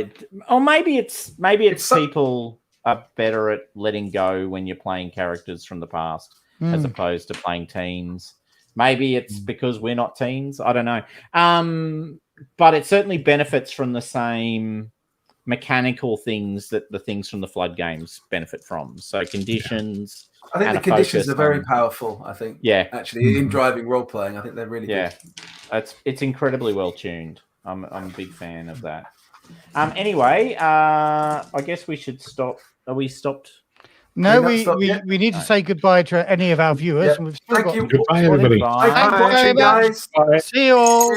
maybe it's people are better at letting go when you're playing characters from the past as opposed to playing teens. Maybe it's because we're not teens. I don't know. But it certainly benefits from the same mechanical things that the Things from the Flood games benefit from. So conditions. I think and the a conditions focus are very on- powerful. I think. Yeah. Actually, in driving role playing, I think they're really Yeah, good. it's incredibly well tuned. I'm a big fan of that. Anyway, I guess we should stop. Are we stopped? No, We're not stopped yet. we need to say goodbye to any of our viewers. Yeah. And we've still Thank got you. Goodbye, everybody. Bye. Thanks for Thank you very watching, much. guys. See you all.